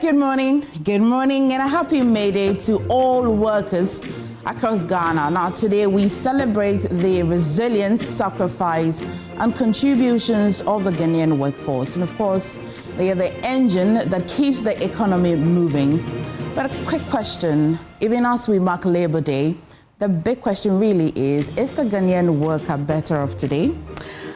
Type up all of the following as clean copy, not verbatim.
good morning, and a happy May Day to all workers across Ghana. Now, today we celebrate the resilience, sacrifice, and contributions of the Ghanaian workforce. And of course, they are the engine that keeps the economy moving. But a quick question, even as we mark Labor Day, the big question really is the Ghanaian worker better off today?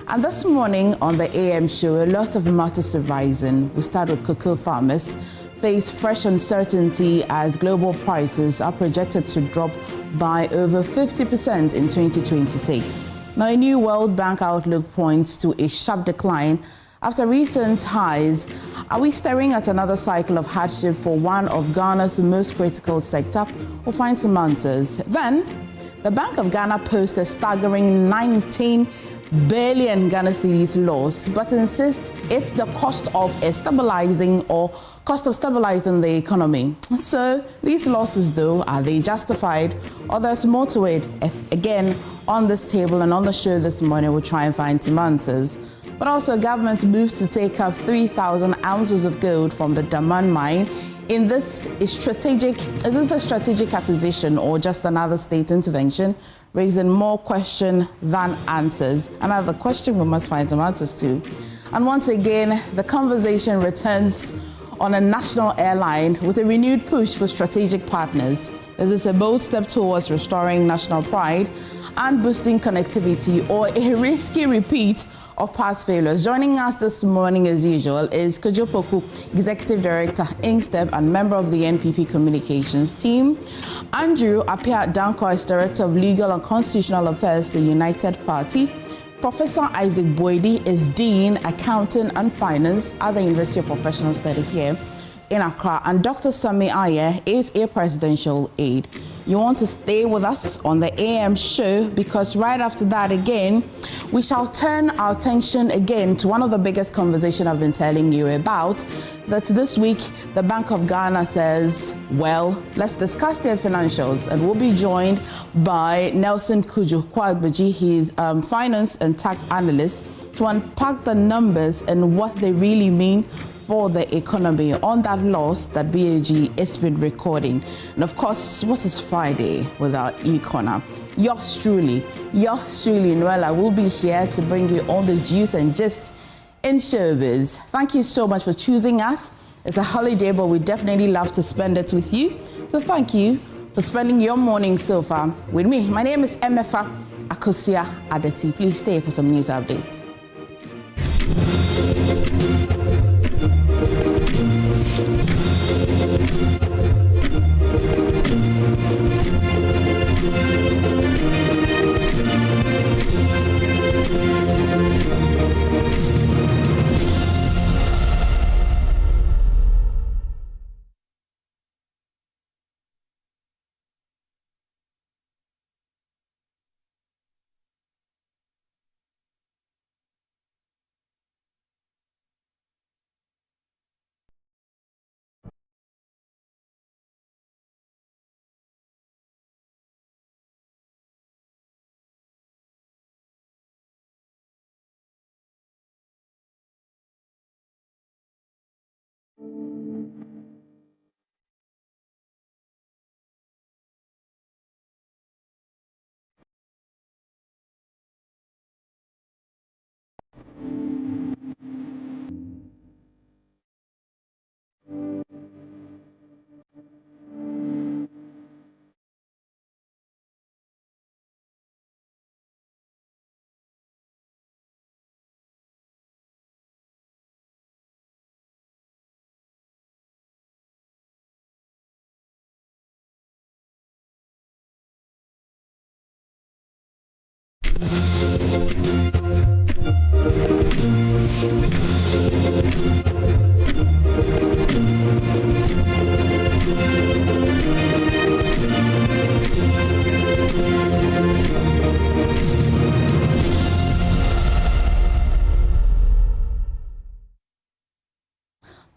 And this morning on the AM show, a lot of matters are rising. We start with cocoa farmers face fresh uncertainty as global prices are projected to drop by over 50% in 2026. Now, a new World Bank outlook points to a sharp decline after recent highs. Are we staring at another cycle of hardship for one of Ghana's most critical sector? We'll find some answers. Then, the Bank of Ghana posted a staggering 19 billion Ghana cedis loss, but insists it's the cost of stabilizing the economy. So these losses, though, are they justified, or there's more to it? Again, on this table and on the show this morning, we'll try and find some answers. But also, government moves to take up 3,000 ounces of gold from the Daman mine. Is this a strategic acquisition or just another state intervention? Raising more question than answers. Another question we must find some answers to. And once again, the conversation returns on a national airline with a renewed push for strategic partners. Is this a bold step towards restoring national pride and boosting connectivity, or a risky repeat of past failures? Joining us this morning, as usual, is Kojo, Executive Director, Inkstep, and member of the NPP Communications team. Andrew Appiah-Dankwa is Director of Legal and Constitutional Affairs, the United Party. Professor Isaac Boydi is Dean, Accounting and Finance at the University of Professional Studies here in Accra. And Dr. Sami Aye is a presidential aide. You want to stay with us on the AM show, because right after that, again, we shall turn our attention again to one of the biggest conversations I've been telling you about, that this week the Bank of Ghana says, well, let's discuss their financials, and we'll be joined by Nelson Kojo. He's finance and tax analyst, to unpack the numbers and what they really mean for the economy on that loss that BAG has been recording. And of course, what is Friday without E-Corner? Yours truly, Noella, will be here to bring you all the juice and gist in showbiz. Thank you so much for choosing us. It's a holiday, but we definitely love to spend it with you. So thank you for spending your morning so far with me. My name is Emefa, Akosua, Adeti. Please stay for some news updates.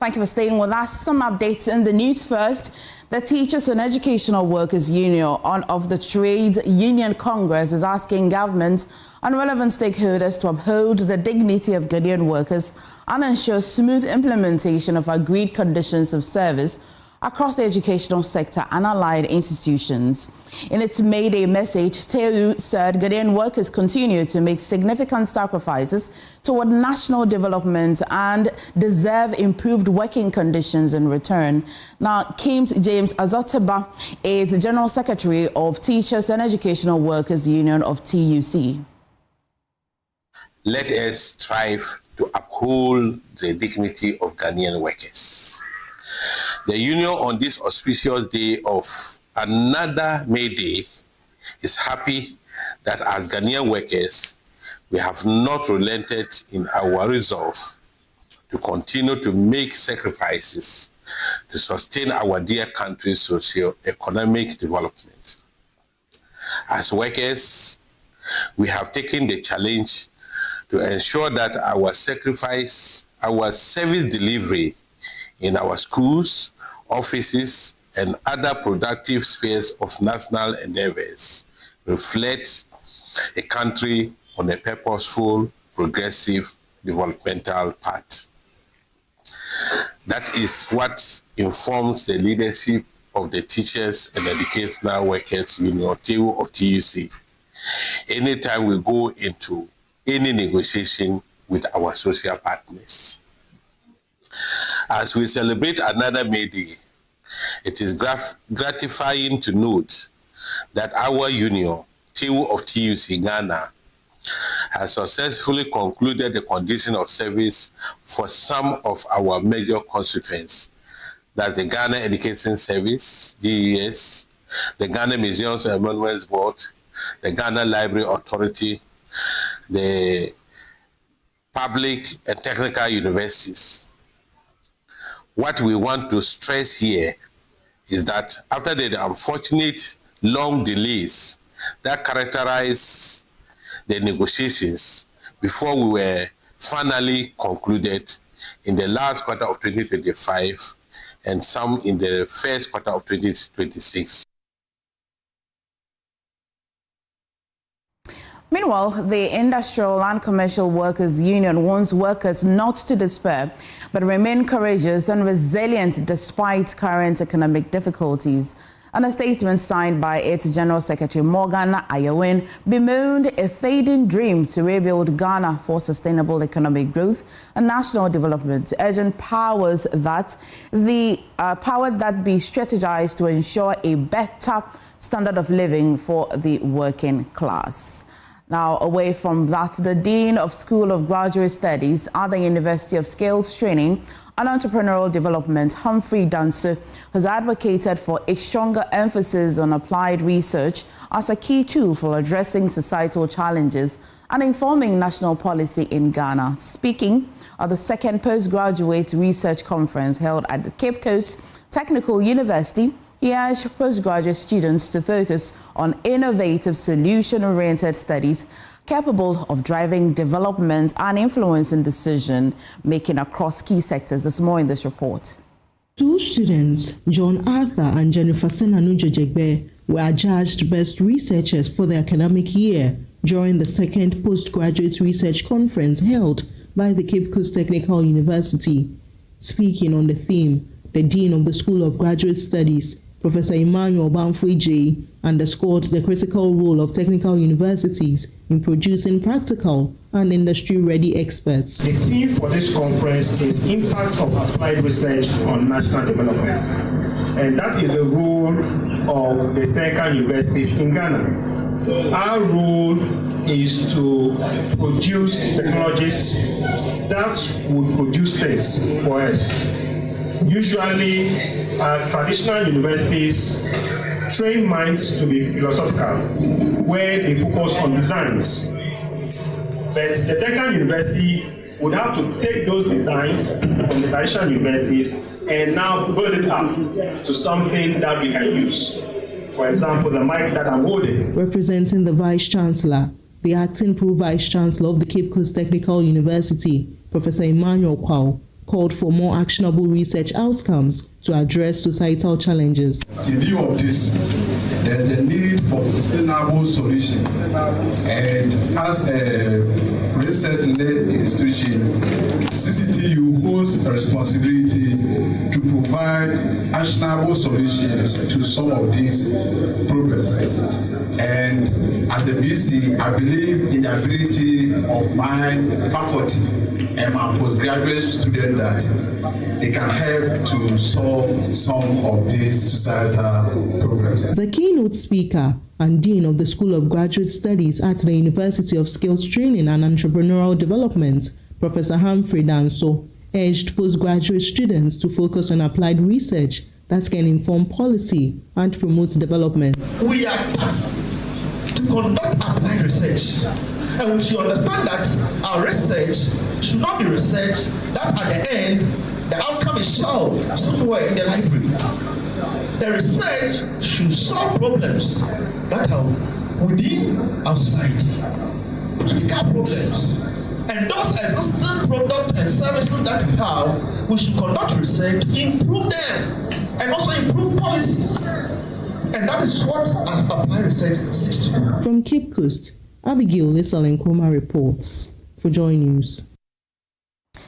Thank you for staying with us. Some updates in the news first. The Teachers and Educational Workers Union of the Trades Union Congress is asking government and relevant stakeholders to uphold the dignity of Ghanaian workers and ensure smooth implementation of agreed conditions of service across the educational sector and allied institutions. In its May Day message, TEU said Ghanaian workers continue to make significant sacrifices toward national development and deserve improved working conditions in return. Now, James Azoteba is the General Secretary of Teachers and Educational Workers Union of TUC. Let us strive to uphold the dignity of Ghanaian workers. The union on this auspicious day of another May Day is happy that as Ghanaian workers, we have not relented in our resolve to continue to make sacrifices to sustain our dear country's socio-economic development. As workers, we have taken the challenge to ensure that our service delivery in our schools, offices, and other productive spheres of national endeavors reflect a country on a purposeful, progressive, developmental path. That is what informs the leadership of the Teachers and Educational Workers Union, TEU of TUC, anytime we go into any negotiation with our social partners. As we celebrate another May Day, it is gratifying to note that our union, TEU of TUC Ghana, has successfully concluded the condition of service for some of our major constituents. That's the Ghana Education Service, GES, the Ghana Museums and Monuments Board, the Ghana Library Authority, the public and technical universities. What we want to stress here is that after the unfortunate long delays that characterized the negotiations before we were finally concluded in the last quarter of 2025 and some in the first quarter of 2026. Meanwhile, the Industrial and Commercial Workers Union warns workers not to despair, but remain courageous and resilient despite current economic difficulties. And a statement signed by its General Secretary Morgan Ayewin bemoaned a fading dream to rebuild Ghana for sustainable economic growth and national development, urging powers that be strategized to ensure a better standard of living for the working class. Now, away from that, the Dean of School of Graduate Studies at the University of Skills Training and Entrepreneurial Development, Humphrey Danso, has advocated for a stronger emphasis on applied research as a key tool for addressing societal challenges and informing national policy in Ghana. Speaking at the second postgraduate research conference held at the Cape Coast Technical University, he urged postgraduate students to focus on innovative, solution-oriented studies capable of driving development and influencing decision-making across key sectors. There's more in this report. Two students, John Arthur and Jennifer Senanu-Jejegbe, were adjudged best researchers for the academic year during the second postgraduate research conference held by the Cape Coast Technical University. Speaking on the theme, the Dean of the School of Graduate Studies, Professor Emmanuel Bamfo-J, underscored the critical role of technical universities in producing practical and industry-ready experts. The theme for this conference is Impact of Applied Research on National Development. And that is the role of the technical universities in Ghana. Our role is to produce technologies that would produce things for us. Usually, traditional universities train minds to be philosophical, where they focus on designs. But the technical university would have to take those designs from the traditional universities and now build it up to something that we can use. For example, the mic that I'm holding. Representing the Vice Chancellor, the acting Pro-Vice Chancellor of the Cape Coast Technical University, Professor Emmanuel Kwao, called for more actionable research outcomes to address societal challenges. In view of this, there's a need for sustainable solution, and as a research-led institution, CCTU holds a responsibility to provide actionable solutions to some of these problems. And as a BC, I believe in the ability of my faculty and my postgraduate students that they can help to solve some of these societal problems. The keynote speaker and Dean of the School of Graduate Studies at the University of Skills Training and Entrepreneurial Development, Professor Humphrey Danso, urged postgraduate students to focus on applied research that can inform policy and promote development. We are tasked to conduct applied research, and we should understand that our research should not be research that at the end the outcome is solved somewhere in the library. The research should solve problems that are within our society, practical problems. And those existing products and services that we have, we should conduct research to improve them and also improve policies. And that is what applied research seeks to do. From Cape Coast, Abigail Lisal-Nkrumah reports for Joy News.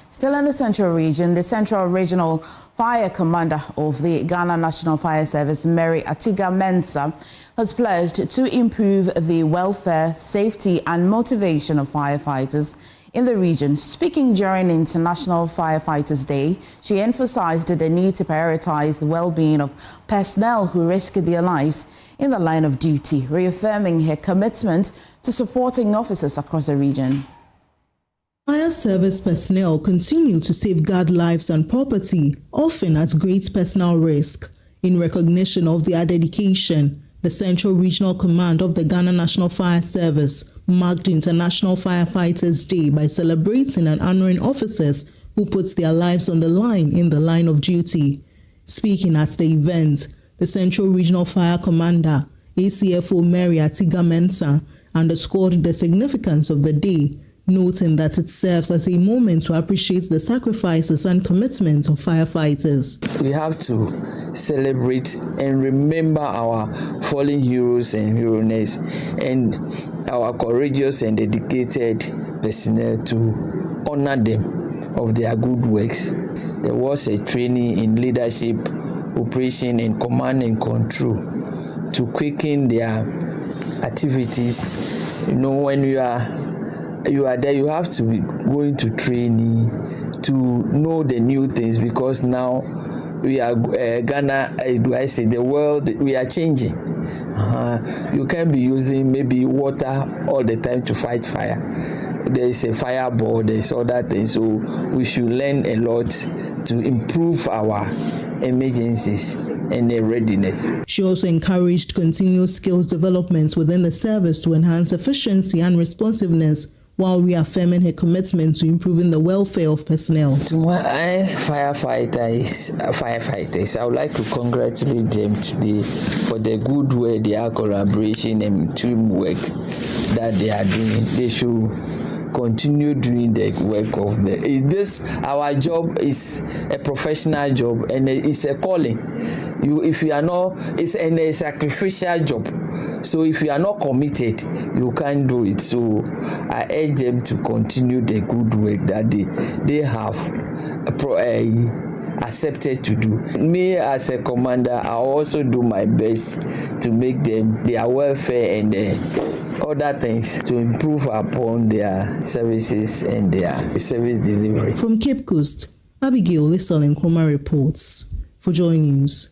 Still in the Central Region, the Central Regional Fire Commander of the Ghana National Fire Service, Mary Atiga-Mensah, has pledged to improve the welfare, safety and motivation of firefighters in the region. Speaking during International Firefighters Day, she emphasized the need to prioritize the well-being of personnel who risk their lives in the line of duty, reaffirming her commitment to supporting officers across the region. Fire service personnel continue to safeguard lives and property, often at great personal risk. In recognition of their dedication, the Central Regional Command of the Ghana National Fire Service marked International Firefighters Day by celebrating and honoring officers who put their lives on the line in the line of duty. Speaking at the event, the Central Regional Fire Commander, ACFO Mary Atiga-Mensah, underscored the significance of the day, noting that it serves as a moment to appreciate the sacrifices and commitment of firefighters. We have to celebrate and remember our fallen heroes and heroines and our courageous and dedicated personnel to honor them of their good works. There was a training in leadership, operation and command and control to quicken their activities. You know, when you are there, you have to be going to training to know the new things, because now we are Ghana, the world, we are changing. You can't be using maybe water all the time to fight fire. There is a fireball, there is other things, so we should learn a lot to improve our emergencies and their readiness. She also encouraged continued skills development within the service to enhance efficiency and responsiveness, while reaffirming her commitment to improving the welfare of personnel. To my firefighters, I would like to congratulate them today for the good work, their collaboration and teamwork that they are doing. They should continue doing the work of our job is a professional job and it's a calling. If you are not, it's a sacrificial job. So if you are not committed, you can't do it. So I urge them to continue the good work that they have accepted to do. Me as a commander, I also do my best to make them their welfare and other things to improve upon their services and their service delivery. From Cape Coast, Abigail Lisal-Nkrumah reports for Joy News.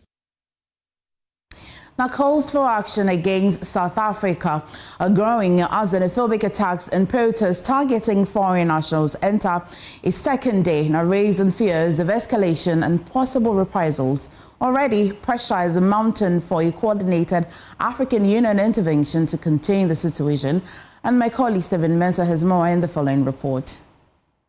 Now, calls for action against South Africa are growing as xenophobic attacks and protests targeting foreign nationals enter its second day, now raising fears of escalation and possible reprisals. Already, pressure is mounting for a coordinated African Union intervention to contain the situation. And my colleague Stephen Mensah has more in the following report.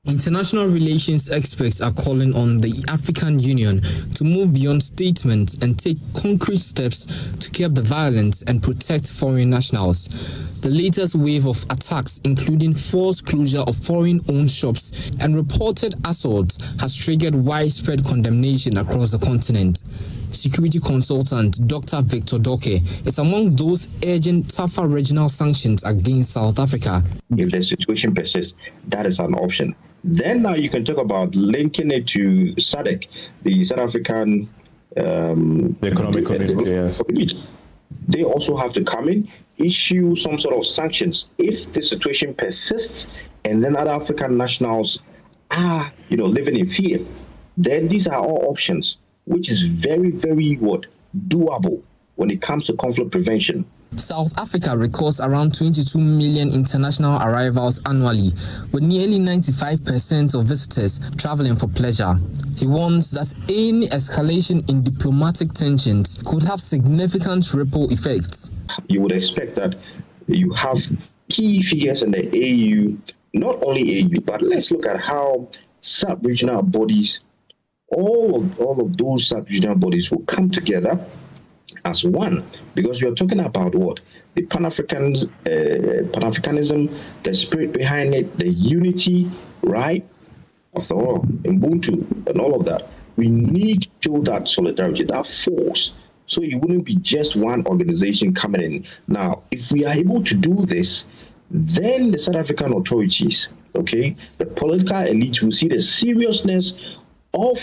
International relations experts are calling on the African Union to move beyond statements and take concrete steps to curb the violence and protect foreign nationals. The latest wave of attacks, including forced closure of foreign-owned shops and reported assault, has triggered widespread condemnation across the continent. Security consultant Dr. Victor Doke is among those urging tougher regional sanctions against South Africa. If the situation persists, that is an option. Then now you can talk about linking it to SADC, the South African Economic Community. They also have to come in, issue some sort of sanctions if the situation persists, and then other African nationals are, living in fear. Then these are all options, which is very, very doable when it comes to conflict prevention. South Africa records around 22 million international arrivals annually, with nearly 95% of visitors traveling for pleasure. He warns that any escalation in diplomatic tensions could have significant ripple effects. You would expect that you have key figures in the AU, not only AU, but let's look at how sub-regional bodies, all of those sub-regional bodies will come together as one, because we are talking about what? The Pan-Africanism, the spirit behind it, the unity, right? After all, Ubuntu and all of that. We need to show that solidarity, that force, so it wouldn't be just one organization coming in. Now, if we are able to do this, then the South African authorities, the political elite will see the seriousness of,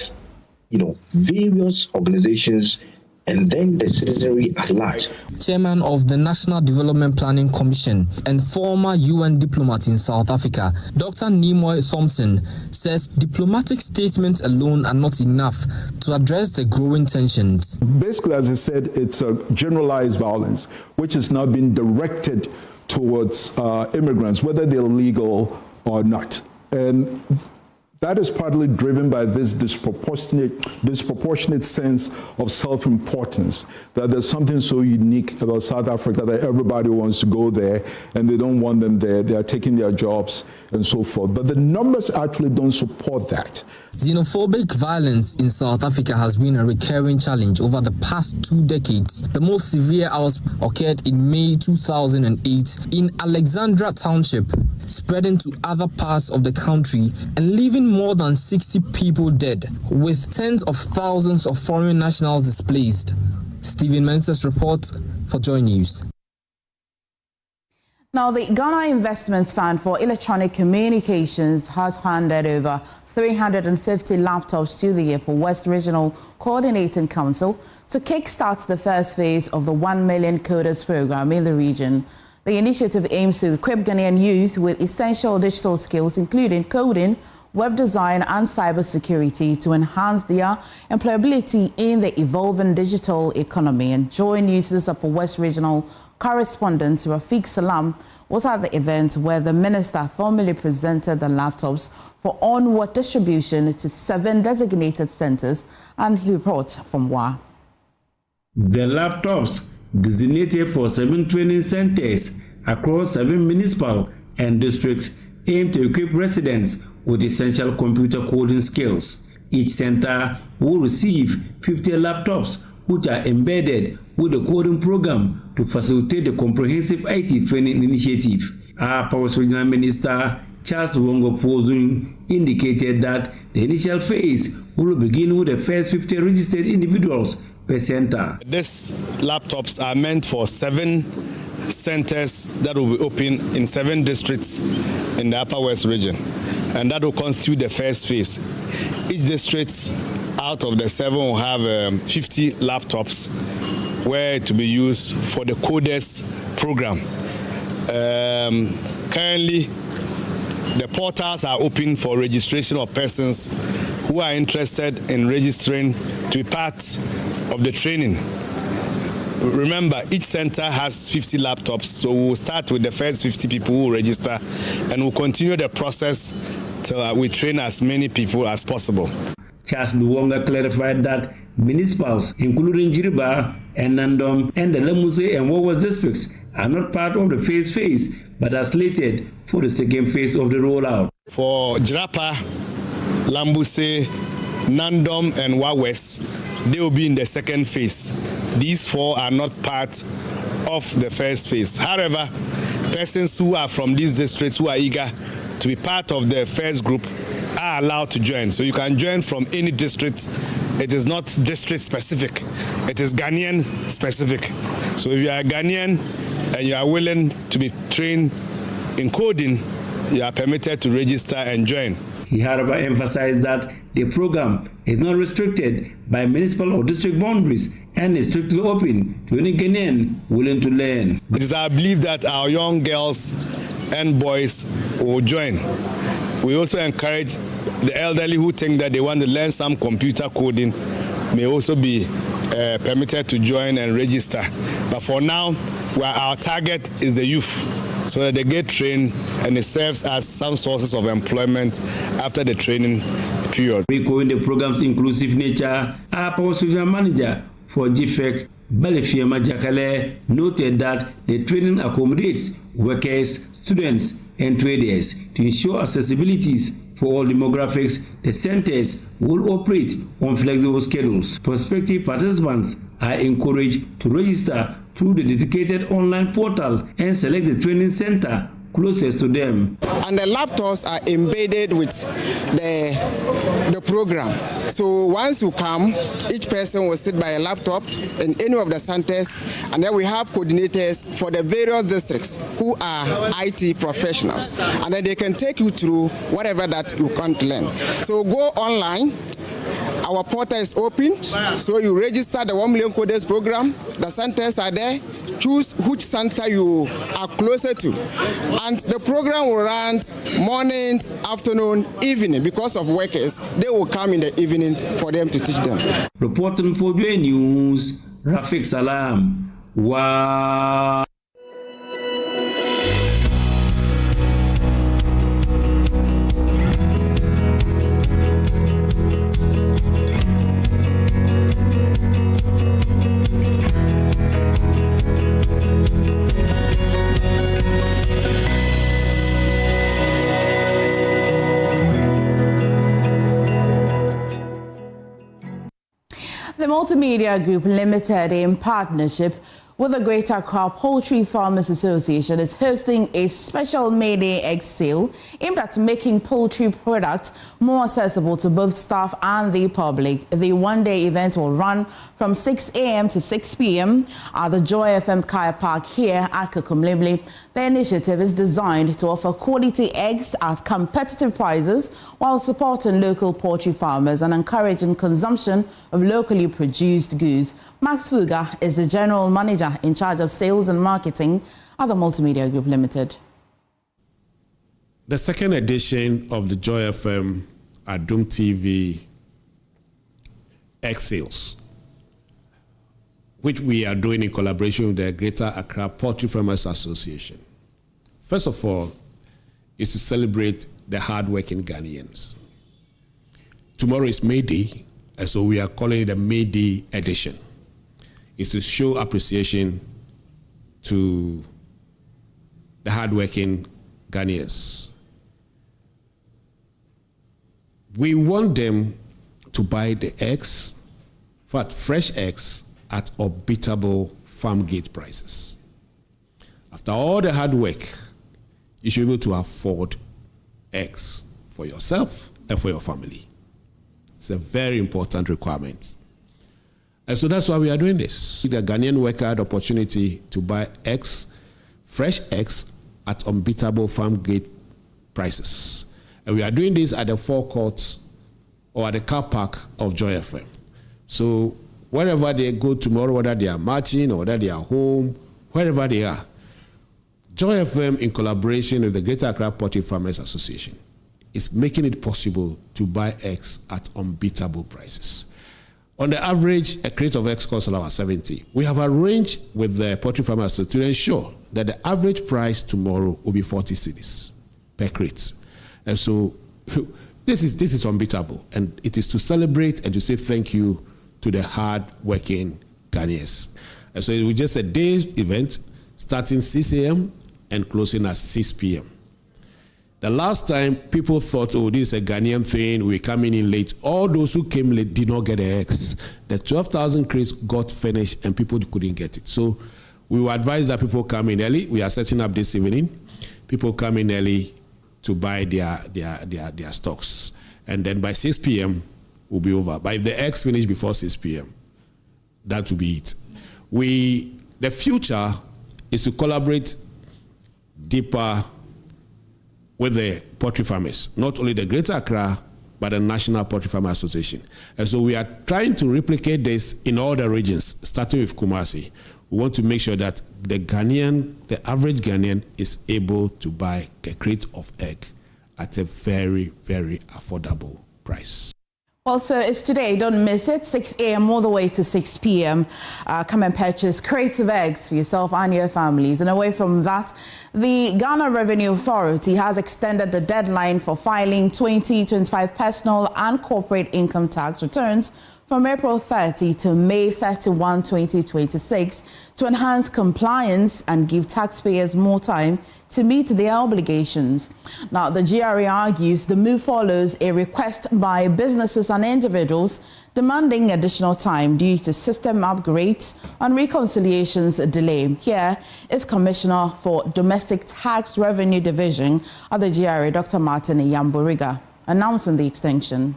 various organizations, and then the citizenry at large. Chairman of the National Development Planning Commission and former UN diplomat in South Africa, Dr. Nimoy Thompson, says diplomatic statements alone are not enough to address the growing tensions. Basically, as I said, it's a generalized violence, which is now being directed towards immigrants, whether they're legal or not. And that is partly driven by this disproportionate sense of self-importance, that there's something so unique about South Africa that everybody wants to go there and they don't want them there. They are taking their jobs and so forth. But the numbers actually don't support that. Xenophobic violence in South Africa has been a recurring challenge over the past 2 decades. The most severe outbreak occurred in May 2008 in Alexandra Township, spreading to other parts of the country and leaving more than 60 people dead, with tens of thousands of foreign nationals displaced. Stephen Menses reports for Joy News. Now, the Ghana Investments Fund for Electronic Communications has handed over 350 laptops to the Upper West Regional Coordinating Council to kickstart the first phase of the 1 million coders program in the region. The initiative aims to equip Ghanaian youth with essential digital skills, including coding, web design and cybersecurity, to enhance their employability in the evolving digital economy. And Joy News' Upper West Regional correspondent Rafiq Salam was at the event where the minister formally presented the laptops for onward distribution to 7 designated centers, and he reports from WA. The laptops designated for 7 training centers across 7 municipal and districts aim to equip residents with essential computer coding skills. Each center will receive 50 laptops, which are embedded with the coding program to facilitate the comprehensive IT training initiative. Our Power Regional Minister Charles Luongo Pozun indicated that the initial phase will begin with the first 50 registered individuals per center. These laptops are meant for 7 centers that will be open in 7 districts in the Upper West region, and that will constitute the first phase. Each district out of the 7 will have 50 laptops where to be used for the coders program. Currently, the portals are open for registration of persons who are interested in registering to be part of the training. Remember, each center has 50 laptops, so we'll start with the first 50 people who register, and we'll continue the process till we train as many people as possible. Charles Luonga clarified that municipals, including Jiriba and Nandom and the Lemuse and Wawa districts, are not part of the phase, but are slated for the second phase of the rollout. For Jirapa, Lambuse, Nandom, and Wawes, they will be in the second phase. These 4 are not part of the first phase. However, persons who are from these districts who are eager to be part of the first group are allowed to join. So you can join from any district. It is not district specific. It is Ghanaian specific. So if you are a Ghanaian and you are willing to be trained in coding, you are permitted to register and join. He however emphasized that the program is not restricted by municipal or district boundaries and is strictly open to any Ghanaian willing to learn. It is our belief that our young girls and boys will join. We also encourage the elderly who think that they want to learn some computer coding may also be permitted to join and register. But for now, our target is the youth, so that they get trained and it serves as some sources of employment after the training period. Recalling the program's inclusive nature, our Power Solution Manager for GFEC, Balefiema Jakale, noted that the training accommodates workers, students, and traders to ensure accessibilities for all demographics. The centers will operate on flexible schedules. Prospective participants are encouraged to register through the dedicated online portal and select the training center closest to them. And the laptops are embedded with the program. So once you come, each person will sit by a laptop in any of the centers, and then we have coordinators for the various districts who are IT professionals, and then they can take you through whatever that you can't learn. So go online. Our portal is open, so you register the 1 million coders program. The centers are there. Choose which center you are closer to. And the program will run morning, afternoon, evening. Because of workers, they will come in the evening for them to teach them. Reporting for Joy News, Rafiq Salam. Wow. The Multimedia Group Limited, in partnership with the Greater Accra Poultry Farmers Association, is hosting a special May Day egg sale aimed at making poultry products more accessible to both staff and the public. The one-day event will run from 6 a.m. to 6 p.m. at the Joy FM Kaya Park here at Kakumlebli. The initiative is designed to offer quality eggs at competitive prices while supporting local poultry farmers and encouraging consumption of locally produced goods. Max Fuga is the General Manager in charge of sales and marketing at the Multimedia Group Limited. The second edition of the Joy FM Adum TV egg sales, which we are doing in collaboration with the Greater Accra Poultry Farmers Association. First of all, is to celebrate the hard-working Ghanaians. Tomorrow is May Day, and so we are calling it the May Day edition. Is to show appreciation to the hardworking Ghanaians. We want them to buy the eggs, fresh eggs, at unbeatable farm gate prices. After all the hard work, you should be able to afford eggs for yourself and for your family. It's a very important requirement. And so that's why we are doing this. The Ghanaian worker had the opportunity to buy eggs, fresh eggs, at unbeatable farm gate prices. And we are doing this at the forecourts or at the car park of Joy FM. So wherever they go tomorrow, whether they are marching or whether they are home, wherever they are, Joy FM, in collaboration with the Greater Accra Poultry Farmers Association, is making it possible to buy eggs at unbeatable prices. On the average, a crate of eggs costs about 70. We have arranged with the Poultry Farmers to ensure that the average price tomorrow will be 40 cedis per crate. And so this is unbeatable. And it is to celebrate and to say thank you to the hard-working Ghanaians. And so it was just a day's event starting 6 a.m. and closing at 6 p.m. The last time people thought, oh, this is a Ghanaian thing, we're coming in late. All those who came late did not get the eggs. The 12,000 crates got finished and people couldn't get it. So We will advise that people come in early. We are setting up this evening. People come in early to buy their stocks. And then by 6 p.m., we'll be over. But if the eggs finish before 6 p.m., that will be it. The future is to collaborate deeper with the poultry farmers, not only the Greater Accra, but the National Poultry Farmer Association. And so we are trying to replicate this in all the regions, starting with Kumasi. We want to make sure that the average Ghanaian is able to buy a crate of egg at a very, very affordable price. Also, it's today, don't miss it, 6 a.m. all the way to 6 p.m. Come and purchase crates of eggs for yourself and your families. And away from that, the Ghana Revenue Authority has extended the deadline for filing 2025 personal and corporate income tax returns from April 30 to May 31, 2026 to enhance compliance and give taxpayers more time to meet their obligations. Now, the GRA argues the move follows a request by businesses and individuals demanding additional time due to system upgrades and reconciliations delay. Here is Commissioner for Domestic Tax Revenue Division at the GRA, Dr. Martin Yamburiga, announcing the extension.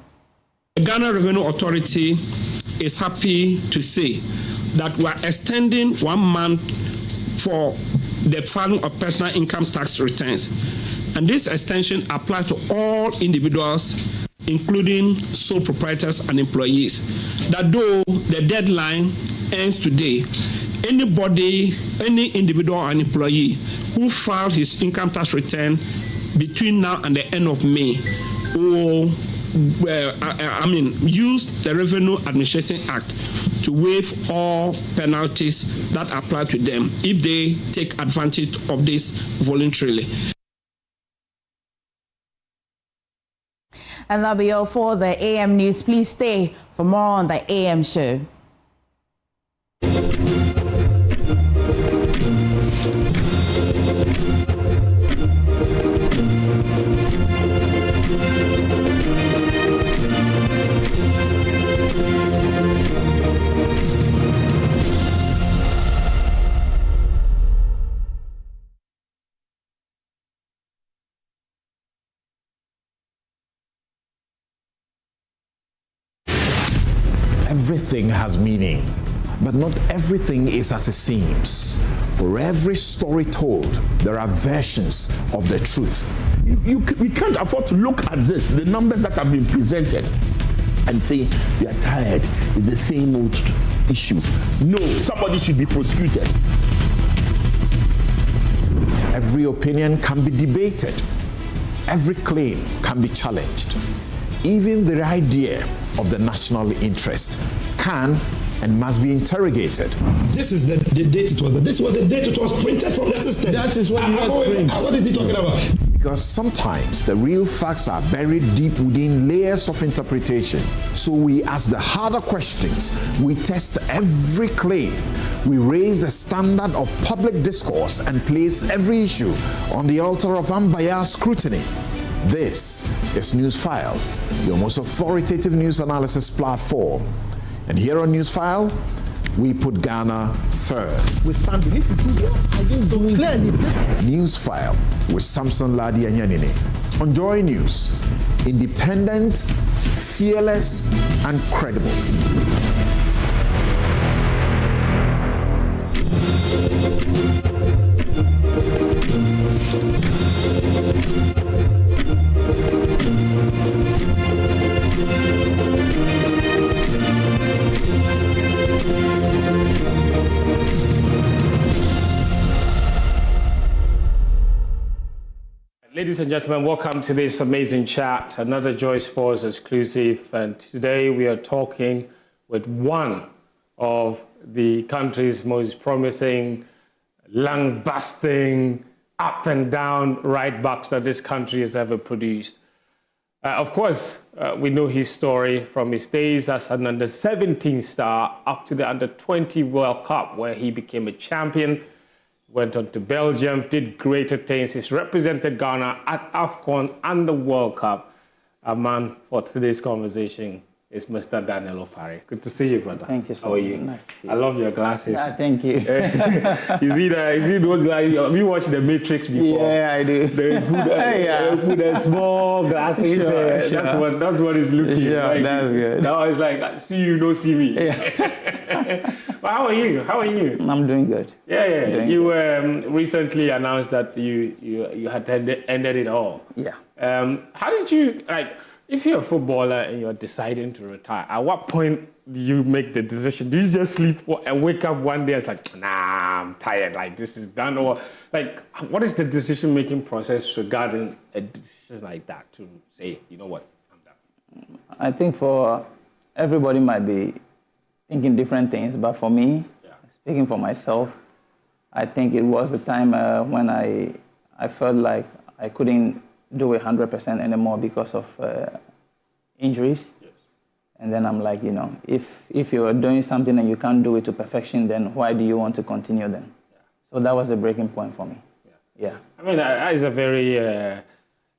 The Ghana Revenue Authority is happy to say that we are extending 1 month for the filing of personal income tax returns. And this extension applies to all individuals, including sole proprietors and employees. That though the deadline ends today, any individual and employee who filed his income tax return between now and the end of May will use the Revenue Administration Act to waive all penalties that apply to them if they take advantage of this voluntarily. And that'll be all for the AM News. Please stay for more on the AM show. Everything has meaning, but not everything is as it seems. For every story told, there are versions of the truth. We can't afford to look at this, the numbers that have been presented, and say, we are tired, it's the same old issue. No, somebody should be prosecuted. Every opinion can be debated. Every claim can be challenged. Even the idea of the national interest can and must be interrogated. This is the date it was. This was the date it was printed from the system. That is what what is he talking about? Because sometimes the real facts are buried deep within layers of interpretation. So we ask the harder questions. We test every claim. We raise the standard of public discourse and place every issue on the altar of unbiased scrutiny. This is Newsfile, your most authoritative news analysis platform. And here on Newsfile, we put Ghana first. We stand beneath you. What are you doing? Newsfile with Samson Ladi Anyanini. On Joy News, independent, fearless, and credible. Ladies and gentlemen, welcome to this amazing chat, another Joy Sports exclusive. And today we are talking with one of the country's most promising, lung-busting, up and down right backs that this country has ever produced. Of course, we know his story from his days as an under-17 star up to the under-20 World Cup, where he became a champion. Went on to Belgium, did greater things. He's represented Ghana at AFCON and the World Cup. A man for today's conversation is Mr. Daniel Opare. Good to see you, brother. Thank you so much. How are you? Nice to see you. I love your glasses. Yeah, thank you. You see those guys? Have you watched The Matrix before? Yeah, I do. They put a small glasses. Sure. That's what it's looking like. That's good. Now it's like, see you, no see me. Yeah. But how are you? I'm doing good. Yeah. You recently announced that you had ended it all. Yeah. How did you, like, if you're a footballer and you're deciding to retire, at what point do you make the decision? Do you just sleep and wake up one day and it's like, nah, I'm tired, like this is done? Or like, what is the decision-making process regarding a decision like that to say, you know what, I'm done? I think for everybody might be thinking different things, but for me, speaking for myself, I think it was the time when I felt like I couldn't do it 100% anymore because of injuries. Yes. And then I'm like, if you're doing something and you can't do it to perfection, then why do you want to continue then? Yeah. So that was the breaking point for me. Yeah. I mean, that is a very,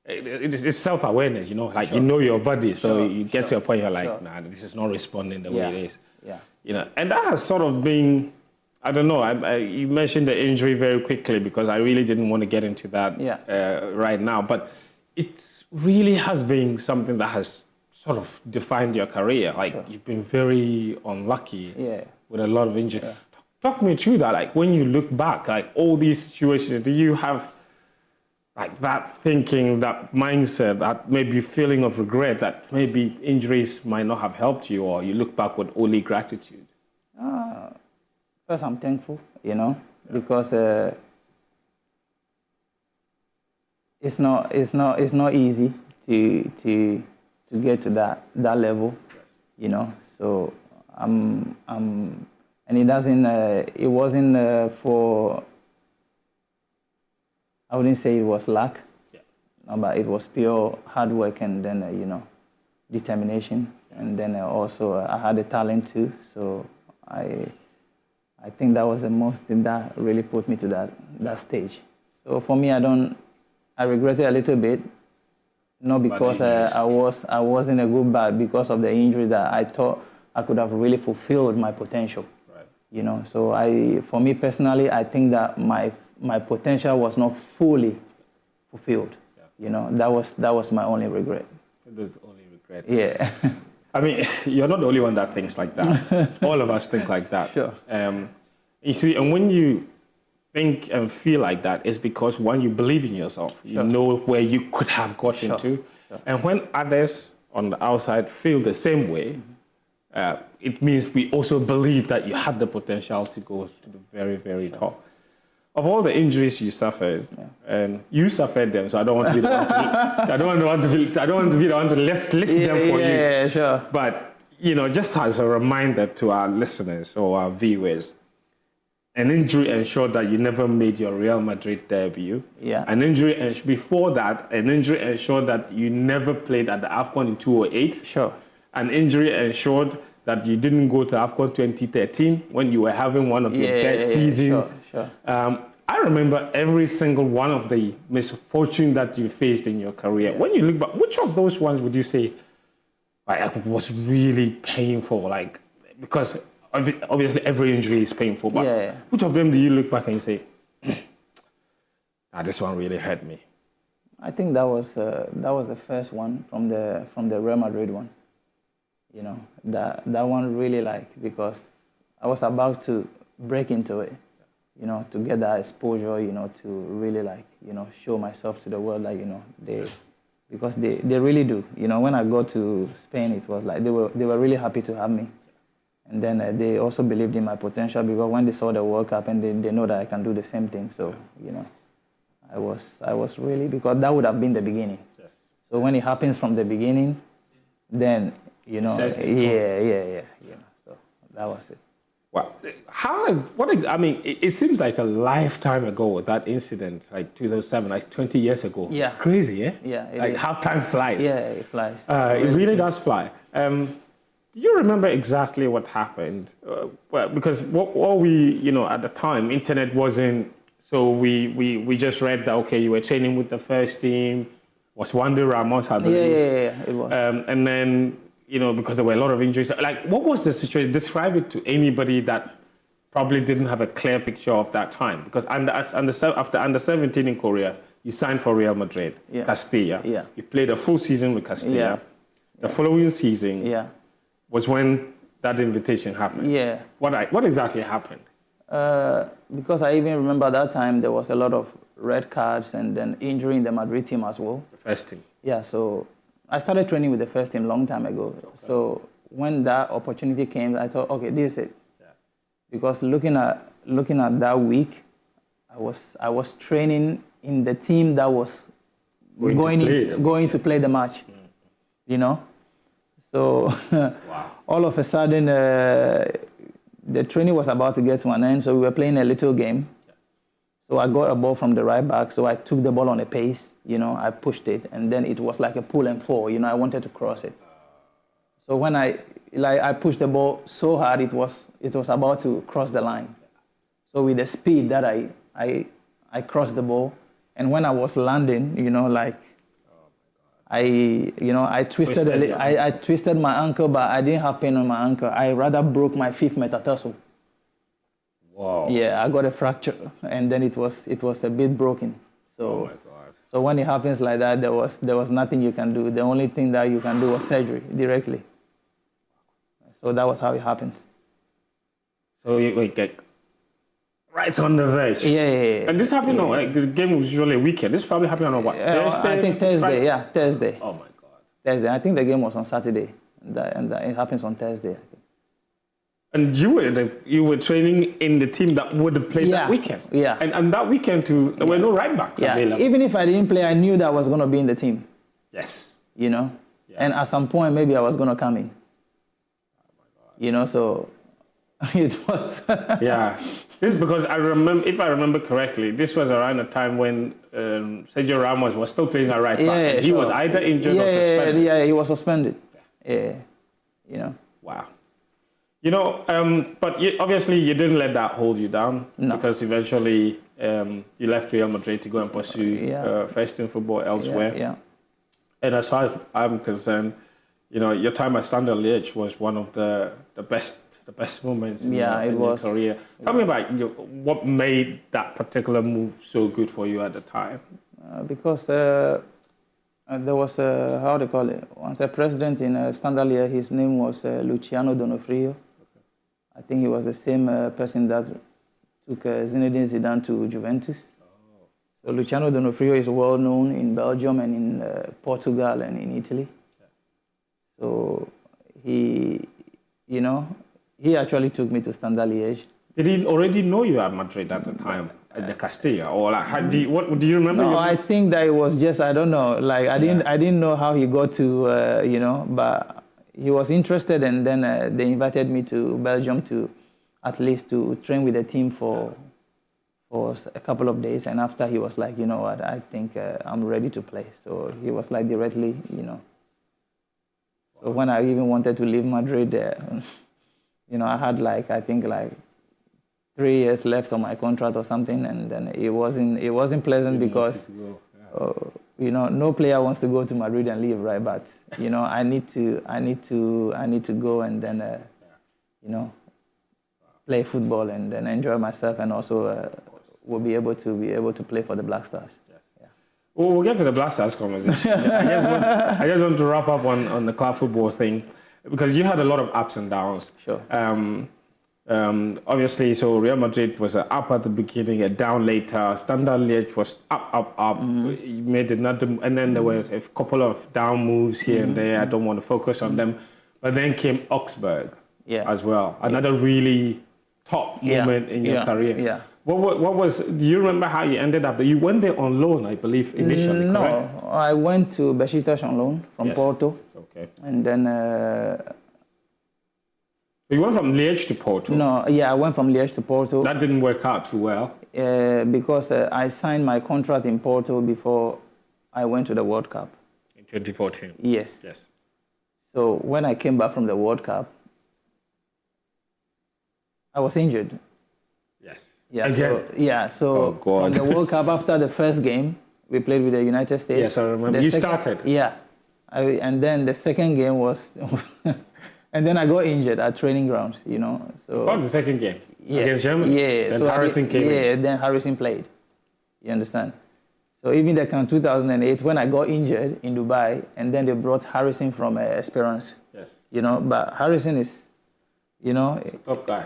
it's self-awareness, like you know your body. So you get to a point, you're like, nah, this is not responding the way it is. Yeah. And that has sort of been, I don't know, you mentioned the injury very quickly because I really didn't want to get into that right now. But it really has been something that has sort of defined your career. Like you've been very unlucky with a lot of injury. Yeah. Talk me through that. Like when you look back, like all these situations, do you have like that thinking, that mindset, that maybe feeling of regret that maybe injuries might not have helped you, or you look back with only gratitude? First, I'm thankful, because it's not easy to get to that level, So and it wasn't for, I wouldn't say it was luck, but it was pure hard work and then determination, and then also I had a talent too. So I think that was the most thing that really put me to that stage. So for me, I regret it a little bit, not because I was in a good bad, because of the injury that I thought I could have really fulfilled my potential. Right. So for me personally, I think that my potential was not fully fulfilled. Yeah. That was my only regret. The only regret. Yeah. I mean, you're not the only one that thinks like that. All of us think like that. Sure. You see, and when you think and feel like that, it's because, one, you believe in yourself. You know where you could have gotten to. Sure. And when others on the outside feel the same way, it means we also believe that you had the potential to go to the very, very top. Of all the injuries you suffered, and you suffered them, so I don't want to be the one to, I don't want to be the one to list them for you. Yeah, sure. But just as a reminder to our listeners or our viewers, an injury ensured that you never made your Real Madrid debut. Yeah. Before that, an injury ensured that you never played at the AFCON in 2008. Sure. An injury ensured that you didn't go to AFCON 2013 when you were having one of your best seasons. Sure. I remember every single one of the misfortune that you faced in your career. When you look back, which of those ones would you say was really painful? Like, because obviously every injury is painful, but which of them do you look back and say, this one really hurt me? I think that was the first one from the Real Madrid one. That one really because I was about to break into it, to get that exposure, to really show myself to the world, because they really do. When I got to Spain, it was like they were really happy to have me. And then they also believed in my potential, because when they saw the World Cup and they know that I can do the same thing. So, I was really, because that would have been the beginning. Yes. So when it happens from the beginning, then, so that was it. Well, it seems like a lifetime ago, that incident, like 2007, like 20 years ago. Yeah. It's crazy, eh? Yeah, it is. How time flies. Yeah, it flies. It really does fly. Do you remember exactly what happened? Because what we, at the time, internet wasn't, so we just read that, okay, you were training with the first team, was Wande Ramos, I believe. Yeah, it was. And then because there were a lot of injuries. Like, what was the situation? Describe it to anybody that probably didn't have a clear picture of that time. Because after under 17 in Korea, you signed for Real Madrid, Castilla. Yeah. You played a full season with Castilla. Yeah. The following season was when that invitation happened. Yeah. What exactly happened? Because I even remember that time there was a lot of red cards and then injury in the Madrid team as well. The first team. Yeah, so I started training with the first team long time ago. Okay. So when that opportunity came, I thought, okay, this is it. Yeah. Because looking at that week, I was training in the team that was going to play the match. So wow. All of a sudden, the training was about to get to an end, so we were playing a little game. So I got a ball from the right back, so I took the ball on a pace, I pushed it, and then it was like a pull and fall, I wanted to cross it. So when I pushed the ball so hard, it was about to cross the line. So with the speed that I crossed the ball, and when I was landing, I twisted my ankle, but I didn't have pain on my ankle. I rather broke my 5th metatarsal. Wow. Yeah, I got a fracture, and then it was a bit broken. So, oh my God. So when it happens like that, there was nothing you can do. The only thing that you can do was surgery directly. So that was how it happened. So you get right on the verge. Yeah. And this happened on the game was usually a weekend. This probably happened on what? Thursday? I think Thursday. Friday? Yeah, Thursday. Oh my God. Thursday. I think the game was on Saturday, and it happens on Thursday. I think. And you were training in the team that would have played that weekend. Yeah. And that weekend too, there were no right backs available. Even if I didn't play, I knew that I was going to be in the team. Yes. Yeah. And at some point, maybe I was going to come in. Oh my God. So it was. Yeah. This is because if I remember correctly, this was around the time when Sergio Ramos was still playing at right back. Yeah, he was either injured or suspended. Yeah, he was suspended. Yeah. Wow. But obviously you didn't let that hold you down. No. Because eventually you left Real Madrid to go and pursue first team football elsewhere. Yeah. And as far as I'm concerned, your time at Standard Liège was one of the best moments in your career. Tell me about what made that particular move so good for you at the time. Because there was once a president in Standard Liège. His name was Luciano Donofrio. I think he was the same person that took Zinedine Zidane to Juventus. Oh. So Luciano Donofrio is well known in Belgium and in Portugal and in Italy. Yeah. So he actually took me to Standard Liège. Did he already know you at Madrid at the time, at the Castilla, or what do you remember? No, I think that it was just I don't know. Like I didn't know how he got to but he was interested, and then they invited me to Belgium to at least to train with the team for a couple of days. And after he was like, you know what, I think I'm ready to play. So he was like directly, So when I even wanted to leave Madrid, I had I think 3 years left on my contract or something, and then it wasn't pleasant because no player wants to go to Madrid and leave, right? But I need to go and then play football and then enjoy myself, and also will be able to play for the Black Stars. Well, we'll get to the Black Stars conversation. I just want to wrap up on the club football thing, because you had a lot of ups and downs. Sure. Obviously, so Real Madrid was up at the beginning, a down later. Standard Liège was up. Mm-hmm. You made another, and then there was a couple of down moves here and there. I don't want to focus on them. But then came Augsburg as well. Another really top moment in your career. Yeah. What was? Do you remember how you ended up? You went there on loan, I believe, initially. No, correct? I went to Besiktas on loan from Porto. Okay. And then. You went from Liège to Porto? No, I went from Liège to Porto. That didn't work out too well? Because I signed my contract in Porto before I went to the World Cup. In 2014? Yes. So when I came back from the World Cup, I was injured. Yes. So from the World Cup, after the first game, we played with the United States. Yes, I remember. You started? Yeah. And then the second game was, and then I got injured at training grounds, you know. So the second game against Germany. Yeah. Then so Harrison came in. Yeah. Then Harrison played. You understand? So even the kind 2008 when I got injured in Dubai, and then they brought Harrison from Esperance. Yes. You know, but Harrison is, you know, he's a top guy.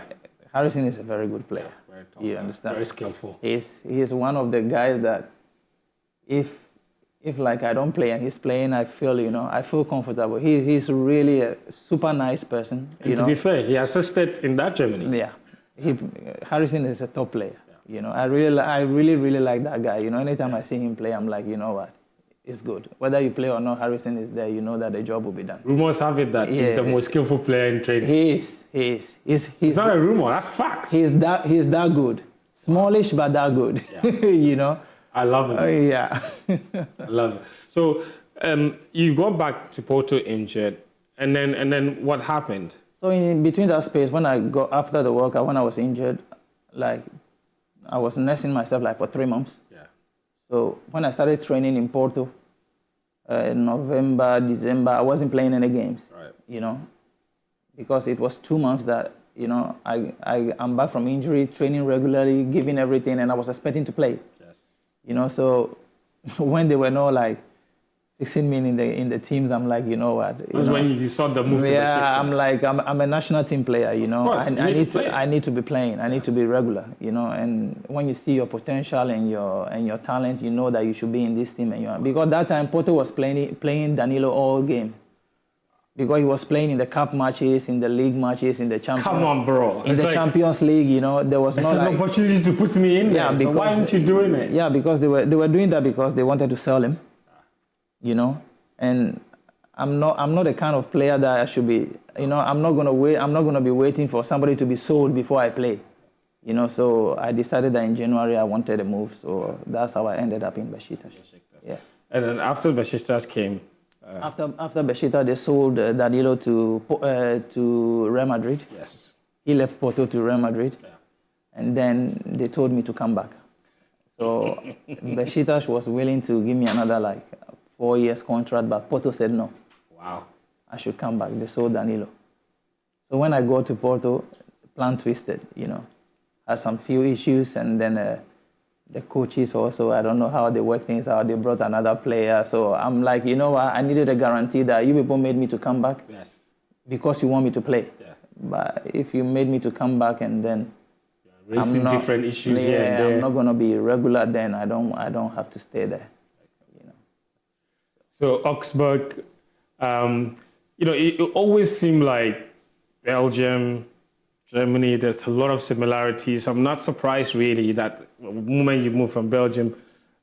Harrison is a very good player. Yeah, very top you guy. Understand? Very skillful. He's one of the guys that if like I don't play and he's playing, I feel comfortable. He's really a super nice person. And to be fair, he assisted in that Germany. Yeah, Harrison is a top player. Yeah. You know, I really like that guy. You know, anytime I see him play, I'm like, you know what, it's good. Whether you play or not, Harrison is there. You know that the job will be done. Rumors have it that he's the most skillful player in training. He is. He's not a rumor. That's fact. He's that good. Smallish but that good. Yeah. You know. I love it. Yeah. I love it. So you got back to Porto injured, and then what happened? So in between that space, when I got after the World Cup, when I was injured, like I was nursing myself like for 3 months. Yeah. So when I started training in Porto, in November, December, I wasn't playing any games. Right. You know, because it was 2 months that, you know, I'm back from injury, training regularly, giving everything, and I was expecting to play. Yes. You know, so when they were not like fixing me in the teams, I'm like, you know what? That's when you saw the move. Yeah, I'm like, I'm a national team player. You know, course, I need to be playing. I need to be regular. You know, and when you see your potential and your talent, you know that you should be in this team. Because that time Porto was playing Danilo all game. Because he was playing in the cup matches, in the league matches, in the Champions. Come on, bro. In the Champions League, you know, there was no an opportunity to put me in there. So why aren't you doing it? Yeah, because they were doing that because they wanted to sell him. You know, and I'm not the kind of player that I should be. You know, I'm not gonna be waiting for somebody to be sold before I play. You know, so I decided that in January I wanted a move. So that's how I ended up in Besiktas. Yeah. And then after Besiktas came. After Besiktas, they sold Danilo to Real Madrid. Yes. He left Porto to Real Madrid, and then they told me to come back. So Besiktas was willing to give me another like 4 years contract, but Porto said no. Wow. I should come back. They sold Danilo. So when I go to Porto, plan twisted. You know, had some few issues, and then. The coaches also, I don't know how they work things out. They brought another player. So I'm like, you know what? I needed a guarantee that you people made me to come back because you want me to play. Yeah. But if you made me to come back and then raising different issues here and there. I'm not going to be regular then. I don't have to stay there. You know. So Augsburg, you know, it always seemed like Belgium, Germany, there's a lot of similarities. I'm not surprised really that the moment you moved from Belgium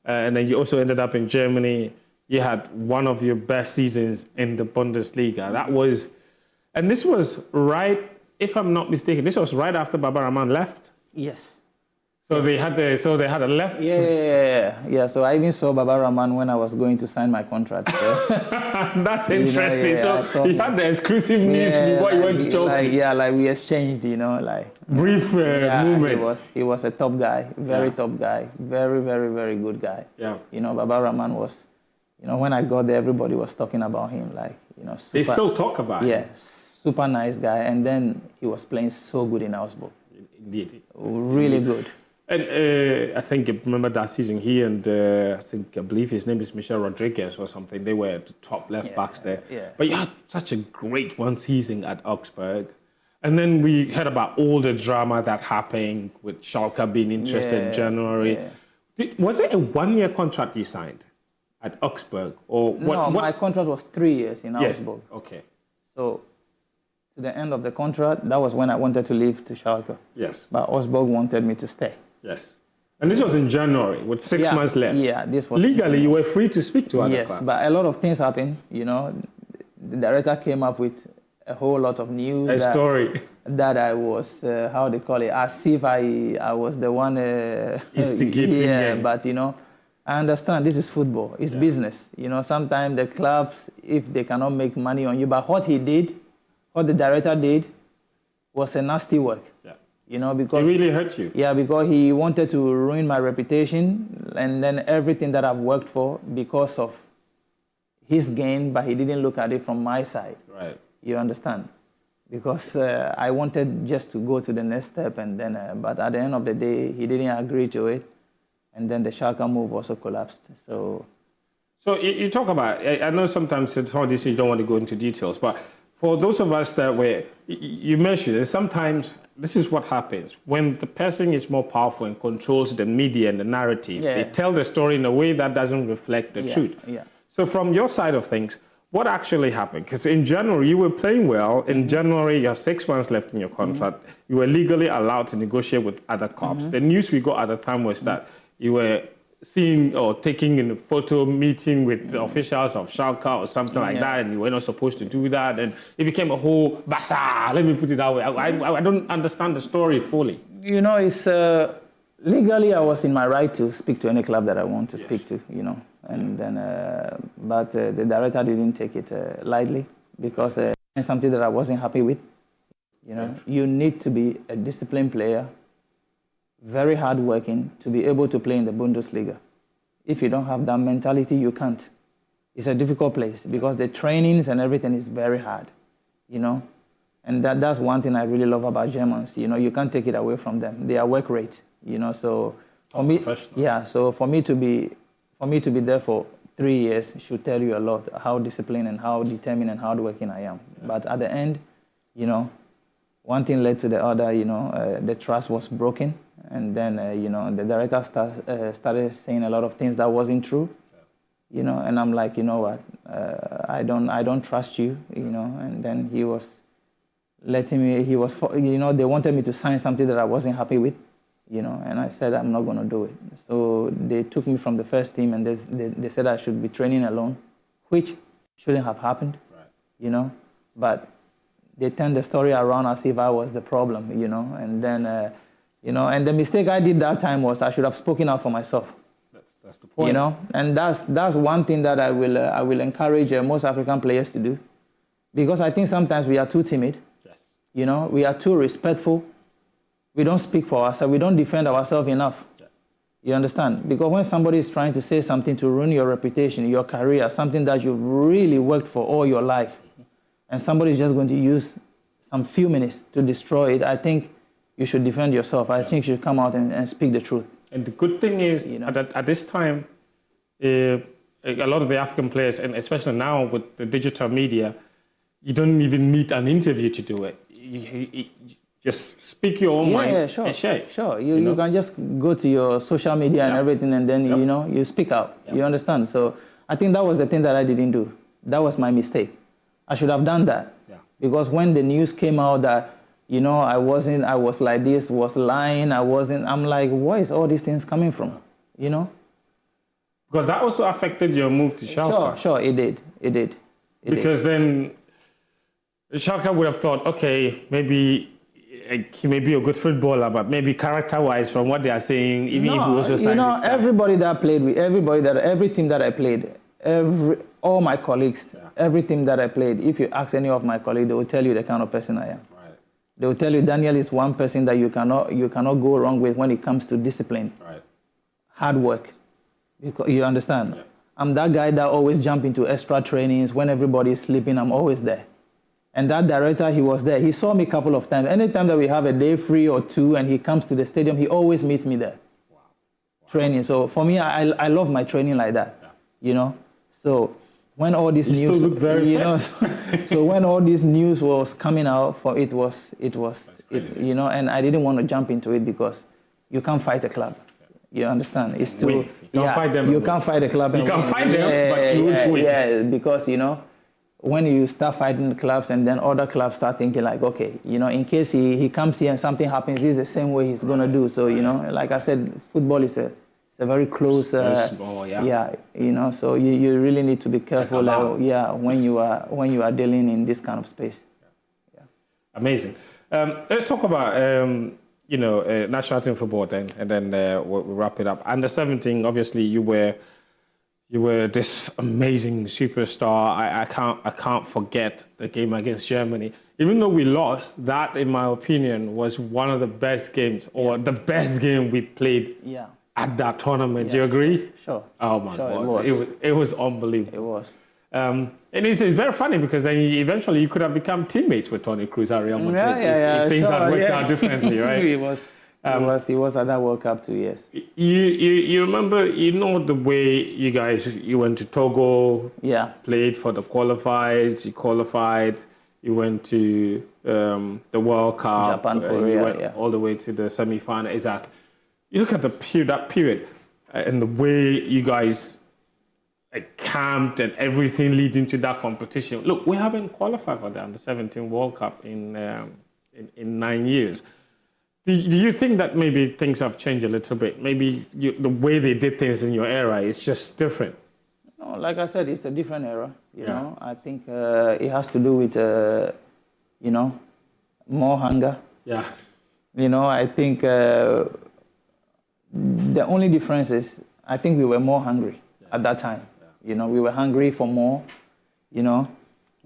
and then you also ended up in Germany, you had one of your best seasons in the Bundesliga. That was, and this was right, if I'm not mistaken, this was right after Baba Rahman left. Yes. So they had a left. Yeah. So I even saw Baba Rahman when I was going to sign my contract. So. That's interesting. So he had the exclusive news before he went to Chelsea. Like we exchanged, you know, like brief moments. He was a top guy, very top guy, very, very, very good guy. Yeah. You know, Baba Rahman was, you know, when I got there, everybody was talking about him, like, you know. They still talk about him. Yeah, super nice guy, and then he was playing so good in Augsburg. Indeed. Really good. And I think you remember that season, he and I believe his name is Michel Rodriguez or something. They were the top left backs there. Yeah. But you had such a great one season at Augsburg. And then we heard about all the drama that happened with Schalke being interested in January. Yeah. Was it a 1-year contract you signed at Augsburg? Or what? No, my contract was 3 years in Augsburg. Okay. So to the end of the contract, that was when I wanted to leave to Schalke. Yes. But Augsburg wanted me to stay. Yes. And this was in January with 6 months left. Yeah, this was... Legally, you were free to speak to other clubs. Yes, but a lot of things happened, you know. The director came up with a whole lot of news. That I was, how they call it, as if I was the one... instigating. Yeah, but, you know, I understand this is football. It's business. You know, sometimes the clubs, if they cannot make money on you, but what the director did was a nasty work. Yeah. You know, because it really hurt you. Yeah, because he wanted to ruin my reputation and then everything that I've worked for because of his gain, but he didn't look at it from my side. Right. You understand? Because I wanted just to go to the next step, and then, but at the end of the day, he didn't agree to it, and then the Schalke move also collapsed. So you talk about, I know sometimes it's all this, you don't want to go into details, but for those of us that were, you mentioned, and sometimes this is what happens. When the person is more powerful and controls the media and the narrative, they tell the story in a way that doesn't reflect the truth. Yeah. So from your side of things, what actually happened? Because in January, you were playing well. In January, you had 6 months left in your contract. You were legally allowed to negotiate with other clubs. The news we got at the time was that you were seen or taking in a photo meeting with the officials of Schalke or something like that, and you were not supposed to do that, and it became a whole bazaar. Let me put it that way. I don't understand the story fully. You know, it's legally I was in my right to speak to any club that I want to speak to. You know, and then but the director didn't take it lightly, because it's something that I wasn't happy with. You know, you need to be a disciplined player, very hardworking, to be able to play in the Bundesliga. If you don't have that mentality, you can't. It's a difficult place because the trainings and everything is very hard, you know. And that's one thing I really love about Germans. You know, you can't take it away from them. Their work rate, you know. So for me, so for me to be there for 3 years should tell you a lot how disciplined and how determined and hardworking I am. But at the end, you know, one thing led to the other. You know, the trust was broken. And then, you know, the director started saying a lot of things that wasn't true, you know, and I'm like, you know what, I don't trust you, you know, and then he was letting me, you know, they wanted me to sign something that I wasn't happy with, you know, and I said, I'm not going to do it. So they took me from the first team, and they said I should be training alone, which shouldn't have happened, you know, but they turned the story around as if I was the problem, you know, and then, you know, and the mistake I did that time was I should have spoken out for myself. That's the point. You know, and that's one thing that I will encourage most African players to do, because I think sometimes we are too timid. Yes. You know, we are too respectful. We don't speak for ourselves. We don't defend ourselves enough. Yeah. You understand? Because when somebody is trying to say something to ruin your reputation, your career, something that you've really worked for all your life, and somebody is just going to use some few minutes to destroy it, I think you should defend yourself. I think you should come out and speak the truth. And the good thing is, you know, at this time, a lot of the African players, and especially now with the digital media, you don't even need an interview to do it. You just speak your own mind and share it. Sure. You can just go to your social media and everything, and then, you know, you speak out. You understand? So I think that was the thing that I didn't do. That was my mistake. I should have done that. Because when the news came out that, you know, I was like this, was lying, I'm like, where is all these things coming from? You know? Because that also affected your move to Schalke. Sure, it did. Because then Schalke would have thought, okay, maybe he may be a good footballer, but maybe character-wise, from what they are saying, even if he also signed this guy. Everybody that I played with, every team that I played, all my colleagues, every team that I played, if you ask any of my colleagues, they will tell you the kind of person I am. They will tell you Daniel is one person that you cannot go wrong with when it comes to discipline, hard work. Because, you understand? Yeah. I'm that guy that always jump into extra trainings. When everybody is sleeping, I'm always there. And that director, he was there. He saw me a couple of times. Anytime that we have a day free or two and he comes to the stadium, he always meets me there. Wow. Training. So for me, I love my training like that, you know? So when all this news, you know, so when all this news was coming out, for it was, you know, and I didn't want to jump into it because you can't fight a club. You understand? It's too. You can't fight them. You can't fight a club. You can fight them, but you won't win. Yeah, because, you know, when you start fighting the clubs and then other clubs start thinking like, okay, you know, in case he comes here and something happens, this is the same way he's gonna do. So, you know, like I said, football is a very close. Small, yeah, you know, so you really need to be careful. When you are dealing in this kind of space. Yeah. Amazing. Let's talk about. You know, national team football then, and then we'll wrap it up. Under 17, obviously, you were this amazing superstar. I can't forget the game against Germany. Even though we lost, that, in my opinion, was one of the best games, or the best game we played at that tournament. Do you agree? Sure. Oh my God, it was unbelievable. It was. And it's very funny because then eventually you could have become teammates with Toni Kroos at Real Madrid if things had worked out differently, right? He was at that World Cup 2 years. You remember, the way you went to Togo, played for the qualifiers, you qualified, you went to the World Cup, Japan, Korea, you went all the way to the semi-final. Is that you look at that period and the way you guys camped and everything leading to that competition. Look, we haven't qualified for the Under-17 World Cup in 9 years. Do you think that maybe things have changed a little bit? Maybe the way they did things in your era is just different? No, like I said, it's a different era. You know, I think it has to do with, more hunger. Yeah. I think the only difference is I think we were more hungry at that time. We were hungry for more,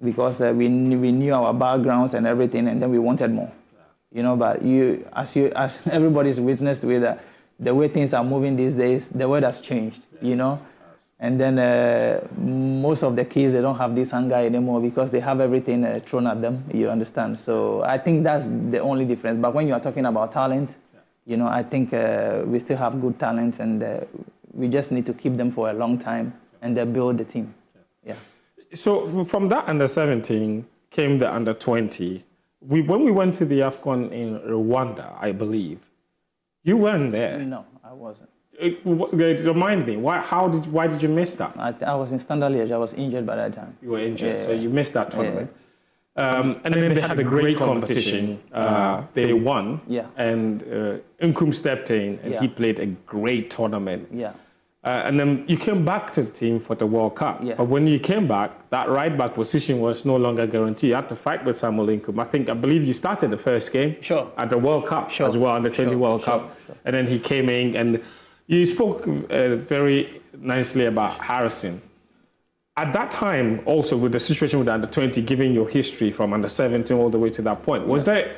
because we knew our backgrounds and everything, and then we wanted more. But as everybody's witness to it, that the way things are moving these days, the world has changed, And then most of the kids, they don't have this hunger anymore because they have everything thrown at them, you understand? So I think that's the only difference. But when you are talking about talent, I think we still have good talent, and we just need to keep them for a long time and then build the team. Yeah. So from that Under-17 came the Under-20. When we went to the AFCON in Rwanda, I believe, you weren't there. No, I wasn't. Remind me, why did you miss that? I was in Standard Liège. I was injured by that time. You were injured, so you missed that tournament. And then they had a great competition. They won. Yeah. And Nkum stepped in, and he played a great tournament. Yeah. And then you came back to the team for the World Cup. Yeah. But when you came back, that right-back position was no longer guaranteed. You had to fight with Samuel Nkum. I believe you started the first game at the World Cup as well, on the 20 World Cup. And then he came in, and you spoke very nicely about Harrison. At that time, also with the situation with the Under-20, given your history from Under-17 all the way to that point, was there,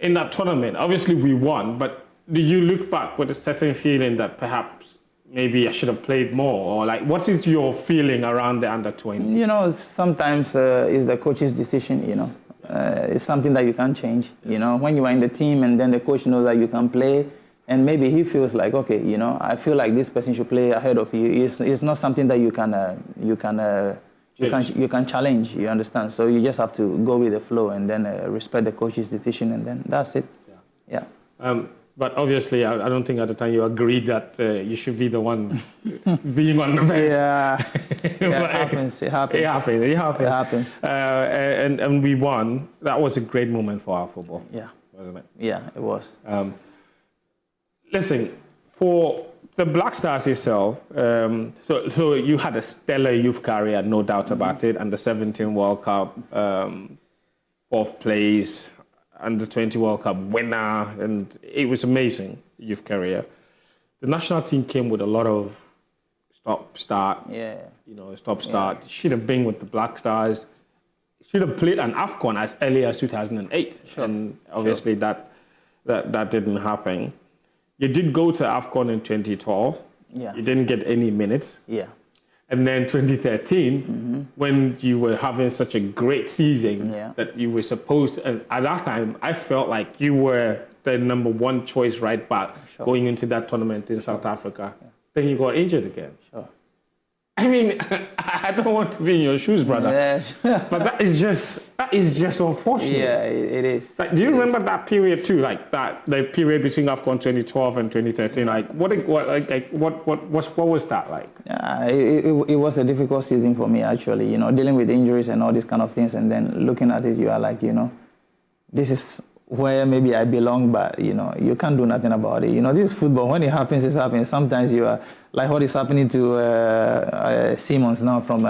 in that tournament, obviously we won, but do you look back with a certain feeling that perhaps maybe I should have played more? Or what is your feeling around the Under-20? Sometimes it's the coach's decision, It's something that you can't change, When you are in the team and then the coach knows that you can play, and maybe he feels like, okay, I feel like this person should play ahead of you. It's not something that you can challenge, you understand? So you just have to go with the flow and then respect the coach's decision, and then that's it. Yeah. But obviously, I don't think at the time you agreed that you should be the one being on the bench. Yeah, it happens. And we won. That was a great moment for our football. Yeah. Wasn't it? Yeah, it was. Listen, for the Black Stars itself, so you had a stellar youth career, no doubt about it, and the 17 World Cup, 4th place, Under-20 World Cup winner, and it was amazing youth career. The national team came with a lot of stop-start. Yeah. Stop-start. Yeah. Should have been with the Black Stars. Should have played an AFCON as early as 2008. Sure. And obviously that didn't happen. You did go to AFCON in 2012. Yeah. You didn't get any minutes. Yeah. And then 2013, when you were having such a great season that you were supposed to, and at that time, I felt like you were the #1 choice right back going into that tournament in South Africa. Yeah. Then you got injured again. Sure. I mean, I don't want to be in your shoes, brother. Yes. But that is just unfortunate. Yeah, it is. Do you remember that period too? The period between AFCON 2012 and 2013. What was that like? It was a difficult season for me, actually. Dealing with injuries and all these kind of things, and then looking at it, you are like, this is where maybe I belong, but you can't do nothing about it. This is football. When it happens, it's happening. Sometimes you are like what is happening to Simons now from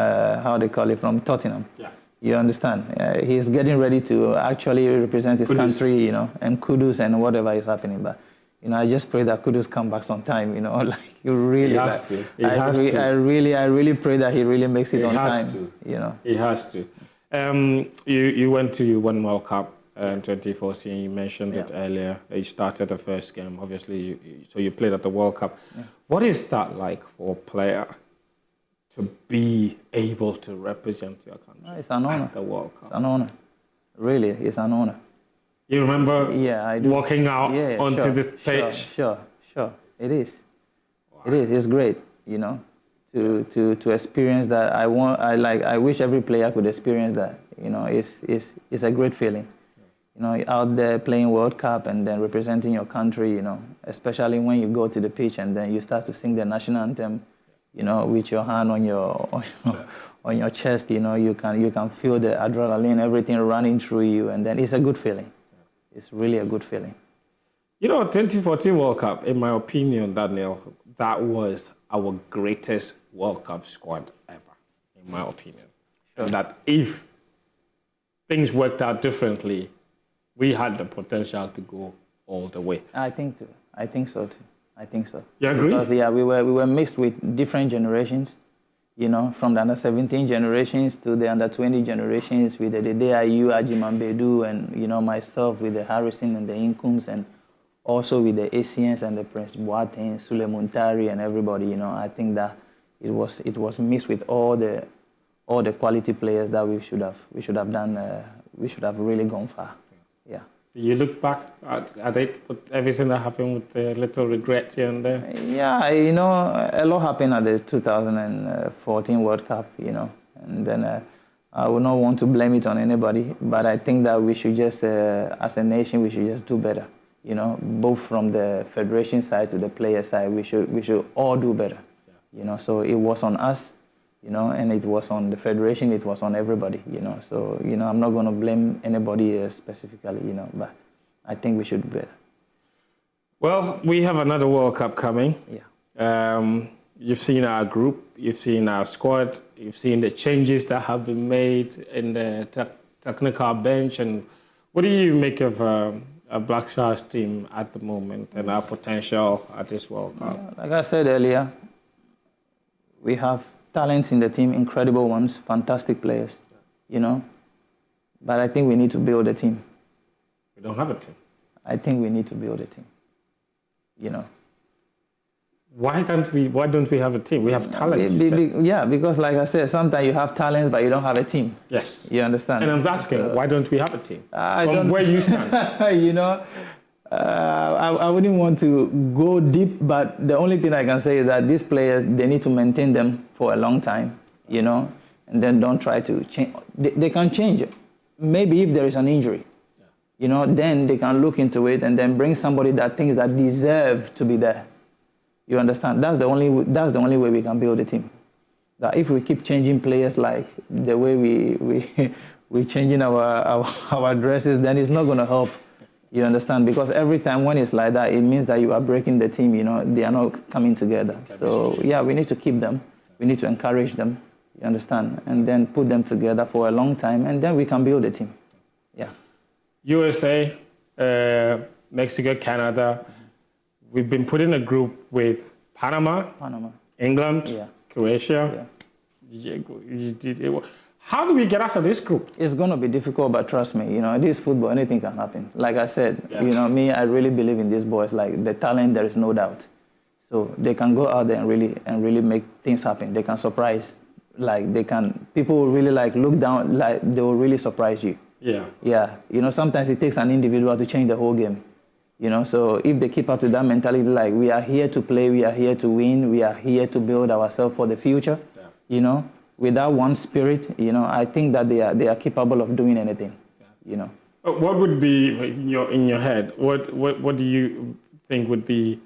from Tottenham. Yeah. You understand? He's getting ready to actually represent his country, and Kudus and whatever is happening. But I just pray that Kudus come back sometime. You really. He has to. I really pray that he really makes it on time. He has to. You went to one World Cup. In 2014, you mentioned it earlier. You started the first game, obviously. So you played at the World Cup. Yeah. What is that like for a player to be able to represent your country? It's an honor. At the World Cup. It's an honor. Really, it's an honor. You remember I do. walking out onto the pitch? Sure. It is. Wow. It is. It's great, you know, to experience that. I wish every player could experience that. You know, it's a great feeling. You know, out there playing World Cup and then representing your country, you know, especially when you go to the pitch and then you start to sing the national anthem, you know, with your hand on your chest, you know, you can feel the adrenaline, everything running through you, and then it's a good feeling. It's really a good feeling. You know, 2014 World Cup, in my opinion, Daniel, that was our greatest World Cup squad ever, in my opinion. Sure. And that if things worked out differently, we had the potential to go all the way. I think so too. You agree? Because we were mixed with different generations, you know, from the under 17 generations to the under 20 generations with the Ayew, Agyeman-Rawlings, and you know myself with the Harrison and the Inkums, and also with the Asians and the Prince Boateng, Sule Muntari, and everybody. You know, I think that it was mixed with all the quality players that we should have done. We should have really gone far. Yeah. You look back at it, with everything that happened with the little regrets here and there? Yeah, you know, a lot happened at the 2014 World Cup, you know, and then I would not want to blame it on anybody, but I think that we should just, as a nation, we should just do better, you know, both from the federation side to the player side, we should all do better, you know, so it was on us, you know, and it was on the federation, it was on everybody, you know. So, you know, I'm not going to blame anybody specifically, you know, but I think we should do better. Well, we have another World Cup coming. Yeah. You've seen our group, you've seen our squad, you've seen the changes that have been made in the technical bench. And what do you make of a Black Stars team at the moment and our potential at this World Cup? Like I said earlier, we have talents in the team, incredible ones, fantastic players, you know. But I think we need to build a team. We don't have a team. I think we need to build a team, you know. Why don't we have a team? We have talent. Yeah, because like I said, sometimes you have talents, but you don't have a team. Yes. You understand? And I'm asking, why don't we have a team? From where you stand? You know, I wouldn't want to go deep, but the only thing I can say is that these players, they need to maintain them for a long time, you know, and then don't try to change. They can change it. Maybe if there is an injury, you know, then they can look into it and then bring somebody that thinks that deserve to be there. You understand? That's the only way we can build a team. That if we keep changing players like the way we're changing our dresses, then it's not going to help. You understand? Because every time when it's like that, it means that you are breaking the team, you know, they are not coming together. So, yeah, we need to keep them. We need to encourage them, you understand? And then put them together for a long time, and then we can build a team. Yeah. USA, Mexico, Canada. We've been put in a group with Panama. England, Croatia. How do we get out of this group? It's going to be difficult, but trust me, you know, this football, anything can happen. Like I said, you know, I really believe in these boys. Like the talent, there is no doubt. So they can go out there and really make things happen. They can surprise. Like people will really like look down, like they will really surprise you. Yeah. Yeah. You know, sometimes it takes an individual to change the whole game. You know, so if they keep up to that mentality, like we are here to play, we are here to win, we are here to build ourselves for the future, you know, with that one spirit, you know, I think that they are capable of doing anything, you know. What would be in your head? What do you think would be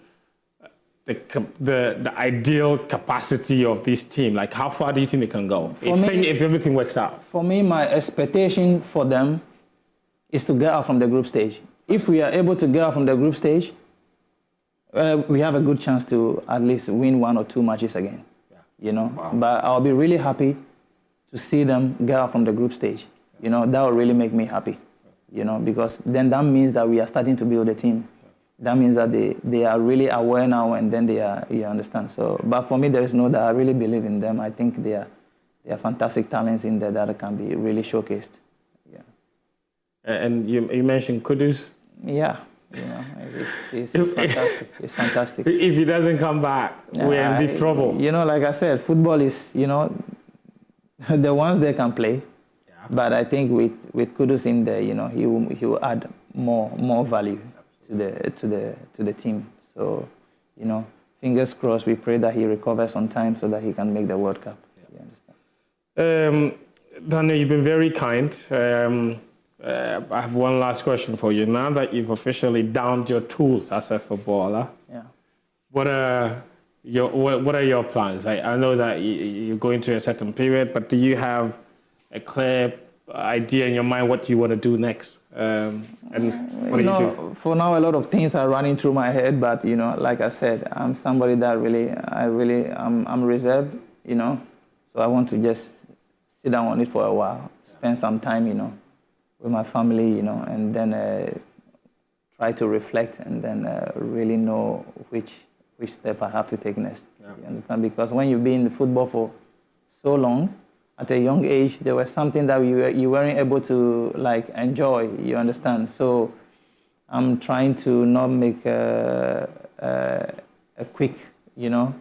the ideal capacity of this team? Like, how far do you think they can go if everything works out? For me, my expectation for them is to get out from the group stage. If we are able to get out from the group stage, we have a good chance to at least win 1 or 2 matches again. You know, but I'll be really happy to see them get out from the group stage. You know, that will really make me happy. You know, because then that means that we are starting to build a team. That means that they are really aware now, and then you understand. So, but for me, there is no doubt. I really believe in them. I think they are fantastic talents in there that can be really showcased. Yeah. And you mentioned Kudus. Yeah. You know, it's fantastic. It's fantastic. If he doesn't come back, we're in deep trouble. You know, like I said, football is, you know, the ones they can play. Yeah. But I think with Kudus in there, you know, he will add more value to the team. So, you know, fingers crossed. We pray that he recovers on time so that he can make the World Cup. Yeah. You understand? Daniel, you've been very kind. I have one last question for you. Now that you've officially downed your tools as a footballer, yeah. What are your plans? I know that you're going through a certain period, but do you have a clear idea in your mind what you want to do next? And what do you do? For now, a lot of things are running through my head, but you know, like I said, I'm somebody that I'm reserved, you know, so I want to just sit down on it for a while, spend some time, you know, with my family, you know, and then try to reflect and then really know which step I have to take next. Yeah. You understand? Because when you've been in football for so long, at a young age, there was something that you weren't able to like enjoy. You understand? So I'm trying to not make a quick, you know,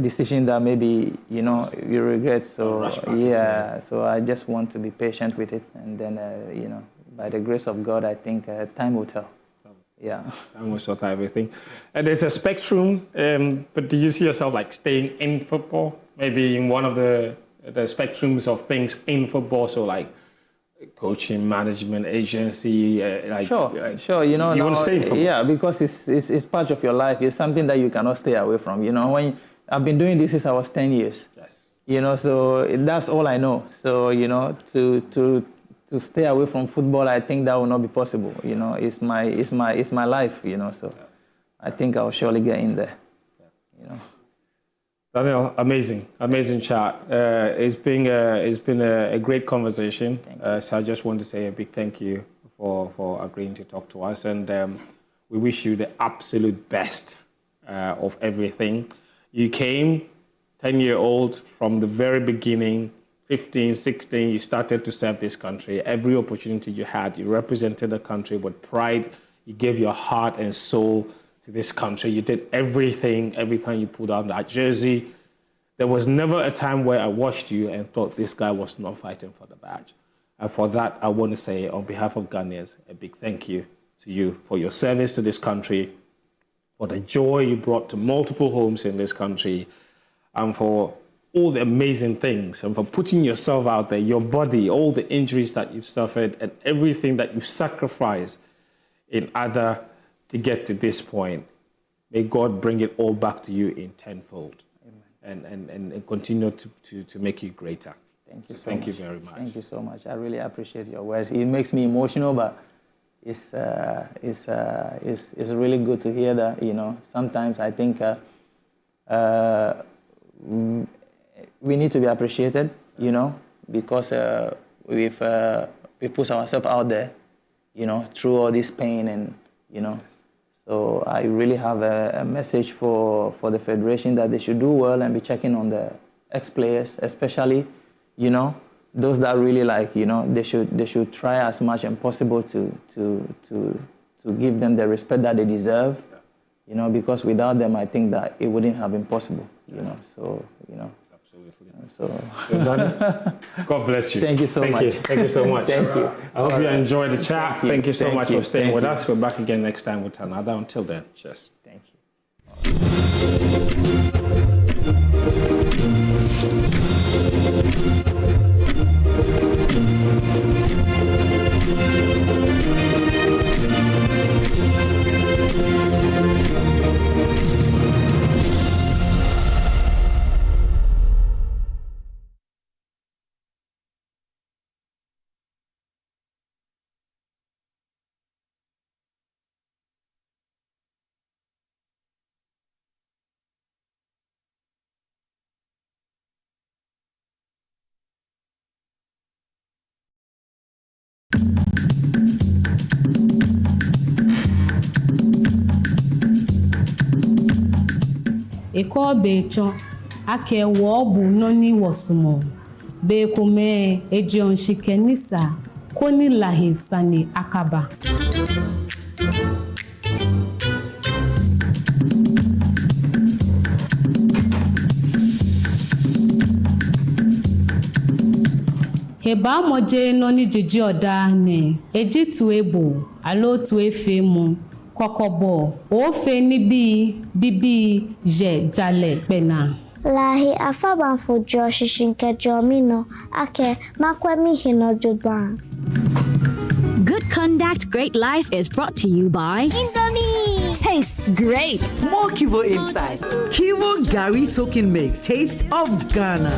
decision that maybe, you know, you regret. So yeah, so I just want to be patient with it, and then you know, by the grace of God, I think time will tell. Yeah, time will sort out everything. And there's a spectrum, but do you see yourself like staying in football, maybe in one of the spectrums of things in football? So like coaching, management, agency, like sure. You know, you want to stay in football? Yeah, because it's part of your life. It's something that you cannot stay away from. You know, when I've been doing this since I was 10 years. Yes. You know, so that's all I know. So you know, to stay away from football, I think that will not be possible. You know, it's my life. You know, so I think I'll surely get in there. You know. Daniel, amazing chat. It's been a great conversation. So I just want to say a big thank you for agreeing to talk to us, and we wish you the absolute best of everything. You came 10-year-old from the very beginning, 15, 16, you started to serve this country. Every opportunity you had, you represented the country with pride. You gave your heart and soul to this country. You did everything every time you pulled out that jersey. There was never a time where I watched you and thought this guy was not fighting for the badge. And for that, I want to say on behalf of Ghanaians, a big thank you to you for your service to this country, for the joy you brought to multiple homes in this country, and for all the amazing things, and for putting yourself out there, your body, all the injuries that you've suffered, and everything that you've sacrificed in order to get to this point. May God bring it all back to you in tenfold. Amen. And continue to make you greater. Thank you so much. Thank you very much. Thank you so much. I really appreciate your words. It makes me emotional, but it's really good to hear that. You know, sometimes I think we need to be appreciated. You know, because we put ourselves out there. You know, through all this pain, and you know, so I really have a message for the federation that they should do well and be checking on the ex-players, especially, you know, those that really like, you know, they should try as much as possible to give them the respect that they deserve, you know, because without them, I think that it wouldn't have been possible, you know. So, you know. So God bless you. Thank you so much. Thank you so much. Thank you. I hope you enjoyed the chat. Thank you so much for staying with us. We're back again next time with another. Until then, cheers. Thank you. Eko becho ake wobu noni wosumo be kume ejon shikenisa koni lahi sani akaba. eba moje no ni jiji oda ne eji tu ebo alo tu efe mu kokobo o fe ni bibi je jale pena lahi afaba fo jo shishinke jomino ake makwemi hino jodban. Good Conduct, Great Life is brought to you by Indomie. Tastes great. More Kivo inside. Kivo Gary Soaking Mix. Taste of Ghana.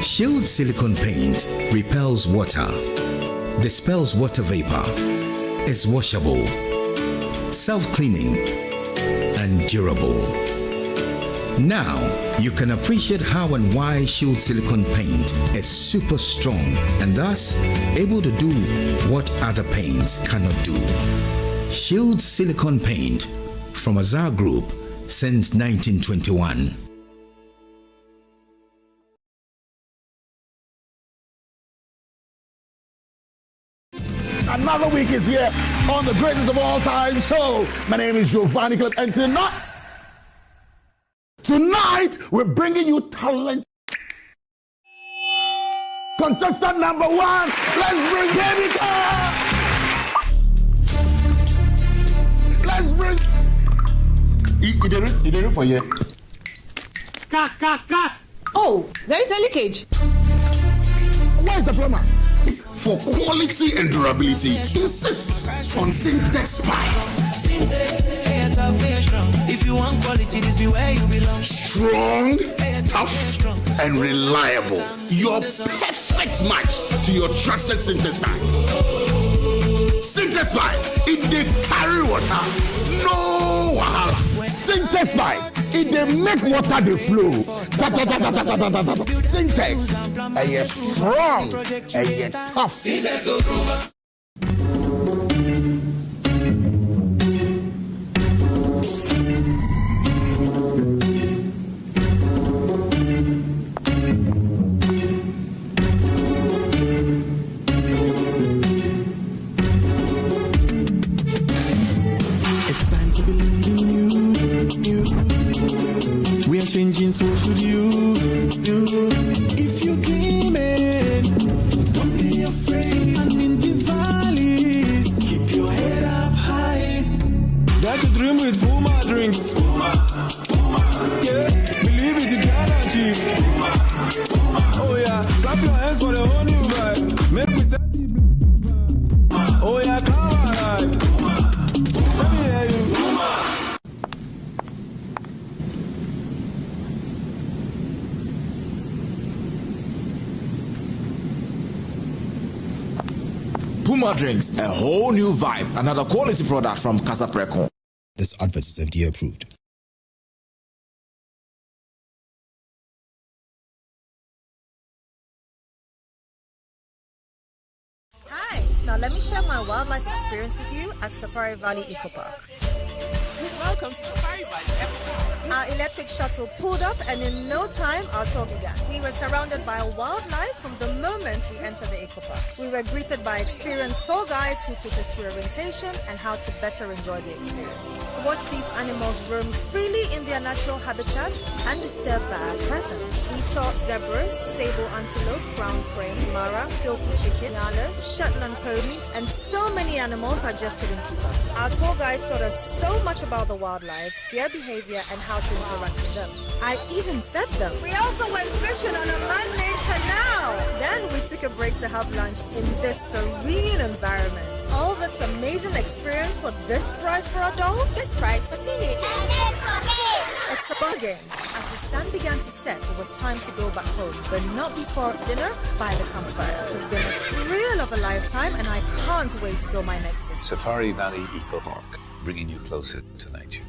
Shield silicone paint repels water, dispels water vapor, is washable, self-cleaning, and durable. Now, you can appreciate how and why Shield silicone paint is super strong and thus able to do what other paints cannot do. Shield silicone paint from Azar Group since 1921. Another week is here on the greatest of all time show. My name is Giovanni Clip, and tonight we're bringing you talent. Contestant number 1, let's bring Emefa. Let's bring. You did it for you. Cut. Oh, there is a leakage. Where's the plumber? For quality and durability, insist on Syntex pipes. If you want quality, this be where you belong. Strong, tough, and reliable. Your perfect match to your trusted Syntex pipe. Syntex pipe, it dey carry water, no wahala. Syntex pipe, it dey make water dey flow. Syntex, and you're strong, and you're tough. Changing, so should you. If you're dreaming, don't be afraid. I'm in the valleys. Keep your head up high. Dare to dream with Puma drinks. Puma. Yeah, believe it, you can achieve. Puma. Oh yeah, clap your hands for the whole new vibe. Make we set the vibe. Oh yeah, come alive. Let me hear you. Puma drinks, a whole new vibe. Another quality product from Casa Precon. This advert is FDA approved. Hi, now let me share my wildlife experience with you at Safari Valley Eco Park. Welcome to Safari Valley. Our electric shuttle pulled up, and in no time, our tour began. We were surrounded by wildlife from the moment we entered the eco park. We were greeted by experienced tour guides who took us through orientation and how to better enjoy the experience. Watch these animals roam freely in their natural habitat undisturbed by our presence. We saw zebras, sable antelope, brown cranes, mara, silky chicken, nyalas, Shetland ponies, and so many animals I just couldn't keep up. Our tour guides taught us so much about the wildlife, their behavior, and how to interact with them. I even fed them. We also went fishing on a man-made canal. Then we took a break to have lunch in this serene environment. All this amazing experience for this price for adults, this price for teenagers. It's a bargain. As the sun began to set, it was time to go back home, but not before dinner by the campfire. It's been a thrill of a lifetime, and I can't wait till my next visit. Safari Valley Eco Park, bringing you closer to nature.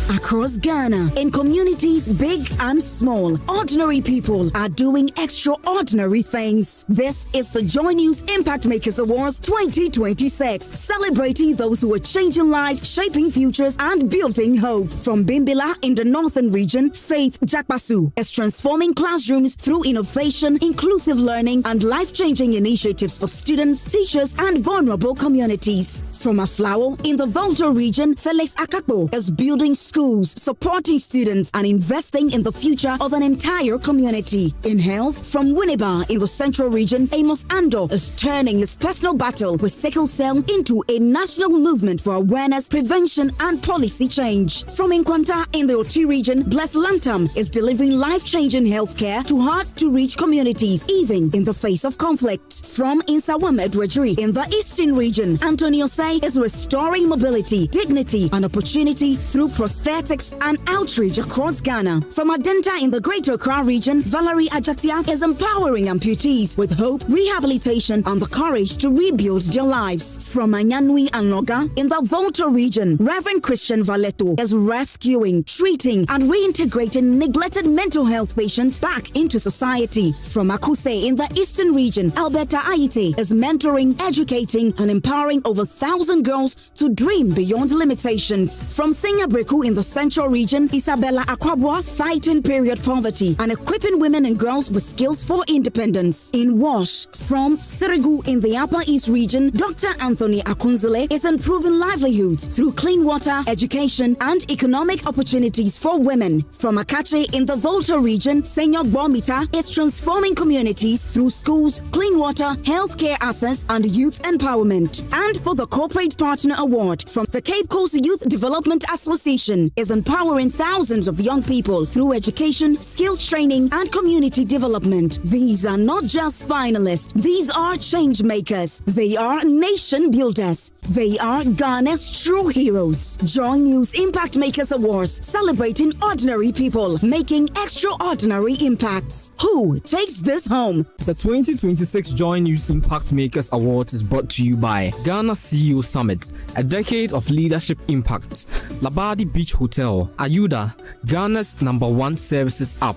Across Ghana, in communities big and small, ordinary people are doing extraordinary things. This is the Joy News Impact Makers Awards 2026, celebrating those who are changing lives, shaping futures, and building hope. From Bimbila in the northern region, Faith Jakbasu is transforming classrooms through innovation, inclusive learning, and life-changing initiatives for students, teachers, and vulnerable communities. From Aflao in the Volta region, Felix Akakbo is building schools, supporting students, and investing in the future of an entire community. In health, from Winneba in the central region, Amos Ando is turning his personal battle with sickle cell into a national movement for awareness, prevention, and policy change. From Nkwanta in the Oti region, Bless Lantam is delivering life-changing healthcare to hard-to-reach communities, even in the face of conflict. From Insawame Dwejri in the eastern region, Antonio Say is restoring mobility, dignity, and opportunity through prosthetics and outreach across Ghana. From Adenta in the Greater Accra region, Valerie Ajatia is empowering amputees with hope, rehabilitation, and the courage to rebuild their lives. From Anyanui and Noga in the Volta region, Reverend Christian Valeto is rescuing, treating, and reintegrating neglected mental health patients back into society. From Akuse in the eastern region, Alberta Aite is mentoring, educating, and empowering over 1,000 girls to dream beyond limitations. From Singabreku in the central region, Isabella Akwabwa fighting period poverty and equipping women and girls with skills for independence. In Wash, from Sirigu in the Upper East region, Dr. Anthony Akunzule is improving livelihoods through clean water, education, and economic opportunities for women. From Akache in the Volta region, Senior Bomita is transforming communities through schools, clean water, healthcare access, and youth empowerment. And for the Corporate Partner Award from the Cape Coast Youth Development Association is empowering thousands of young people through education, skills training, and community development. These are not just finalists. These are change makers. They are nation builders. They are Ghana's true heroes. Joy News Impact Makers Awards, celebrating ordinary people making extraordinary impacts. Who takes this home? The 2026 Joy News Impact Makers Awards is brought to you by Ghana CEO Summit, a decade of leadership impact. Labadi Beach Hotel, Ayuda, Ghana's #1 services app.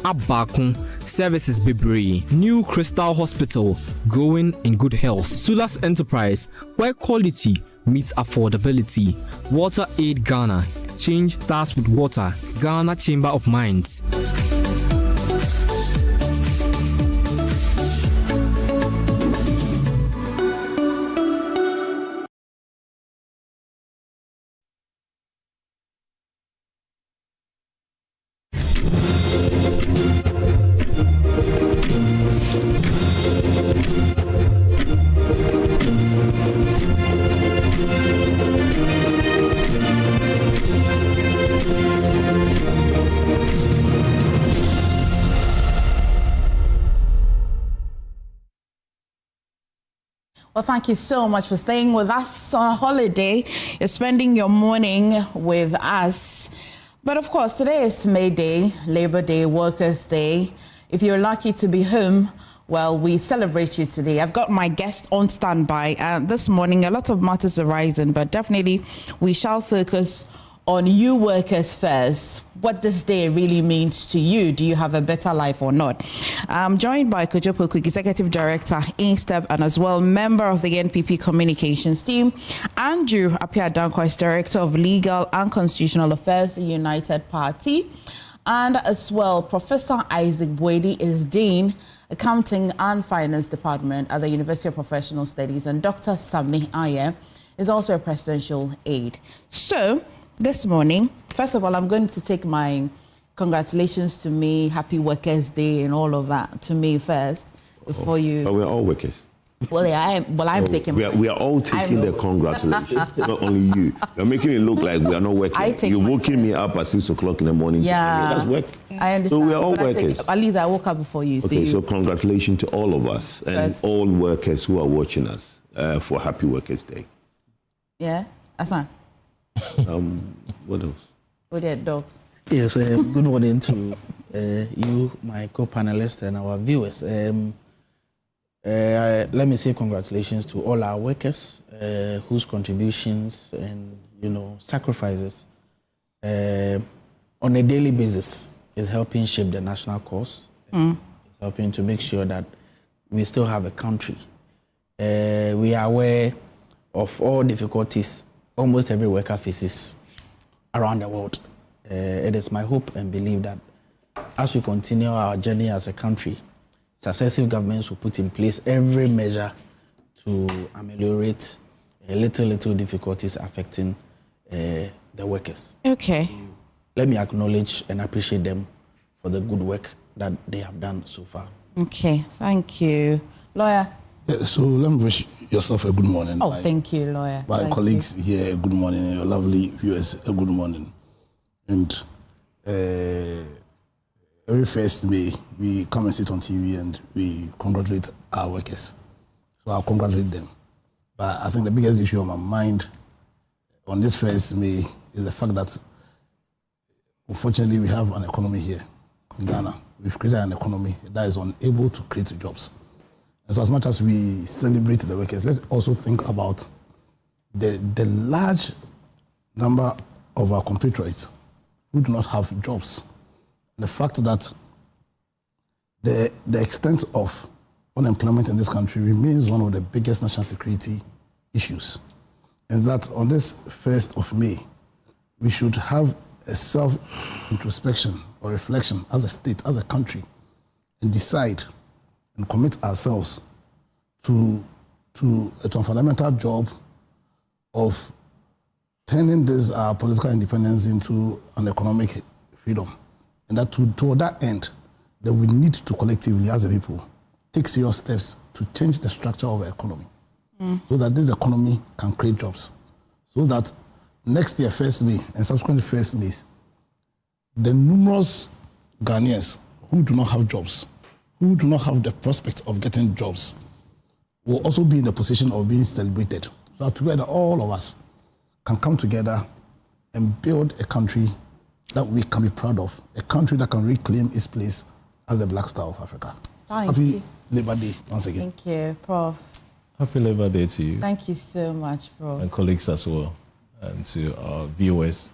Abakun, Services Bebre, New Crystal Hospital, growing in good health. Sulas Enterprise, where quality meets affordability. Water Aid Ghana, change starts with water. Ghana Chamber of Mines. Well, thank you so much for staying with us on a holiday. You're spending your morning with us. But of course, today is May Day, Labor Day, Workers' Day. If you're lucky to be home, well, we celebrate you today. I've got my guest on standby. This morning, a lot of matters arising, but definitely we shall focus on you workers first. What this day really means to you. Do you have a better life or not? I'm joined by Kojo Poku, Executive Director, INSTEP, and as well member of the NPP Communications team. Andrew Appiah-Dankwa is Director of Legal and Constitutional Affairs, United Party. And as well, Professor Isaac Boedi is Dean, Accounting and Finance Department at the University of Professional Studies. And Dr. Sami Aye is also a presidential aide. So, this morning, first of all, I'm going to take my congratulations to me, Happy Workers' Day and all of that to me first before you. But we're all workers. Well, yeah, I'm taking. We are all taking the congratulations. Not only you. You're making it look like we are not working. You're waking me up at 6 o'clock in the morning. Yeah, that's work. I understand. So we are all workers. At least I woke up before you. Okay, so congratulations to all of us and all workers who are watching us for Happy Workers' Day. Yeah, Asan. What else? What did dog? Yes, good morning to you, my co-panelists, and our viewers. Let me say congratulations to all our workers whose contributions and sacrifices on a daily basis is helping shape the national cause. It's helping to make sure that we still have a country. We are aware of all difficulties almost every worker faces around the world. It is my hope and belief that as we continue our journey as a country, successive governments will put in place every measure to ameliorate little difficulties affecting the workers. Okay. Let me acknowledge and appreciate them for the good work that they have done so far. Okay, thank you. Lawyer? So let me wish yourself a good morning. Oh, thank you, lawyer. My colleagues here, a good morning, and your lovely viewers, a good morning. And every 1st May, we come and sit on TV and we congratulate our workers. So I'll congratulate them. But I think the biggest issue on my mind on this 1st May is the fact that, unfortunately, we have an economy here in Ghana. We've created an economy that is unable to create jobs. And so as much as we celebrate the workers, let's also think about the large number of our compatriots who do not have jobs. The fact that the extent of unemployment in this country remains one of the biggest national security issues. And that on this 1st of May, we should have a self-introspection or reflection as a state, as a country, and decide and commit ourselves to a fundamental job of turning this political independence into an economic freedom. And that toward that end, that we need to collectively, as a people, take serious steps to change the structure of our economy so that this economy can create jobs. So that next year, 1st May, and subsequent 1st Mays, the numerous Ghanaians who do not have jobs, who do not have the prospect of getting jobs, will also be in the position of being celebrated. So that together, all of us can come together and build a country that we can be proud of, a country that can reclaim its place as the Black Star of Africa. Happy Labor Day once again. Thank you, Prof. Happy Labor Day to you. Thank you so much, Prof. And colleagues as well, and to our viewers.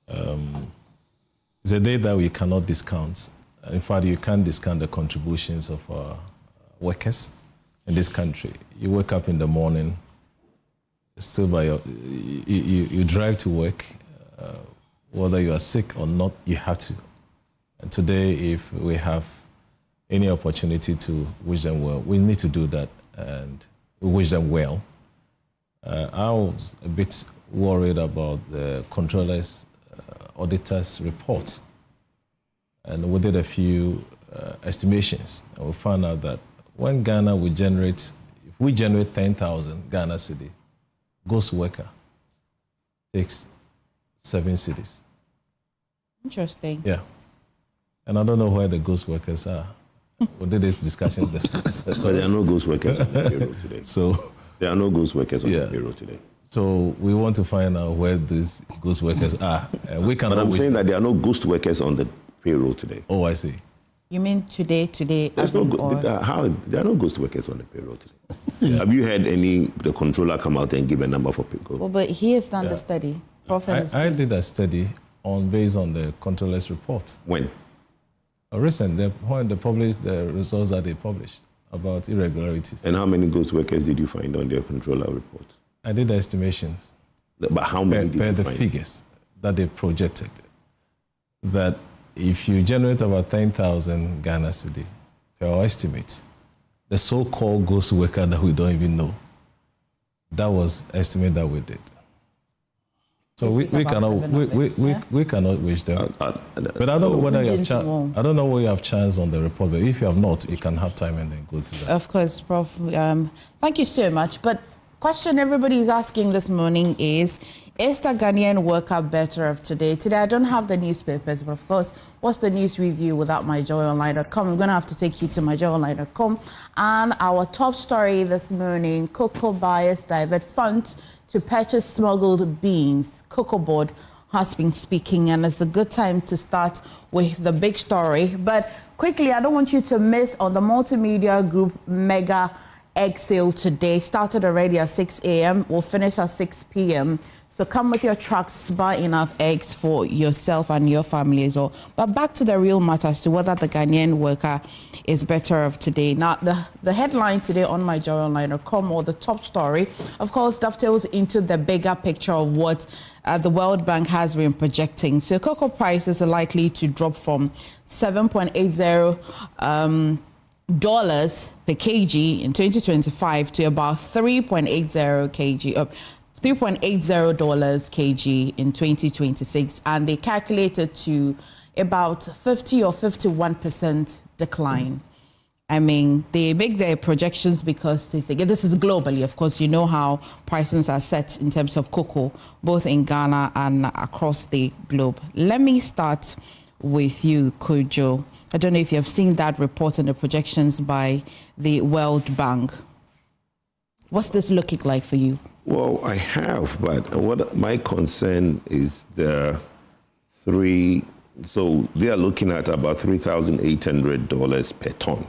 It's a day that we cannot discount. In fact, you can't discount the contributions of our workers in this country. You wake up in the morning, still by you drive to work, whether you are sick or not, you have to. And today, if we have any opportunity to wish them well, we need to do that, and we wish them well. I was a bit worried about the controllers, auditors' reports, and we did a few estimations, and we found out that when Ghana will generate, if we generate 10,000 Ghana cedi, ghost worker takes 7 cities. Interesting. Yeah. And I don't know where the ghost workers are. We did this discussion. So there are no ghost workers on the payroll today. So there are no ghost workers on the payroll today. So we want to find out where these ghost workers are. We cannot. But I'm saying that there are no ghost workers on the payroll today. Oh, I see. You mean today? There's there are no ghost workers on the payroll today. Have you had the controller come out and give a number for people? Well, but he has done the study. I did a study based on the controller's report. When? Recently, when they published the results that they published about irregularities. And how many ghost workers did you find on their controller report? I did the estimations. But how many did you find? find? Figures that they projected. That if you generate about 10,000 Ghana cedi, per our estimate, the so-called ghost worker that we don't even know, that was estimate that we did. So we cannot wish them. But I don't know whether you have I don't know whether you have chance on the report. But if you have not, you can have time and then go through that. Of course, Prof. Thank you so much. But question everybody is asking this morning is the Ghanaian worker better of today? Today I don't have the newspapers, but of course, what's the news review without myjoyonline.com? I'm going to have to take you to myjoyonline.com. And our top story this morning: cocoa buyers divert funds to purchase smuggled beans. Cocoa Board has been speaking, and it's a good time to start with the big story. But quickly, I don't want you to miss on the multimedia group mega egg sale today. Started already at 6 a.m. We'll finish at 6 p.m. So come with your trucks, buy enough eggs for yourself and your family as well. But back to the real matter as to whether the Ghanaian worker is better off today. Now, the headline today on myjoyonline.com, or the top story, of course, dovetails into the bigger picture of what the World Bank has been projecting. So cocoa prices are likely to drop from $7.80 per kg in 2025 to about $3.80 kg in 2026, and they calculated to about 50 or 51% decline. I mean, they make their projections because they think this is globally. Of course, you know how prices are set in terms of cocoa, both in Ghana and across the globe. Let me start with you, Kojo. I don't know if you have seen that report and the projections by the World Bank. What's this looking like for you? Well, I have, but what my concern is the three. So they are looking at about $3,800 per ton.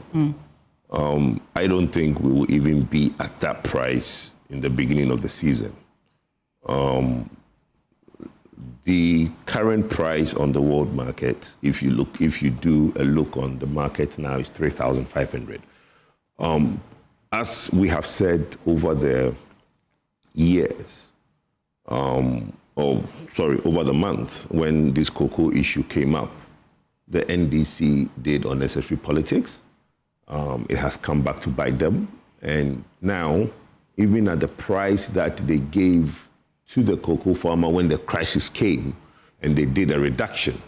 I don't think we will even be at that price in the beginning of the season. The current price on the world market, if you do a look on the market now, is $3,500. As we have said over the years, over the month, when this cocoa issue came up, the NDC did unnecessary politics. It has come back to bite them. And now, even at the price that they gave to the cocoa farmer when the crisis came and they did a reduction,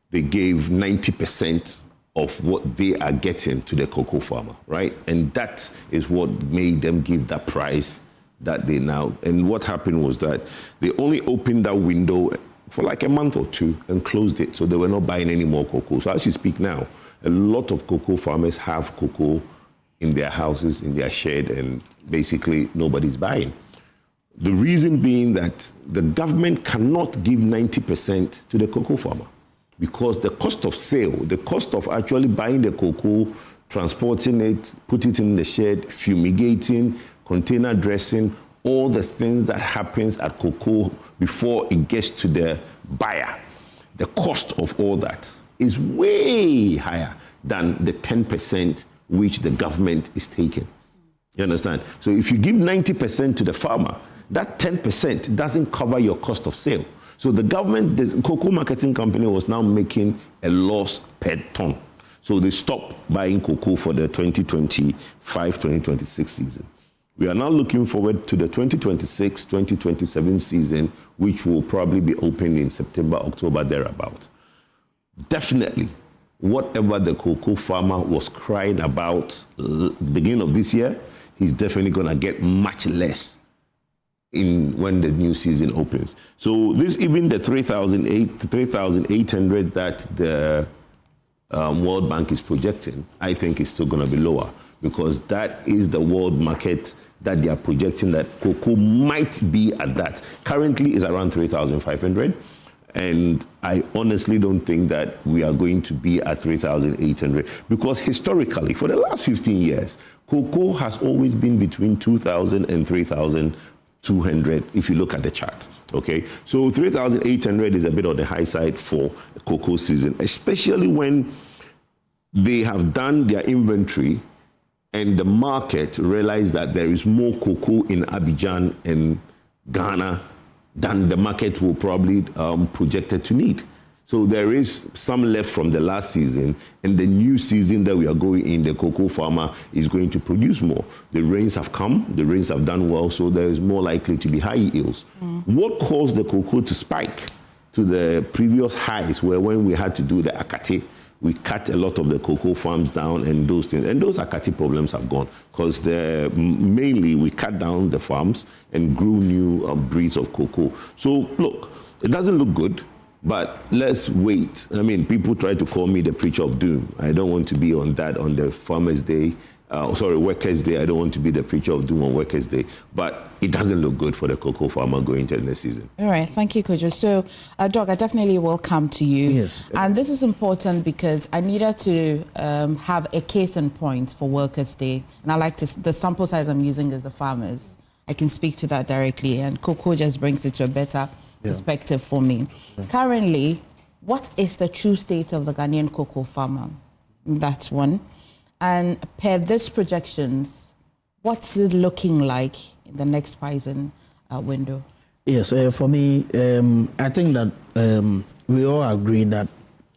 they gave 90% of what they are getting to the cocoa farmer, right? And that is what made them give that price that they now. And what happened was that they only opened that window for like a month or two and closed it. So they were not buying any more cocoa. So as you speak now, a lot of cocoa farmers have cocoa in their houses, in their shed, and basically nobody's buying. The reason being that the government cannot give 90% to the cocoa farmer because the cost of sale, the cost of actually buying the cocoa, transporting it, put it in the shed, fumigating, container dressing, all the things that happens at cocoa before it gets to the buyer, the cost of all that is way higher than the 10% which the government is taking. You understand? So if you give 90% to the farmer, that 10% doesn't cover your cost of sale. So the government, the cocoa marketing company was now making a loss per ton. So they stopped buying cocoa for the 2025-2026 season. We are now looking forward to the 2026-2027 season, which will probably be open in September, October, thereabout. Definitely, whatever the cocoa farmer was crying about beginning of this year, he's definitely going to get much less when the new season opens. So this, even the 3,800 that the World Bank is projecting, I think is still going to be lower because that is the world market that they are projecting that cocoa might be at that. Currently is around 3,500. And I honestly don't think that we are going to be at 3,800 because historically, for the last 15 years, cocoa has always been between 2,000 and 3,200 if you look at the chart, okay? So 3,800 is a bit on the high side for the cocoa season, especially when they have done their inventory and the market realized that there is more cocoa in Abidjan and Ghana than the market will probably projected to need. So there is some left from the last season, and the new season that we are going in, the cocoa farmer is going to produce more. The rains have come, the rains have done well, so there is more likely to be high yields. What caused the cocoa to spike to the previous highs were when we had to do the Akate. We cut a lot of the cocoa farms down and those things. And those Akati problems have gone because mainly we cut down the farms and grew new breeds of cocoa. So look, it doesn't look good, but let's wait. I mean, people try to call me the preacher of doom. I don't want to be on that on the Farmers' Day Workers' Day. I don't want to be the preacher of doom on Workers' Day, but it doesn't look good for the cocoa farmer going into the next season. All right, thank you, Kojo. So, Doc, I definitely will come to you. Yes. And this is important because I needed to have a case in point for Workers' Day. And I like to, the sample size I'm using is the farmers. I can speak to that directly, and cocoa just brings it to a better perspective for me. Yeah. Currently, what is the true state of the Ghanaian cocoa farmer? That's one. And per these projections, what's it looking like in the next pricing window? Yes, for me, I think that we all agree that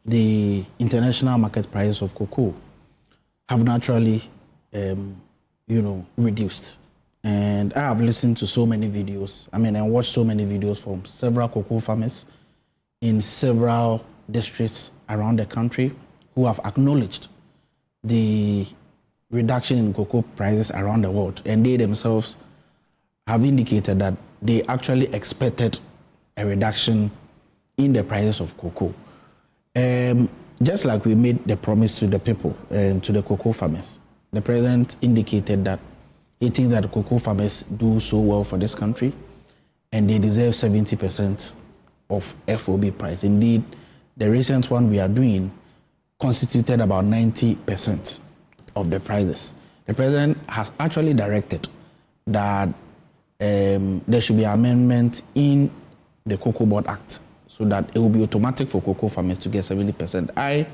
the international market prices of cocoa have naturally, reduced. And I have listened to so many videos, and watched so many videos from several cocoa farmers in several districts around the country who have acknowledged the reduction in cocoa prices around the world. And they themselves have indicated that they actually expected a reduction in the prices of cocoa. Just like we made the promise to the people and to the cocoa farmers, the president indicated that he thinks that the cocoa farmers do so well for this country and they deserve 70% of FOB price. Indeed, the recent one we are doing constituted about 90% of the prices. The president has actually directed that there should be an amendment in the Cocoa Board Act so that it will be automatic for cocoa farmers to get 70%. I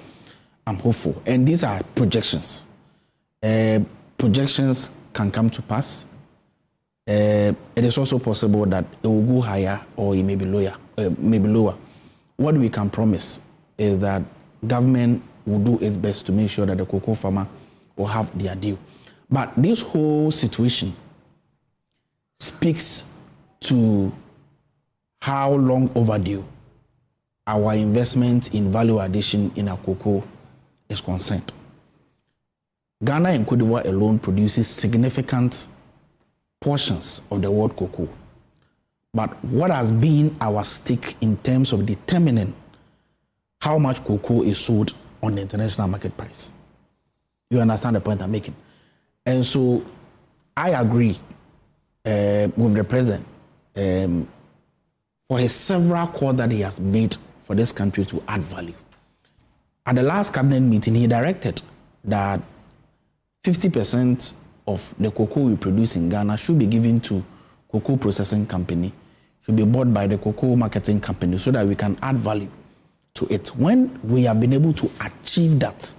am hopeful, and these are projections. Projections can come to pass. It is also possible that it will go higher or it may be lower. What we can promise is that government will do its best to make sure that the cocoa farmer will have their due. But this whole situation speaks to how long overdue our investment in value addition in our cocoa is concerned. Ghana and Cote d'Ivoire alone produces significant portions of the world cocoa. But what has been our stake in terms of determining how much cocoa is sold on the international market price? You understand the point I'm making? And so I agree with the president for his several calls that he has made for this country to add value. At the last cabinet meeting, he directed that 50% of the cocoa we produce in Ghana should be given to cocoa processing company, should be bought by the cocoa marketing company so that we can add value to it. When we have been able to achieve that,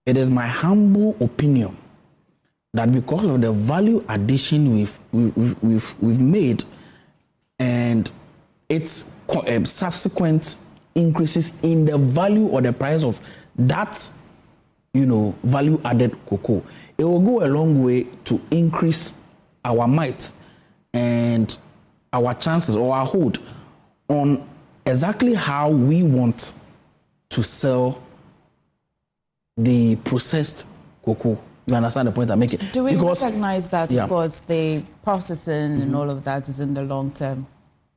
it is my humble opinion that because of the value addition we've made and its subsequent increases in the value or the price of that, value added cocoa, it will go a long way to increase our might and our chances or our hold on exactly how we want to sell the processed cocoa. You understand the point I'm making? Do we recognize that, of course, the processing and all of that is in the long term?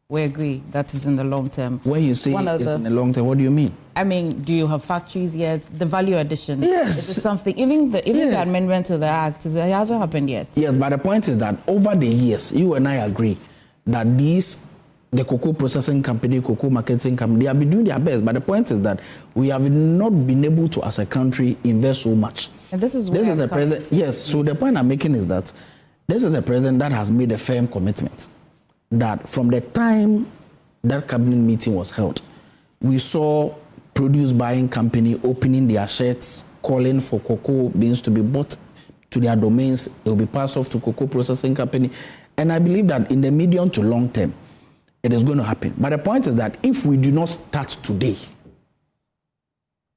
We agree that is in the long term. When you say it's in the long term, what do you mean? I mean, do you have factories yet? The value addition. Yes. Is it something, even the amendment to the act, it hasn't happened yet. Yes, but the point is that over the years, you and I agree that the cocoa processing company, cocoa marketing company, they have been doing their best. But the point is that we have not been able to, as a country, invest so much. And this is a president. Yes. So the point I'm making is that this is a president that has made a firm commitment that from the time that cabinet meeting was held, we saw produce buying company opening their sheds, calling for cocoa beans to be bought to their domains. It will be passed off to cocoa processing company. And I believe that in the medium to long term, it is going to happen. But the point is that if we do not start today,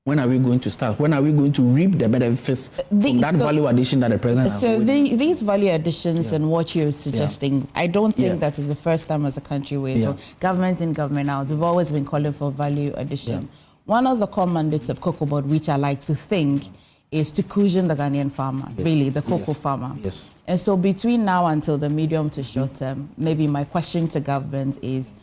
when are we going to start? When are we going to reap the benefits from that value addition that the president has? So these value additions and what you're suggesting, I don't think that is the first time as a country where government in, government out, we've always been calling for value addition. One of the core mandates of Cocoa Board, which I like to think, is to cushion the Ghanaian farmer, really, the cocoa farmer. Yes. And so between now until the medium to short term, maybe my question to government is,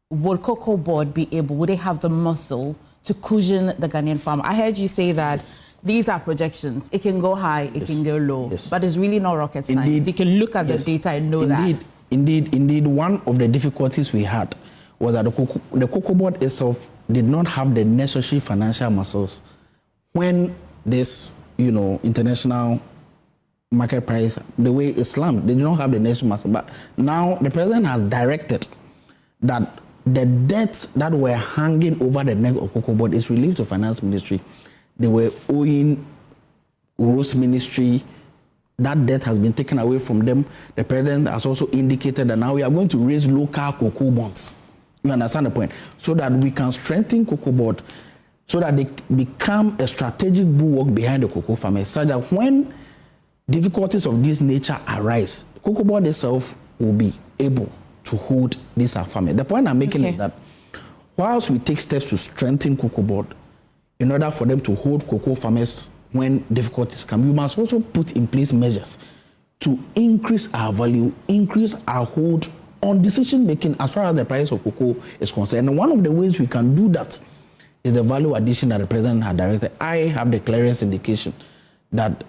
would Cocoa Board be able, would they have the muscle to cushion the Ghanaian farmer? I heard you say that these are projections. It can go high, it can go low, but it's really not rocket science. You can look at the data and know that. Indeed, one of the difficulties we had was that the Cocoa Board itself did not have the necessary financial muscles when this, international market price, the way it slammed, they did not have the necessary muscle. But now the president has directed that the debts that were hanging over the neck of Cocoa Board is relieved to Finance Ministry. They were owing Roads Ministry. That debt has been taken away from them. The president has also indicated that now we are going to raise local cocoa bonds. You understand the point? So that we can strengthen Cocoa Board, so that they become a strategic bulwark behind the cocoa farmers, so that when difficulties of this nature arise, Cocoa Board itself will be able to hold these farmers. The point I'm making is that whilst we take steps to strengthen Cocoa Board in order for them to hold cocoa farmers when difficulties come, we must also put in place measures to increase our value, increase our hold on decision making as far as the price of cocoa is concerned. And one of the ways we can do that is the value addition that the president had directed. I have the clearest indication that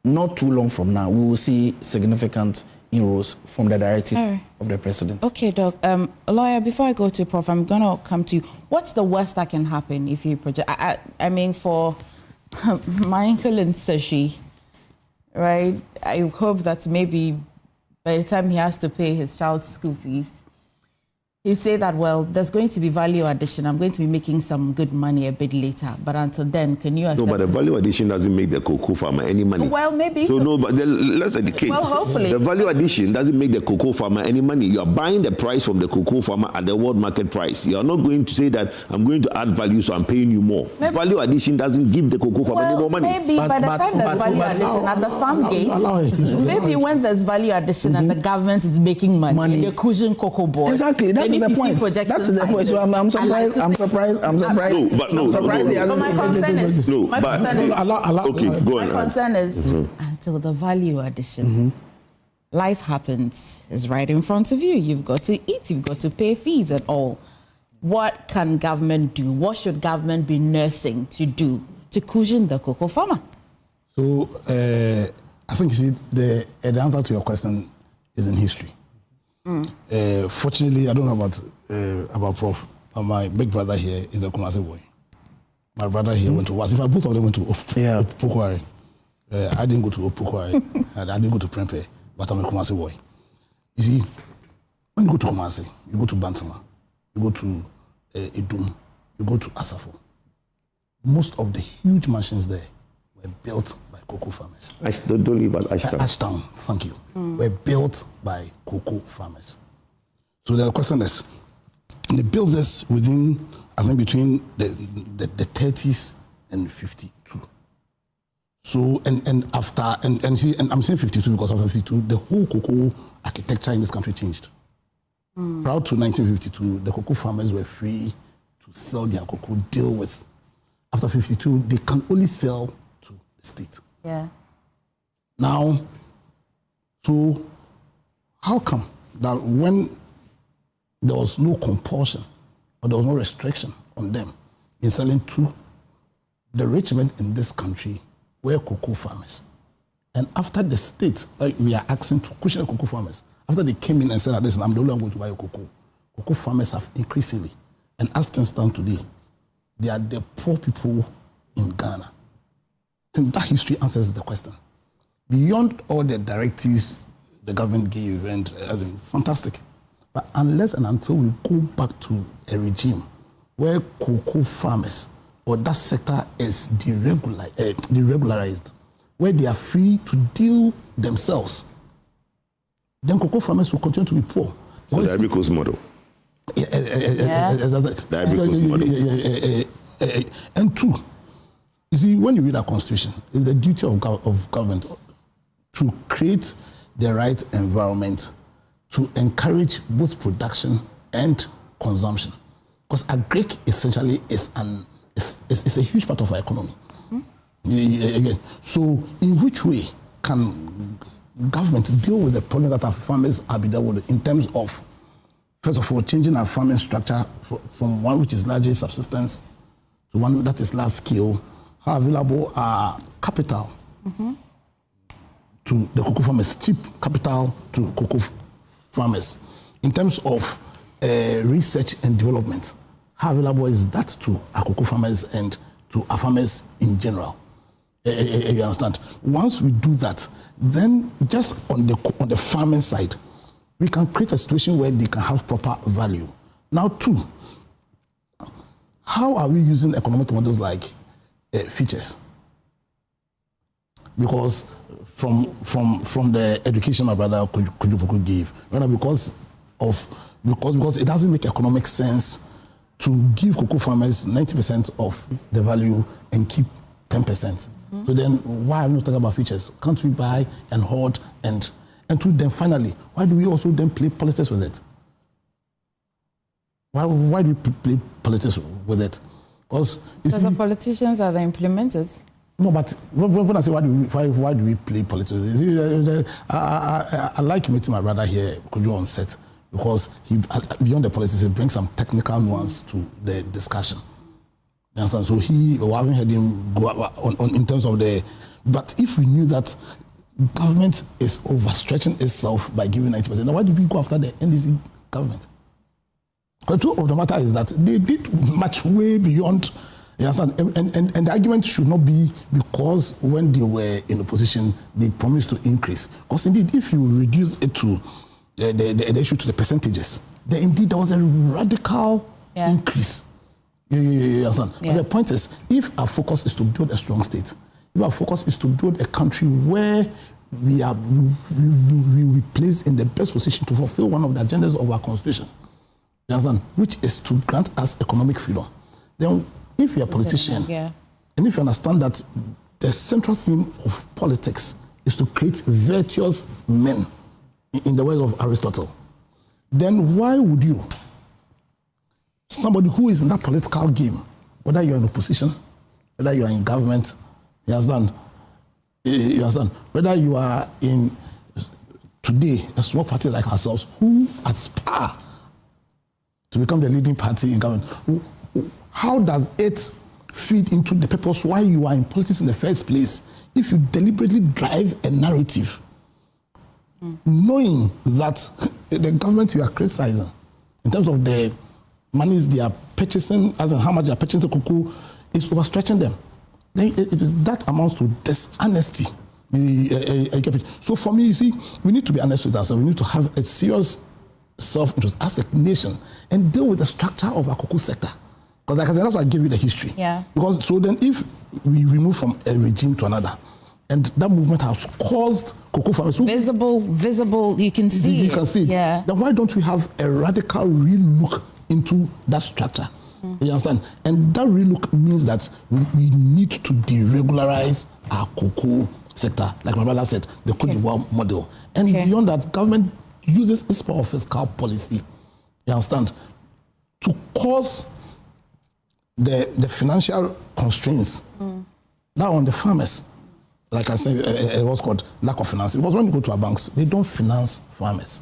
not too long from now, we will see significant inroads from the directive of the president. Okay, Doc. Lawyer, before I go to Prof, I'm going to come to you. What's the worst that can happen if you project? I mean, for my uncle and Sashi, right, I hope that maybe by the time he has to pay his child's school fees, he'd say that, well, there's going to be value addition. I'm going to be making some good money a bit later. But until then, can you accept? No, but the value addition doesn't make the cocoa farmer any money. Well, maybe. So no, but let's educate. Well, hopefully. The value addition doesn't make the cocoa farmer any money. You are buying the price from the cocoa farmer at the world market price. You are not going to say that I'm going to add value, so I'm paying you more. Maybe. Value addition doesn't give the cocoa farmer any more money. Maybe by the time there's value addition at the farm gate, maybe when there's value addition and the government is making money. The cushion Cocoa Board. Exactly, that's the point. That's the point. So I'm surprised. I'm surprised. No, but no. My concern is. Okay, go on. My concern is until the value addition, life happens. Is right in front of you. You've got to eat. You've got to pay fees and all. What can government do? What should government be nursing to do to cushion the cocoa farmer? So I think you see the answer to your question is in history. Fortunately, I don't know about Prof. My big brother here is a Kumasi boy. My brother here went to Wasifa. Both of them went to Opokwari. I didn't go to Opokwari. I didn't go to Prempeh, but I'm a Kumasi boy. You see, when you go to Kumasi, you go to Bantama, you go to Idum, you go to Asafo. Most of the huge mansions there were built by cocoa farmers. Don't leave at Ashtown. Ashtown, thank you. Were built by cocoa farmers. So the question is, they built this within, I think, between the 30s and 52. So and after see, and I'm saying 52 because after 52, the whole cocoa architecture in this country changed. Prior to 1952, the cocoa farmers were free to sell their cocoa, deal with. After 52, they can only sell to the state. Yeah. Now, so how come that when there was no compulsion or there was no restriction on them in selling to the rich men in this country were cocoa farmers? And after the state, like we are asking to cushion cocoa farmers, after they came in and said, listen, I'm the only one going to buy a cocoa farmers have increasingly, and as things stand today, they are the poor people in Ghana. I think that history answers the question. Beyond all the directives the government gave, and as in fantastic, but unless and until we go back to a regime where cocoa farmers or that sector is deregularized, where they are free to deal themselves, then cocoa farmers will continue to be poor. So the Ivory Coast model. The Ivory Coast model. And two, you see, when you read our constitution, it's the duty of government to create the right environment to encourage both production and consumption. Because agric essentially is a huge part of our economy. Again, so in which way can government deal with the problem that our farmers are being dealt with in terms of, first of all, changing our farming structure from one which is largely subsistence to one that is large scale. How available are capital to the cocoa farmers, cheap capital to cocoa farmers. In terms of research and development, how available is that to our cocoa farmers and to our farmers in general? You understand? Once we do that, then just on the farming side, we can create a situation where they can have proper value. Now, two, how are we using economic models like features? Because from the education my brother Kojo gave, because it doesn't make economic sense to give cocoa farmers 90% of the value and keep 10%. So then why are we not talking about features? Can't we buy and hoard and then finally, why do we also then play politics with it? Why do we play politics with it? Because the politicians are the implementers. No, but when I say why do we play politics? I like meeting my brother here, Kojo, on set, because he, beyond the politics, he brings some technical nuance to the discussion. You understand? So we haven't heard him go on in terms of the. But if we knew that government is overstretching itself by giving 90%, now why did we go after the NDC government? The truth of the matter is that they did much way beyond. You understand? And the argument should not be because when they were in opposition, they promised to increase. Because indeed, if you reduce it to the issue to the percentages, then indeed there was a radical increase. You understand? Yes. But the point is, if our focus is to build a strong state, if our focus is to build a country where we will be placed in the best position to fulfill one of the agendas of our constitution, you understand? Which is to grant us economic freedom, then if you're a politician, and if you understand that the central theme of politics is to create virtuous men, in the words of Aristotle, then why would you, somebody who is in that political game, whether you're in opposition, whether you are in government, you understand, whether you are in, today, a small party like ourselves, who aspire to become the leading party in government, how does it feed into the purpose why you are in politics in the first place if you deliberately drive a narrative, knowing that the government you are criticizing, in terms of the monies they are purchasing, as in how much they are purchasing cocoa, is overstretching them? Then that amounts to dishonesty. So for me, you see, we need to be honest with ourselves. We need to have a serious self-interest as a nation and deal with the structure of our cocoa sector. Because like I said, that's why I give you the history. Yeah. Because so then if we move from a regime to another, and that movement has caused cocoa farmers... Visible, you can see. You can see. Yeah. Then why don't we have a radical relook into that structure? You understand? And that relook means that we need to deregularize our cocoa sector, like my brother said, the Cote d'Ivoire model. And beyond that, government uses its power of fiscal policy, you understand, to cause the financial constraints. Now on the farmers, like I said, it was called lack of finance. Because when you go to our banks, they don't finance farmers.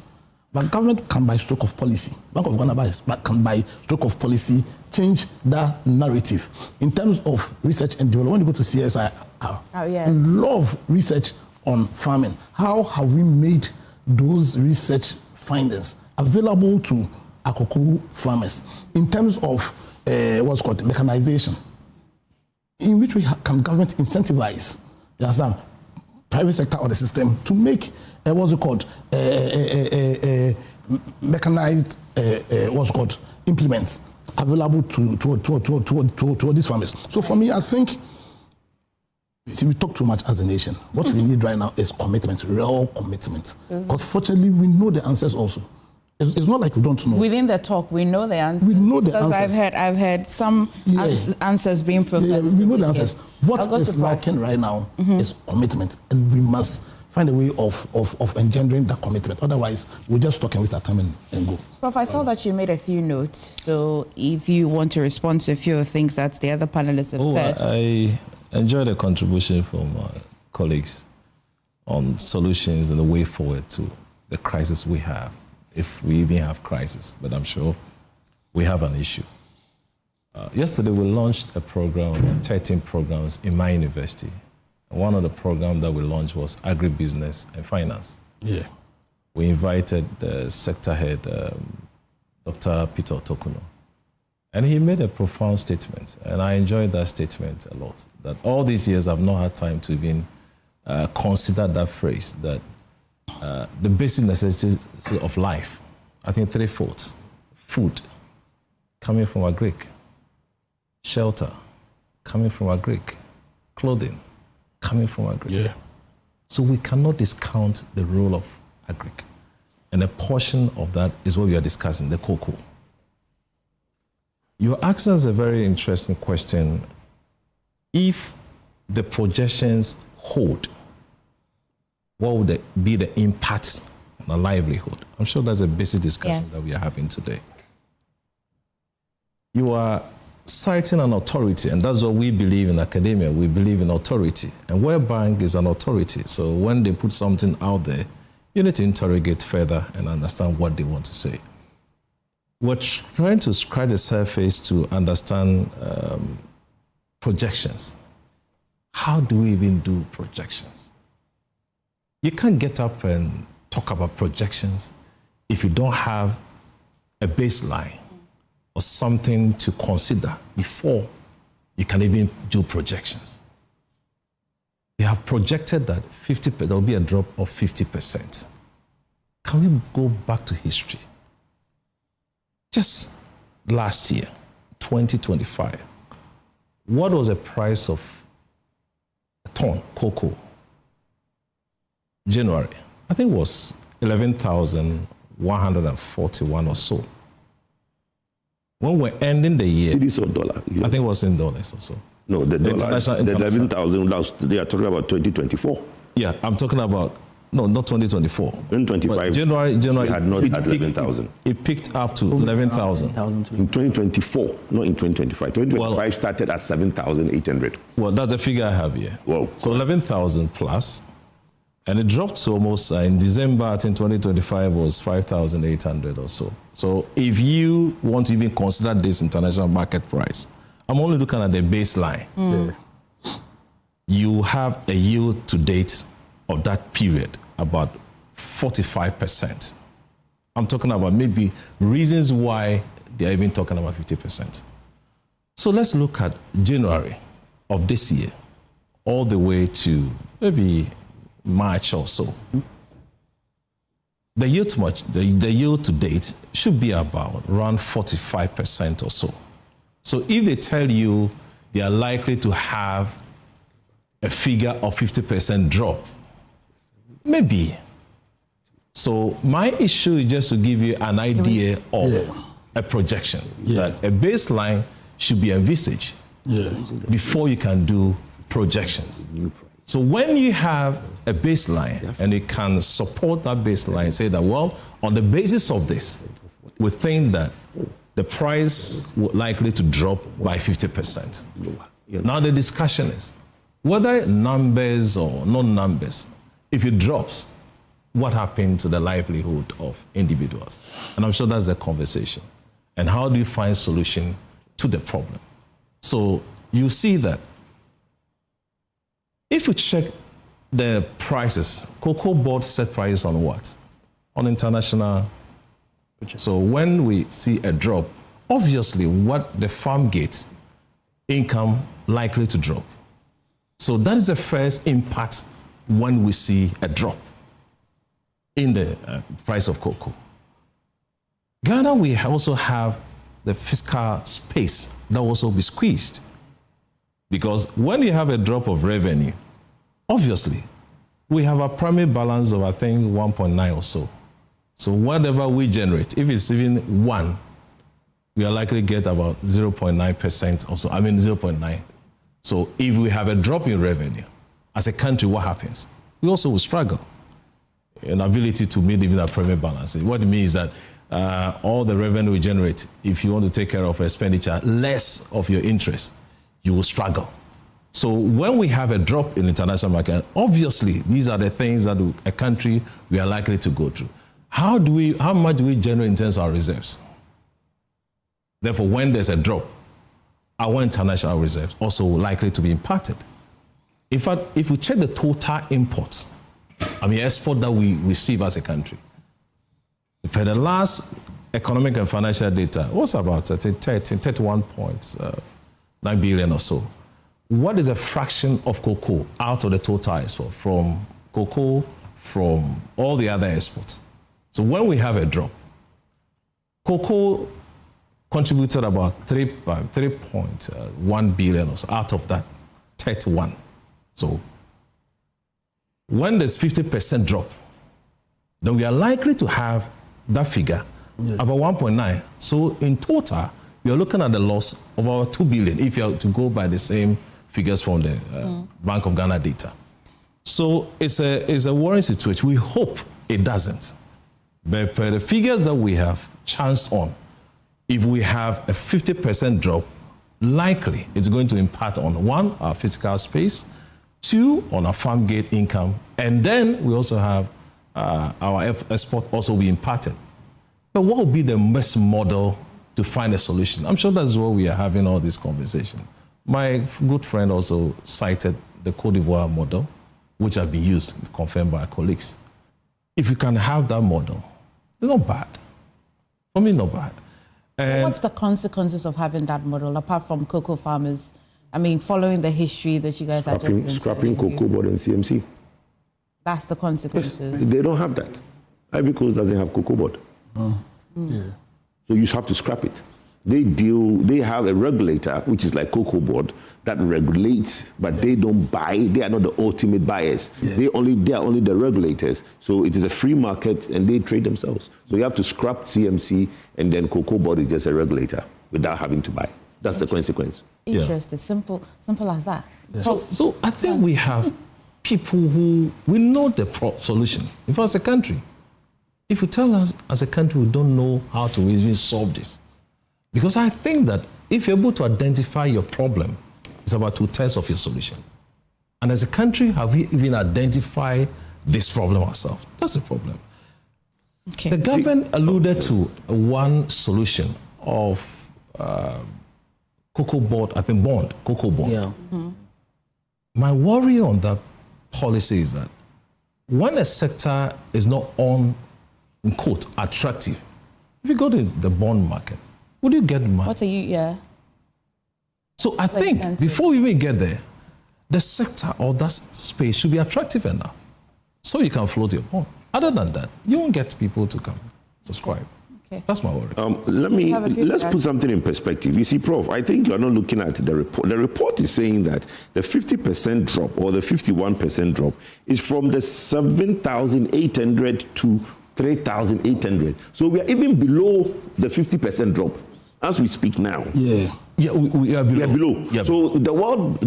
But government can, by stroke of policy, Bank of Ghana can, by stroke of policy, change that narrative. In terms of research and development, when you go to CSIR, a lot of research on farming. How have we made those research findings available to our cocoa farmers? In terms of what's called mechanization, in which way can government incentivize private sector or the system to make mechanized implements available to these farmers. So for me, I think, we talk too much as a nation. What we need right now is commitment, real commitment. Because fortunately, we know the answers also. It's not like we don't know. Within the talk, we know the answers. We know the answers. Because I've heard some answers being proposed. We know the answers. What is lacking right now is commitment, and we must find a way of engendering that commitment. Otherwise, we'll just talk and waste our time and go. Prof, I saw that you made a few notes. So if you want to respond to a few things that the other panelists have said. I enjoy the contribution from colleagues on solutions and the way forward to the crisis we have if we even have crisis, but I'm sure we have an issue. Yesterday, we launched a program, 13 programs in my university. One of the programs that we launched was agribusiness and finance. Yeah. We invited the sector head, Dr. Peter Otokuno, and he made a profound statement, and I enjoyed that statement a lot, that all these years I've not had time to even consider that phrase, that the basic necessities of life, I think 3/4, food, coming from a Greek, shelter, coming from a Greek, clothing, coming from a Greek. Yeah. So we cannot discount the role of agric. And a portion of that is what we are discussing, the cocoa. You're asking us a very interesting question. If the projections hold, what would be the impact on a livelihood? I'm sure that's a basic discussion that we are having today. You are citing an authority, and that's what we believe in academia. We believe in authority. And World Bank is an authority. So when they put something out there, you need to interrogate further and understand what they want to say. We're trying to scratch the surface to understand projections. How do we even do projections? You can't get up and talk about projections if you don't have a baseline or something to consider before you can even do projections. They have projected that there will be a drop of 50%. Can we go back to history? Just last year, 2025, what was the price of a ton cocoa? January, I think it was 11,141 or so. When we're ending the year, cedis or dollar? I think it was in dollars or so. No, the dollar. The 11,000. They are talking about 2024. Yeah, I'm talking about not 2024. 2025. January had not had 11,000. It picked up to 11,000 in 2024, not in 2025. 2025 started at 7,800. Well, that's the figure I have here. Wow. So 11,000 plus. And it dropped to almost, in December, I think 2025 was 5,800 or so. So if you want to even consider this international market price, I'm only looking at the baseline. Yeah. You have a yield to date of that period, about 45%. I'm talking about maybe reasons why they're even talking about 50%. So let's look at January of this year, all the way to maybe March or so. The yield to date should be about around 45% or so. So if they tell you they are likely to have a figure of 50% drop, maybe. So my issue is just to give you an idea of a projection. That a baseline should be envisaged before you can do projections. So when you have a baseline and you can support that baseline, say that, well, on the basis of this, we think that the price would likely to drop by 50%. Now the discussion is, whether numbers or non-numbers, if it drops, what happened to the livelihood of individuals? And I'm sure that's the conversation. And how do you find solution to the problem? So you see that if you check the prices, cocoa board set prices on what? On international. So when we see a drop, obviously what the farm gets, income likely to drop. So that is the first impact when we see a drop in the price of cocoa. Ghana, we also have the fiscal space that will also be squeezed. Because when you have a drop of revenue, obviously, we have a primary balance of, I think, 1.9 or so. So whatever we generate, if it's even 1, we are likely to get about 0.9% or so. 0.9. So if we have a drop in revenue, as a country, what happens? We also will struggle in ability to meet even a primary balance. What it means is that all the revenue we generate, if you want to take care of expenditure, less of your interest, you will struggle. So when we have a drop in international market, obviously these are the things that a country we are likely to go through. how much do we generate in terms of our reserves? Therefore, when there's a drop, our international reserves also likely to be impacted. In fact, if we check the total imports, export that we receive as a country, for the last economic and financial data, it was about 31.9 billion or so. What is a fraction of cocoa out of the total export from cocoa, from all the other exports? So when we have a drop, cocoa contributed about 3.1 billion or so out of that 31. So when there's 50% drop, then we are likely to have that figure about 1.9. So in total, we are looking at the loss of about 2 billion if you are to go by the same figures from the Bank of Ghana data. So it's a worrying situation. We hope it doesn't. But per the figures that we have chanced on, if we have a 50% drop, likely it's going to impact on, one, our physical space, two, on our farm gate income, and then we also have our export also be impacted. But what would be the best model to find a solution? I'm sure that's why we are having all this conversation. My good friend also cited the Cote d'Ivoire model, which has been used, confirmed by our colleagues. If you can have that model, it's not bad. For me, not bad. And what's the consequences of having that model, apart from cocoa farmers? Following the history that you guys have just been scrapping cocoa board and CMC. That's the consequences. Yes, they don't have that. Ivory Coast doesn't have cocoa board. Yeah. So you have to scrap it. They have a regulator, which is like cocoa board, that regulates, but they don't buy. They are not the ultimate buyers. Yeah. They are only the regulators. So it is a free market and they trade themselves. So you have to scrap CMC and then cocoa board is just a regulator without having to buy. That's the consequence. Interesting. Simple as that. Yeah. So I think we have people who, we know the solution. In fact, as a country, if you tell us as a country we don't know how to really solve this, because I think that if you're able to identify your problem, it's about 2/3 of your solution. And as a country, have we even identified this problem ourselves? That's the problem. Okay. The government alluded to one solution of cocoa board, I think cocoa board. Yeah. Mm-hmm. My worry on that policy is that when a sector is not in quote, attractive, if you go to the bond market, would you get money? So I think before we even get there, the sector or that space should be attractive enough so you can float your bond. Other than that, you won't get people to come subscribe. Okay. That's my worry. Let's put something in perspective. You see, Prof, I think you're not looking at the report. The report is saying that the 50% drop or the 51% drop is from the 7,800 to 3,800. So we are even below the 50% drop as we speak now. Yeah. Yeah, we are below. Yeah, so the World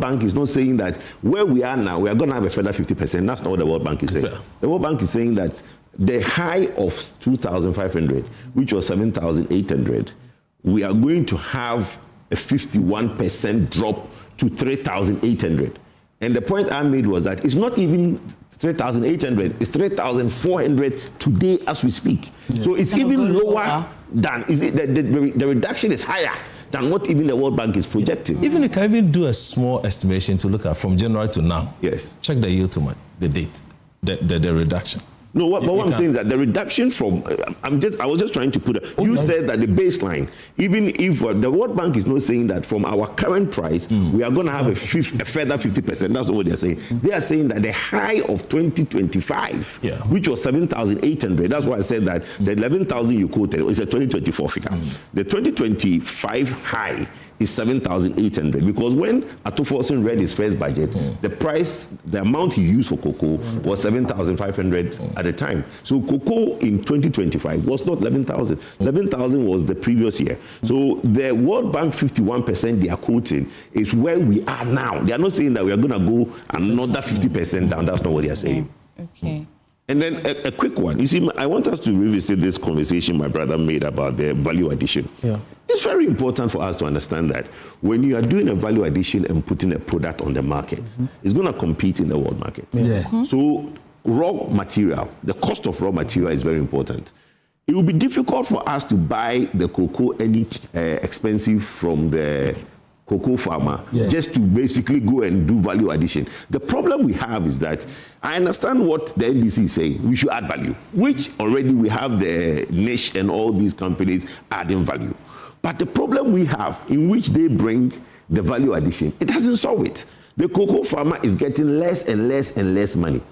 Bank is not saying that where we are now, we are going to have a further 50%. That's not what the World Bank is saying. Yeah. The World Bank is saying that the high of 2,500, which was 7,800, we are going to have a 51% drop to 3,800. And the point I made was that it's not even 3,800, it's 3,400 today as we speak. Yeah. So it's even lower than, the reduction is higher than what even the World Bank is projecting. Even you can even do a small estimation to look at from January to now. Yes. Check the yield to the date, the reduction. No, what I'm saying is that the reduction from, I was just trying to put you said that the baseline, even if the World Bank is not saying that from our current price, we are going to have a further 50%. That's not what they're saying. They are saying that the high of 2025, which was 7,800, that's why I said that the 11,000 you quoted is a 2024 figure. The 2025 high is 7,800 because when Akufo-Addo read his first budget, the amount he used for cocoa was 7,500 at the time. So cocoa in 2025 was not 11,000. 11,000 was the previous year. So the World Bank 51% they are quoting is where we are now. They are not saying that we are going to go another 50% down. That's not what they are saying. Okay. And then a quick one. You see, I want us to revisit this conversation my brother made about the value addition. Yeah. It's very important for us to understand that when you are doing a value addition and putting a product on the market, it's going to compete in the world market. Yeah. So raw material, the cost of raw material is very important. It will be difficult for us to buy the cocoa any expensive from the cocoa farmer just to basically go and do value addition. The problem we have is that I understand what the NDC is saying. We should add value, which already we have the niche and all these companies adding value. But the problem we have in which they bring the value addition, it doesn't solve it. The cocoa farmer is getting less and less and less money.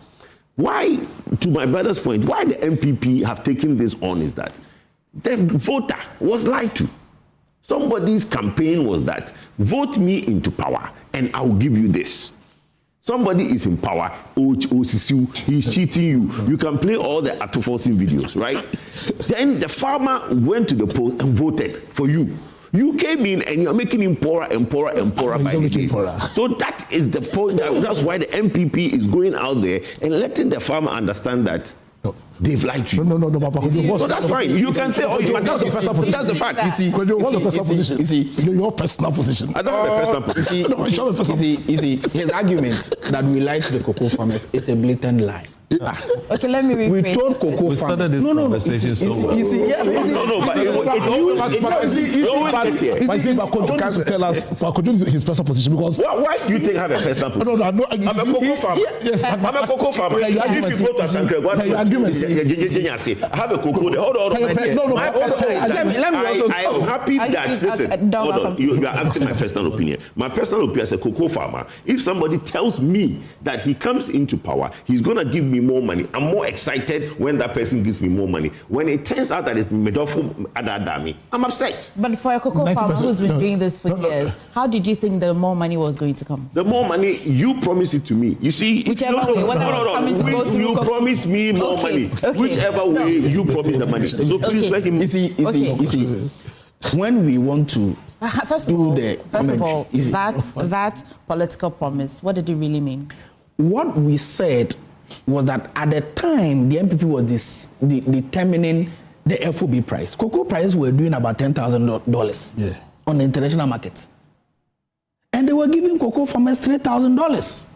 Why, to my brother's point, why the MPP have taken this on is that the voter was lied to. Somebody's campaign was that, vote me into power and I'll give you this. Somebody is in power, he's cheating you. You can play all the Akufo-Addo videos, right? Then the farmer went to the poll and voted for you. You came in and you're making him poorer and poorer and poorer by the day. So that is the point. That's why the MPP is going out there and letting the farmer understand that they've lied to you. No, Papa. So that's fine. You can say, oh, but that's the fact. You see, what's your personal position? You see, your personal position. I don't have a personal position. You see, his argument that we lied to the cocoa farmers is a blatant lie. Okay, let me rephrase. We told cocoa farmers. We started this conversation so well. But Kojo has to tell us his personal position because. Why do you think I have a personal position? No, I'm a cocoa farmer. Yes, I'm a cocoa farmer. If you go to Sankre, what I have a cocoa there. Hold on. I am happy that, listen, hold on. You are asking my personal opinion. My personal opinion as a cocoa farmer, if somebody tells me that he comes into power, he's going to give me more money, I'm more excited when that person gives me more money. When it turns out that it's Medofo Adadami, I'm upset. But for a cocoa farmer who's been doing this for years, how did you think the more money was going to come? The more money, you promised it to me. You see, whichever way, whether it's coming to go through. You promised me more money. Whichever way, you promised the money. So please let him. You see, when we want to first of all, that political promise, what did it really mean? What we said was that at the time the MPP was determining the FOB price. Cocoa prices were doing about $10,000 on the international market. And they were giving cocoa farmers $3,000.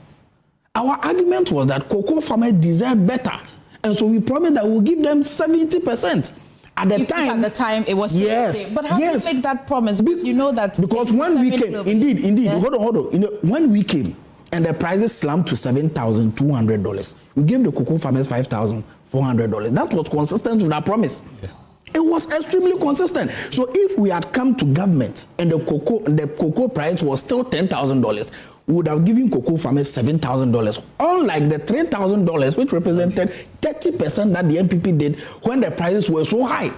Our argument was that cocoa farmers deserve better. And so we promised that we'll give them 70%. At the time it was yes. But how do you make that promise? Because you know that when we came, indeed, hold on. You know, when we came, and the prices slumped to $7,200. We gave the cocoa farmers $5,400. That was consistent with our promise. Yeah. It was extremely consistent. So if we had come to government and the cocoa price was still $10,000, we would have given cocoa farmers $7,000. Unlike the $3,000, which represented 30% that the MPP did when the prices were so high.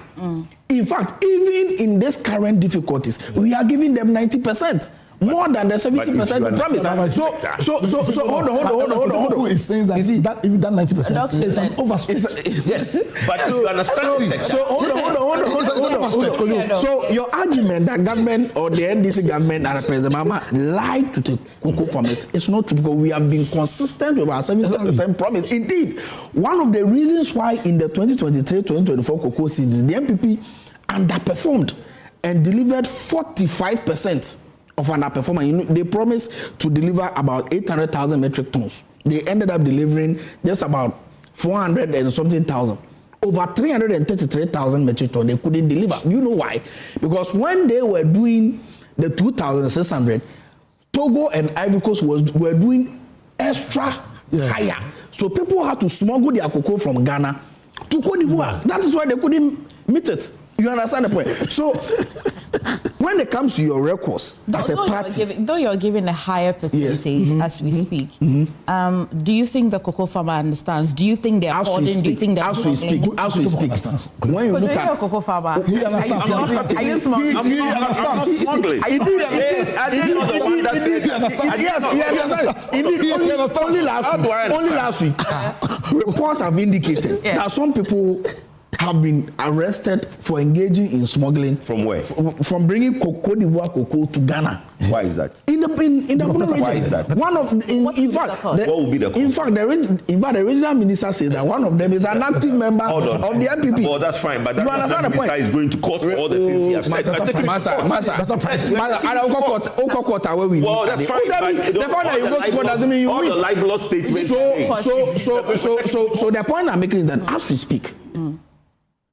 In fact, even in these current difficulties, we are giving them 90%. More than the 70% promise. So hold on. Who is saying that? Is that even that 90% is an overstretch? Yes, but you understand. So hold on. So your argument that government or the NDC government and President Mama lied to the cocoa farmers is not true because we have been consistent with our 70% promise. Indeed, one of the reasons why in the 2023-2024 cocoa season the MPP underperformed and delivered 45%. Of underperformance. They promised to deliver about 800,000 metric tons. They ended up delivering just about 400 and something thousand. Over 333,000 metric tons they couldn't deliver. You know why? Because when they were doing the 2,600, Togo and Ivory Coast were doing extra higher. So people had to smuggle their cocoa from Ghana to Cote d'Ivoire. That is why they couldn't meet it. You understand the point? So when it comes to your records as a party, though you're giving a higher percentage as we speak, do you think the cocoa farmer understands? Do you think they're according? Do you think they're as we speak? When you look at a cocoa farmer, he understands. Are you smuggling? I'm not smuggling. Only last week, reports have indicated that some people have been arrested for engaging in smuggling. From where? From bringing Cote d'Ivoire cocoa to Ghana. Why is that? In the region. Why is that? One of in fact, what will be the cause? In fact, the regional minister says that one of them is an active member of the MPP. Oh, that's fine, but you understand the point? Is going to court for all the things he has said. Well, that's fine. The fact that you go to court doesn't mean you win. All the libel statements. So the point I'm making is that as we speak,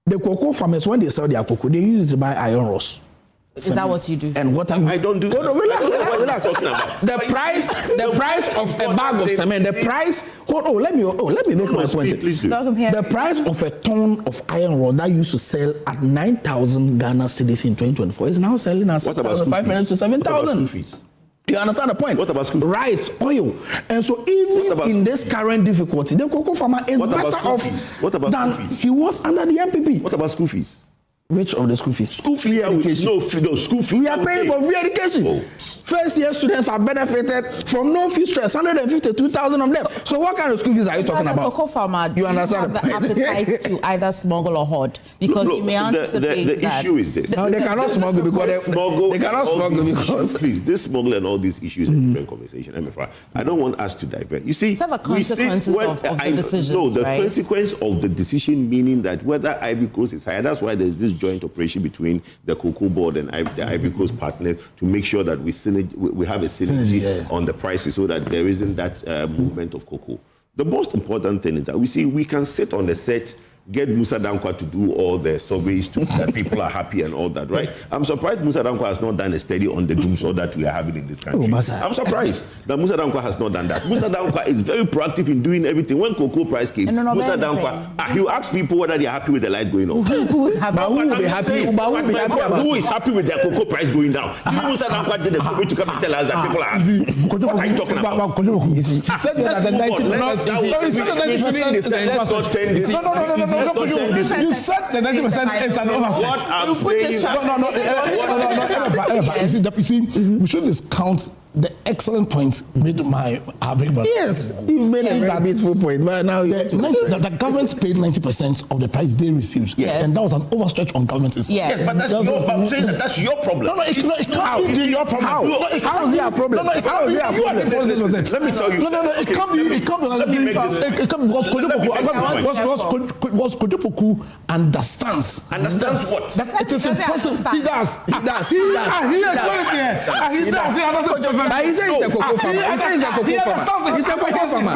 the cocoa farmers, when they sell their cocoa, they use it to buy iron rods. Is that what you do? And what I don't do. No, relax. Talking about. The price of a bag of cement, the price. Let me make my point. Please do. The price of a ton of iron rod that used to sell at 9,000 Ghana cedis in 2024 is now selling at 6,500 to 7,000. You understand the point? What about school fees? Rice, oil. And so even in this current difficulty, the cocoa farmer is better off than he was under the MPP. What about school fees? Which of the school fees? School fee education. No, school fee. We are paying for free education. Oh. First year students are benefited from no fee stress, 152,000 of them. So what kind of school fees are you talking about? As a cocoa farmer, you understand the appetite to either smuggle or hoard? Because you may anticipate the issue is this. No, they cannot smuggle because they cannot smuggle because please, this smuggle and all these issues is a different conversation. Emefa, I don't want us to divert. You see, it's the consequences of the decisions, no, the right? consequence of the decision, meaning that whether Ivory Coast is higher. That's why there's this joint operation between the cocoa board and the Ivory Coast partners to make sure that we have a synergy on the prices so that there isn't that movement of cocoa. The most important thing is that we can sit on the set, get Musa Dankwa to do all the surveys to that people are happy and all that, right? I'm surprised Musa Dankwa has not done a study on the doomsday that we are having in this country. I'm surprised that Musa Dankwa has not done that. Musa Dankwa is very proactive in doing everything. When cocoa price came, Musa Dankwa, he'll ask people whether they are happy with the light going on. Who is happy? Who is happy with their cocoa price going down? Musa Dankwa did a survey to come and tell us that people are happy. What are you talking about? He said that the 90%. You said the 90% is an overstretch. What I'm saying You see, we should discount the excellent point made by our big brother. Yes, you've made a very beautiful point. But now the government paid 90% of the price they received, and that was an overstretch on government. Yes, but I'm saying that that's your problem. No, it can't be your problem. How is it a problem? How is it a problem? Let me tell you. No, it can't be. It can't be because Kojo understands. Understands what? That it is impossible. He does. He does. But he says he's a cocoa farmer. He says he's a cocoa farmer. He's a cocoa farmer.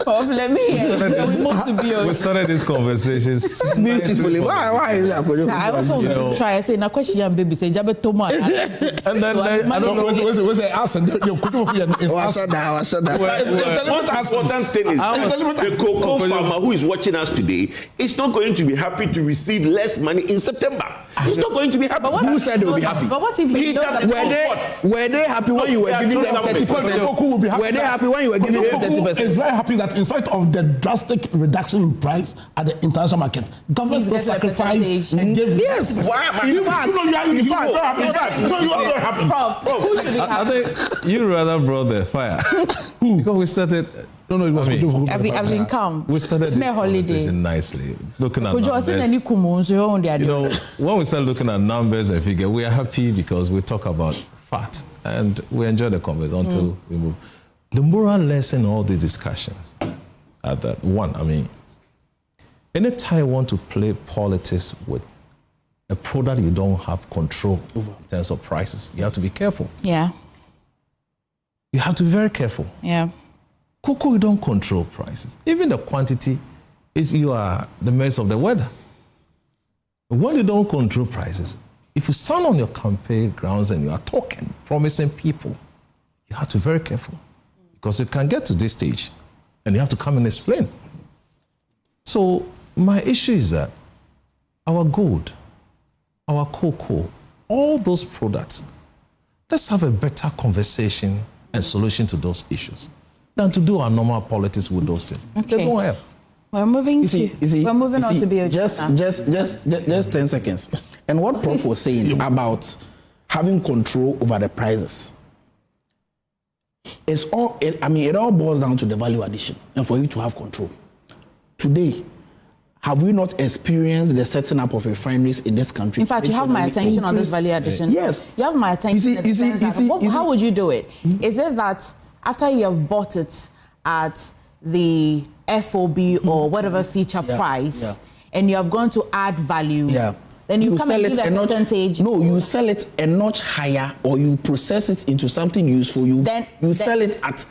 Prof, let me hear. We move to BOC. We started this conversation beautifully. Why is that? I also try to say, na question and baby say, Jabe Toma. And then I don't know. What's the answer? The most important thing is the cocoa farmer who is watching us today is not going to be happy to receive less money in September. He's not going to be happy. Who said they will be happy? But what if he doesn't? Were they happy when you were giving them 30%? Were they happy when you were giving them 30%? Is very happy that in spite of the drastic reduction in price at the international market, government still sacrificed and gave. Yes. You are very happy. Who should be happy? I think you rather brought the fire. Because we started. No, it was I've been calm. We started this holiday conversation nicely, looking at numbers. When we start looking at numbers and figures, we are happy because we talk about fact and we enjoy the conversation until we move. The moral lesson in all these discussions are that, one, anytime you want to play politics with a product you don't have control over in terms of prices, you have to be careful. Yeah. You have to be very careful. Yeah. Cocoa, you don't control prices. Even the quantity is you are the mercy of the weather. But when you don't control prices, if you stand on your campaign grounds and you are talking, promising people, you have to be very careful because you can get to this stage and you have to come and explain. So my issue is that our gold, our cocoa, all those products, let's have a better conversation and solution to those issues than to do our normal politics with those things. Okay. They don't help. We're moving on to BOG. Just 10 seconds. And what Prof was saying about having control over the prices, it all boils down to the value addition and for you to have control. today, have we not experienced the setting up of refineries in this country? In fact, you have my attention on this value addition. Yes. You have my attention. How would you do it? Is it that after you have bought it at the FOB or whatever feature price, and you have gone to add value, then you come and give a percentage? No, you sell it a notch higher, or you process it into something useful. You sell it at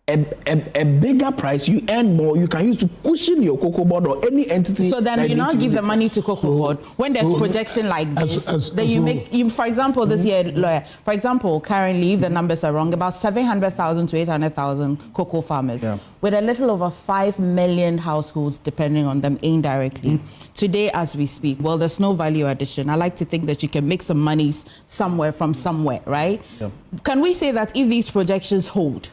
a bigger price, you earn more, you can use to cushion your cocoa board or any entity. So then you not give the money to cocoa board when there's projection like this. Then you make, for example, this year, lawyer, for example, currently, if the numbers are wrong, about 700,000 to 800,000 cocoa farmers with a little over 5 million households depending on them indirectly. Today, as we speak, well, there's no value addition. I like to think that you can make some monies somewhere from somewhere, right? Can we say that if these projections hold,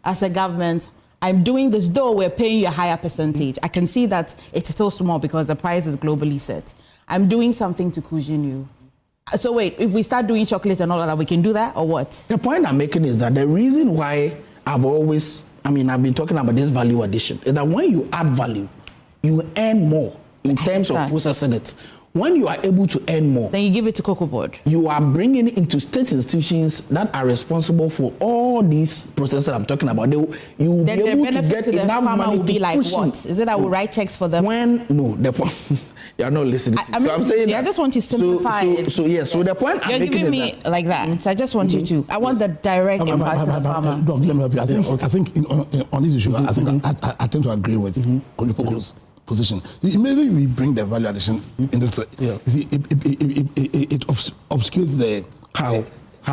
as a government, I'm doing this, though we're paying you a higher percentage. I can see that it's still small because the price is globally set. I'm doing something to cushion you. So wait, if we start doing chocolate and all of that, we can do that or what? The point I'm making is that the reason why I've been talking about this value addition is that when you add value, you earn more in terms of processing it. When you are able to earn more, then you give it to cocoa board. You are bringing it into state institutions that are responsible for all these processes I'm talking about. You will be able to get enough money will be to like push what? it. Is it that we write checks for them? You are not listening. I'm saying I just want to simplify it. So the point you're giving me like that. So I just want you to. I want the direct impact to the farmer. Doc, let me help you. I think on this issue, I think I tend to agree with Kojo's position. Immediately we bring the value addition in this. You see, it obscures the how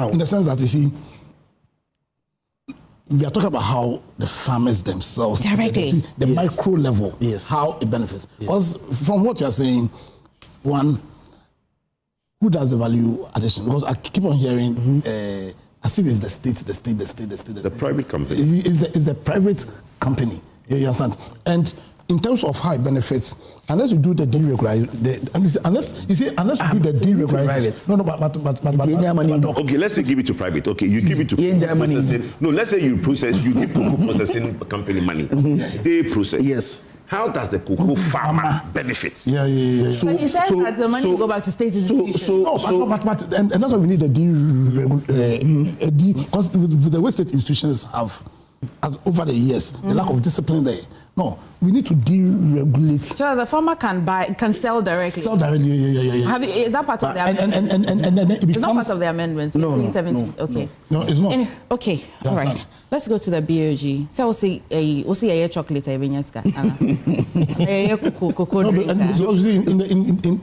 in the sense that you see. We are talking about how the farmers themselves directly the micro level, how it benefits. Because from what you are saying, one, who does the value addition? Because I keep on hearing as if it's the state. The private company. It's the private company. You understand? And in terms of how it benefits, unless you do the deregulation, okay, let's say give it to private. Okay, you give it to processing. No, let's say you give cocoa processing company money. They process. Yes. How does the cocoa farmer benefit? So you said that the money will go back to state institutions. And that's why we need a because with the way state institutions have, as over the years, the lack of discipline there. No, we need to deregulate. So the farmer can sell directly. Sell directly, yeah. Is that part of the amendment? And then it becomes... It's not part of the amendment. No. Okay. No, it's not. Okay, all right. Let's go to the BOG. So we'll see a chocolate. In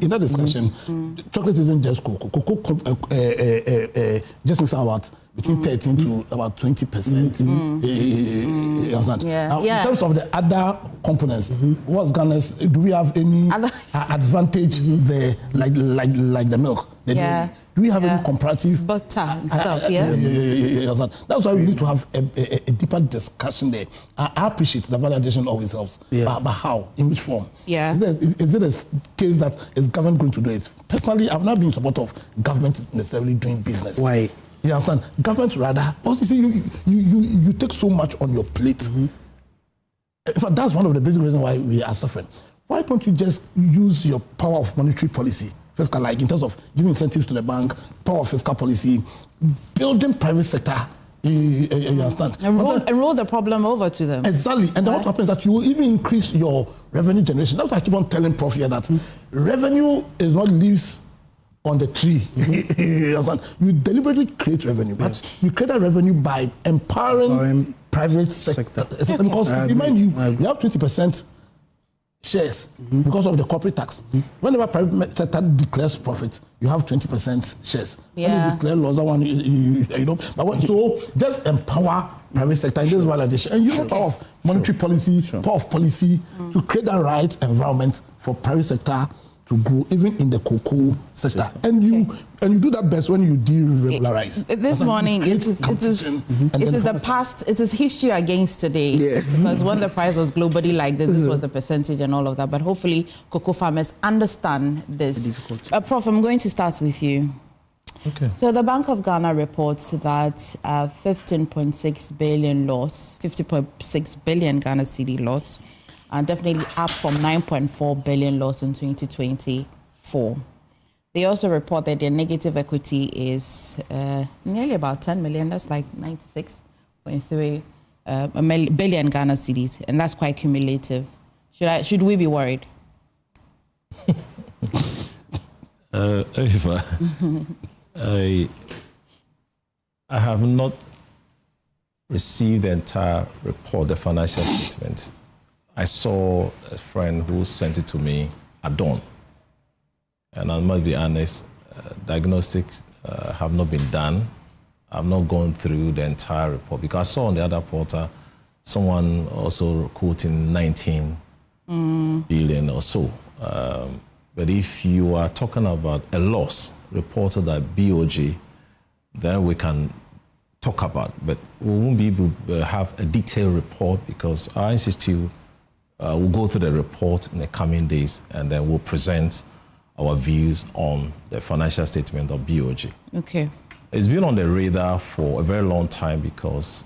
that discussion, chocolate isn't just cocoa. Cocoa just makes about between 13 to about 20%. You understand? Now, in terms of the other components, what's Ghana's? Do we have any advantage there, like the milk? Do we have any comparative butter and stuff? That's why we need to have a deeper discussion there. I appreciate the value addition always helps, but how? In which form? Is it a case that is government going to do it? Personally, I've not been in support of government necessarily doing business. Why? You understand? Government rather, because you see, you take so much on your plate. In fact, that's one of the basic reasons why we are suffering. Why don't you just use your power of monetary policy, fiscal, like in terms of giving incentives to the bank, power of fiscal policy, building private sector, you understand? And roll the problem over to them. Exactly. And then what happens is that you will even increase your revenue generation. That's why I keep on telling Prof here that revenue is not leaves on the tree. You deliberately create revenue, but you create that revenue by empowering private sector. Because mind you have 20% shares because of the corporate tax. Whenever private sector declares profit, you have 20% shares. When you declare loss, that one you know. So just empower private sector in this validation and use power of monetary policy, power of policy to create that right environment for private sector to grow, even in the cocoa sector. And you do that best when you deregularize. This morning, it is the past, it is history against today. Because when the price was globally like this was the percentage and all of that. But hopefully, cocoa farmers understand this. Prof, I'm going to start with you. Okay. So the Bank of Ghana reports that 15.6 billion loss, 50.6 billion Ghana cedi loss and definitely up from 9.4 billion loss in 2024. They also report that their negative equity is nearly about 10 million. That's like 96.3 billion Ghana cedis, and that's quite cumulative. Should we be worried? Emefa, I have not received the entire report, the financial statement. I saw a friend who sent it to me at dawn. And I must be honest, diagnostics have not been done. I've not gone through the entire report because I saw on the other portal someone also quoting 19 billion or so. But if you are talking about a loss reported at BOG, then we can talk about. But we won't be able to have a detailed report because our institute will go through the report in the coming days and then we'll present our views on the financial statement of BOG. Okay. It's been on the radar for a very long time because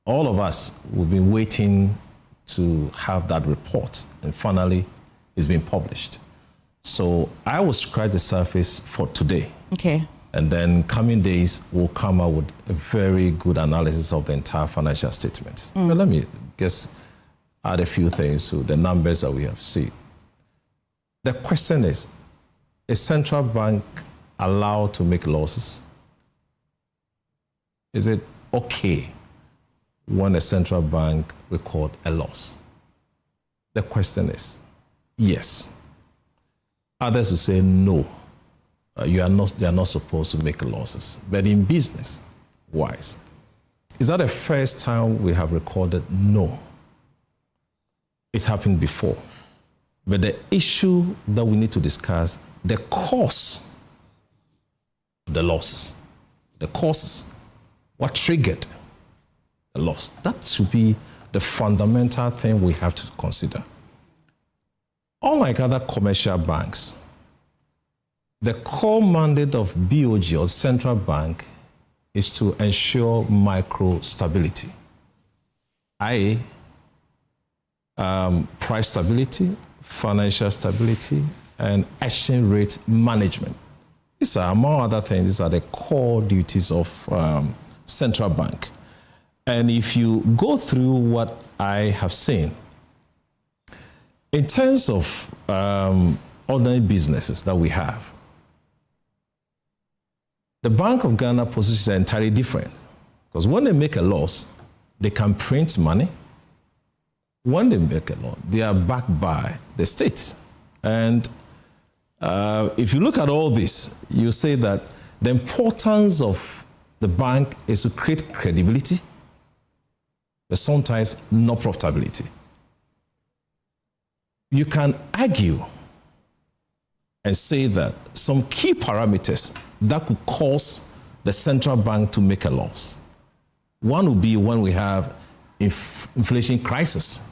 all of us, we've been waiting to have that report, and finally it's been published. So I will scratch the surface for today. Okay. And then coming days, we'll come out with a very good analysis of the entire financial statement. But let me just add a few things to the numbers that we have seen. The question is central bank allowed to make losses? Is it okay when a central bank record a loss? The question is yes. Others will say no. You are not supposed to make losses. But in business wise, is that the first time we have recorded no? It's happened before. But the issue that we need to discuss, the cause of the losses, the causes, what triggered the loss. That should be the fundamental thing we have to consider. Unlike other commercial banks, the core mandate of BOG or central bank is to ensure micro stability, i.e., price stability, financial stability, and exchange rate management. These are, among other things, these are the core duties of central bank. And if you go through what I have seen, in terms of ordinary businesses that we have, the Bank of Ghana positions are entirely different. Because when they make a loss, they can print money. When they make a loan, they are backed by the states. And if you look at all this, you say that the importance of the bank is to create credibility, but sometimes not profitability. You can argue and say that some key parameters that could cause the central bank to make a loss. One would be when we have inflation crisis.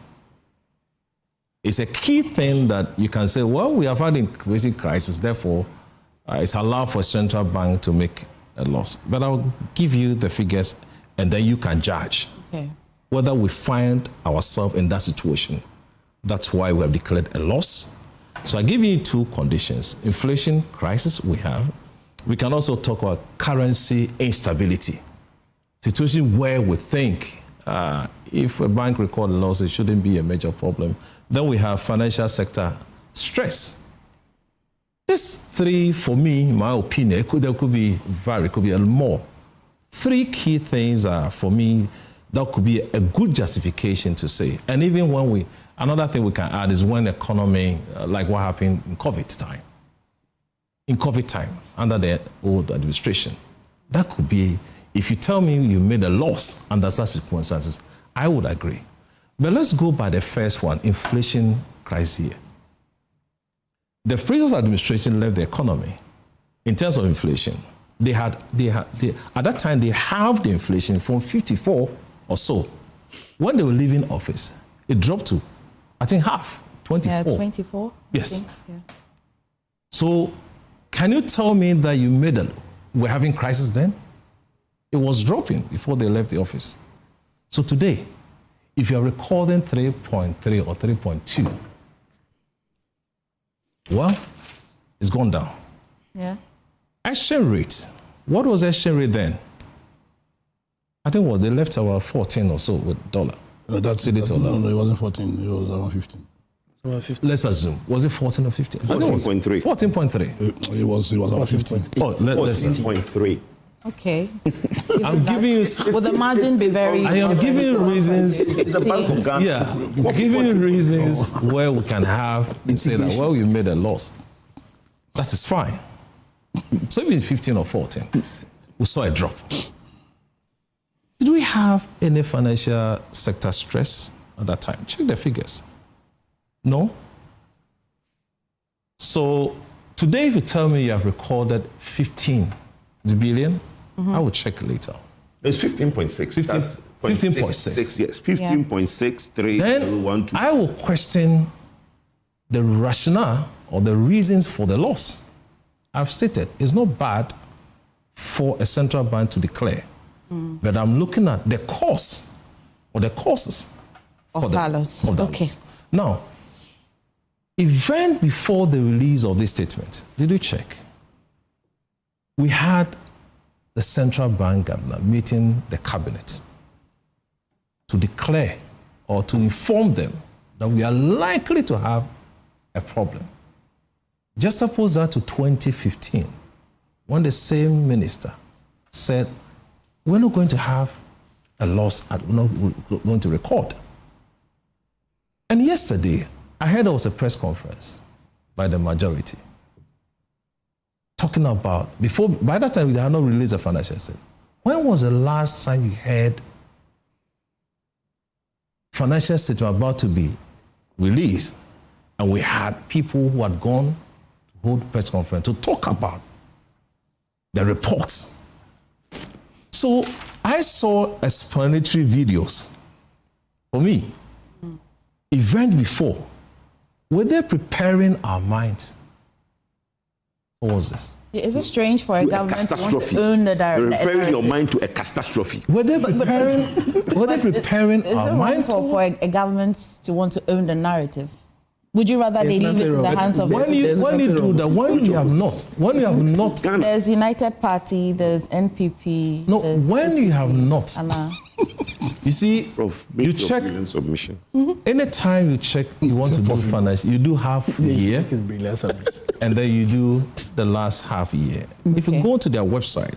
It's a key thing that you can say, well, we have had inflation crisis, therefore it's allowed for central bank to make a loss. But I'll give you the figures and then you can judge whether we find ourselves in that situation. That's why we have declared a loss. So I give you two conditions. Inflation crisis we have. We can also talk about currency instability. Situation where we think if a bank record a loss, it shouldn't be a major problem. Then we have financial sector stress. These three, for me, in my opinion, there could be vary, could be a little more. Three key things are, for me, that could be a good justification to say. And even when another thing we can add is when economy, like what happened in COVID time. In COVID time, under the old administration, that could be, if you tell me you made a loss under such circumstances, I would agree. But let's go by the first one, inflation crisis here. The previous administration left the economy in terms of inflation. They at that time, they halved the inflation from 54 or so. When they were leaving office, it dropped to, I think, half, 24. Yeah, 24. Yes. So can you tell me that you we're having crisis then? It was dropping before they left the office. So today, if you're recording 3.3 or 3.2, well, it's gone down. Yeah. Exchange rate. What was exchange rate then? I think they left about 14 or so with dollar. No, no, it wasn't 14. It was around 15. Let's assume. Was it 14 or 15? 14.3. 14.3. It was around 15. Oh, let's 14.3. Okay. I'm giving you. Will the margin be very? I am giving you reasons. The Bank of Ghana. Yeah, giving you reasons where we can have and say that, well, you made a loss. That is fine. So even 15 or 14, we saw a drop. Did we have any financial sector stress at that time? Check the figures. No. So today, if you tell me you have recorded 15 billion, I will check later. It's 15.6. 15.6. Yes, 15.63. Then I will question the rationale or the reasons for the loss. I've stated it's not bad for a central bank to declare, but I'm looking at the cause or the causes of that loss. Okay. Now, event before the release of this statement, did you check? We had the central bank governor meeting the cabinet to declare or to inform them that we are likely to have a problem. Just oppose that to 2015, when the same minister said, we're not going to have a loss, we're not going to record. And yesterday, I heard there was a press conference by the majority talking about, by that time, they had not released a financial statement. When was the last time you heard financial statement about to be released and we had people who had gone to hold press conference to talk about the reports? So I saw explanatory videos. For me, event before, were they preparing our minds? What was this? Is it strange for a government to want to own the narrative? Preparing your mind to a catastrophe. Were they preparing our mind? For a government to want to own the narrative? Would you rather they leave it in the hands of when you do that, when you have not, there's United Party, there's NPP. No, when you have not, you see, you check. Submission. Anytime you check, you want to do finance, you do half the year, and then you do the last half year. Okay. If you go to their website,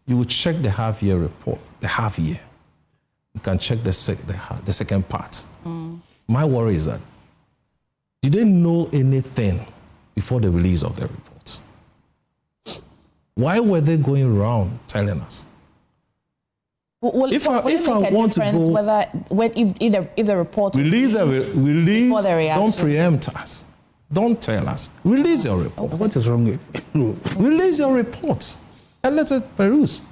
you will check the half year report, the half year. You can check the second part. My worry is that, did they know anything before the release of the reports? Why were they going around telling us? Well, if I want to go, if the report release, don't preempt us. Don't tell us. Release your report. What is wrong with release your report and let it peruse.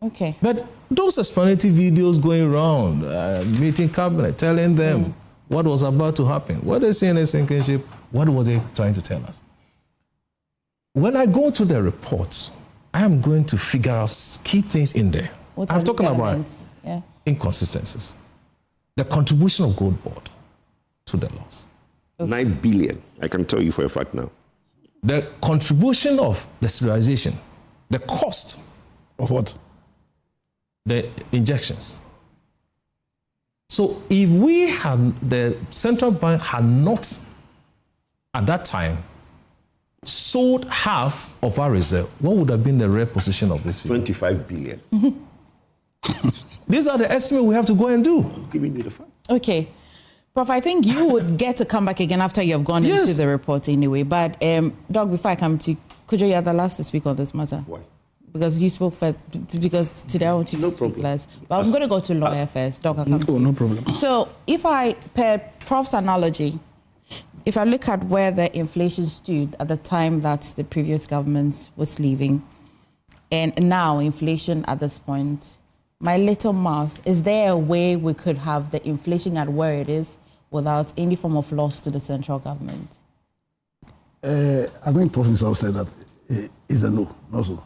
Okay. But those explanatory videos going around, meeting cabinet, telling them what was about to happen, what they saying in a sinking ship, what were they trying to tell us? When I go to the reports, I am going to figure out key things in there. I'm talking about inconsistencies. The contribution of Gold Board to the loss. Okay. 9 billion, I can tell you for a fact now. The contribution of the sterilization, the cost of what? The injections. So if we had, the central bank had not, at that time, sold half of our reserve, what would have been the real position of this? 25 billion. These are the estimates we have to go and do. I'm giving you the facts. Okay. Prof, I think you would get to come back again after you have gone into the report anyway. But, Doc, before I come to Kojo, you're the last to speak on this matter. Why? Because you spoke first, because today I want you to speak last. But I'm going to go to lawyer first. Doc, I'll come to you. No problem. So if per Prof's analogy, if I look at where the inflation stood at the time that the previous government was leaving, and now inflation at this point, my little math, is there a way we could have the inflation at where it is without any form of loss to the central government? I think Prof himself said that is a no, not so.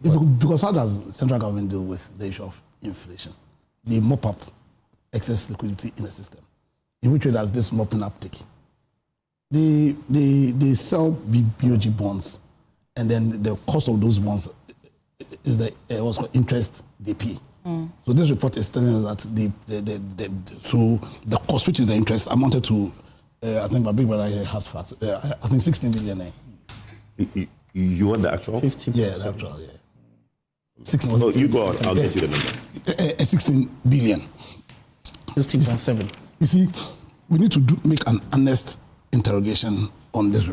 Because how does central government deal with the issue of inflation? They mop up excess liquidity in the system, in which way does this mopping up take? They sell BOG bonds, and then the cost of those bonds is the what's called interest they pay. So this report is telling us that the cost, which is the interest, amounted to I think my big brother here has facts. I think 16 billion. You want the actual? 50%. Yeah, the actual. Yeah. 16. No, you go on. I'll get you the number. 16 billion. 16.7. You see, we need to make an honest interrogation on this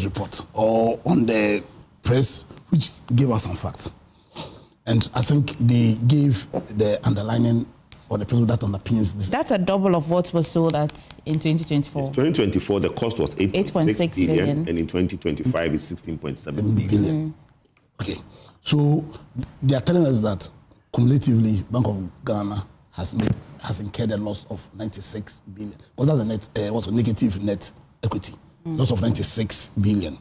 report or on the press, which gave us some facts. And I think they gave the underlining or the principle that underpins this. That's a double of what was sold at in 2024. 2024, the cost was 8.6 billion, and in 2025, it's 16.7 billion. Okay, so they are telling us that cumulatively, Bank of Ghana has incurred a loss of 96 billion. Well, that's a net, negative net equity, loss of 96 billion.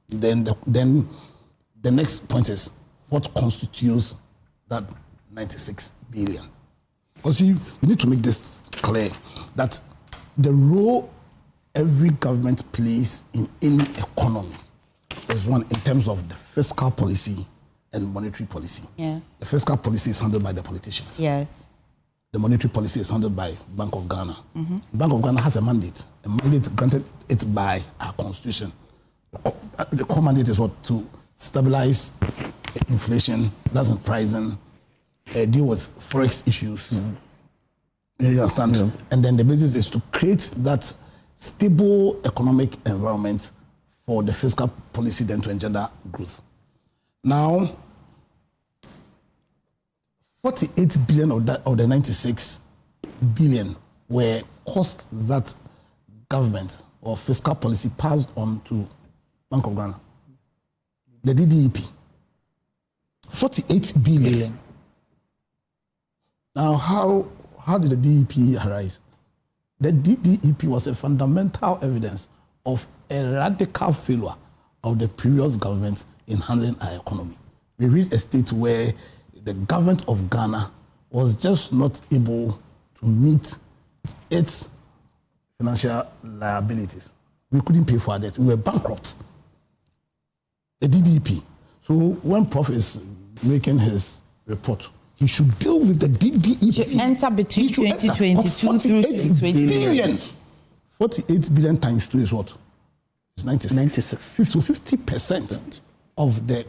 Then the next point is, what constitutes that 96 billion? Because we need to make this clear that the role every government plays in any economy is one in terms of the fiscal policy and monetary policy. Yeah. The fiscal policy is handled by the politicians. Yes. The monetary policy is handled by Bank of Ghana. Bank of Ghana has a mandate granted it by our constitution. The core mandate is what? To stabilize inflation, that's in pricing, deal with forex issues. You understand? Yeah. And then the basis is to create that stable economic environment for the fiscal policy then to engender growth. Now, 48 billion of the 96 billion were costs that government or fiscal policy passed on to Bank of Ghana. The DDEP. 48 billion. Now, how did the DEP arise? The DDEP was a fundamental evidence of a radical failure of the previous government in handling our economy. We reached a state where the government of Ghana was just not able to meet its financial liabilities. We couldn't pay for our debt. We were bankrupt. The DDEP. So when Prof is making his report, he should deal with the DDEP. Should enter between 2022 through 2020. 48 billion times 2 is what? It's 96. So 50% of the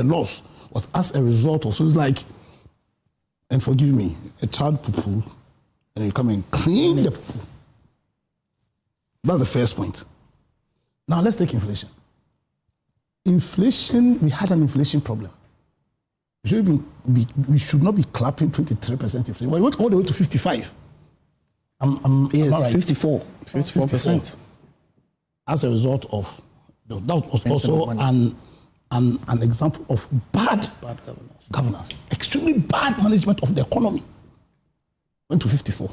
loss was as a result of, so it's like, and forgive me, a child poo-poo, and you come and clean the poo. That's the first point. Now let's take inflation. Inflation, we had an inflation problem. We should not be clapping 23% inflation. We went all the way to 55. Yes, right? 54%. As a result of, that was also an example of bad governance. Extremely bad management of the economy. Went to 54.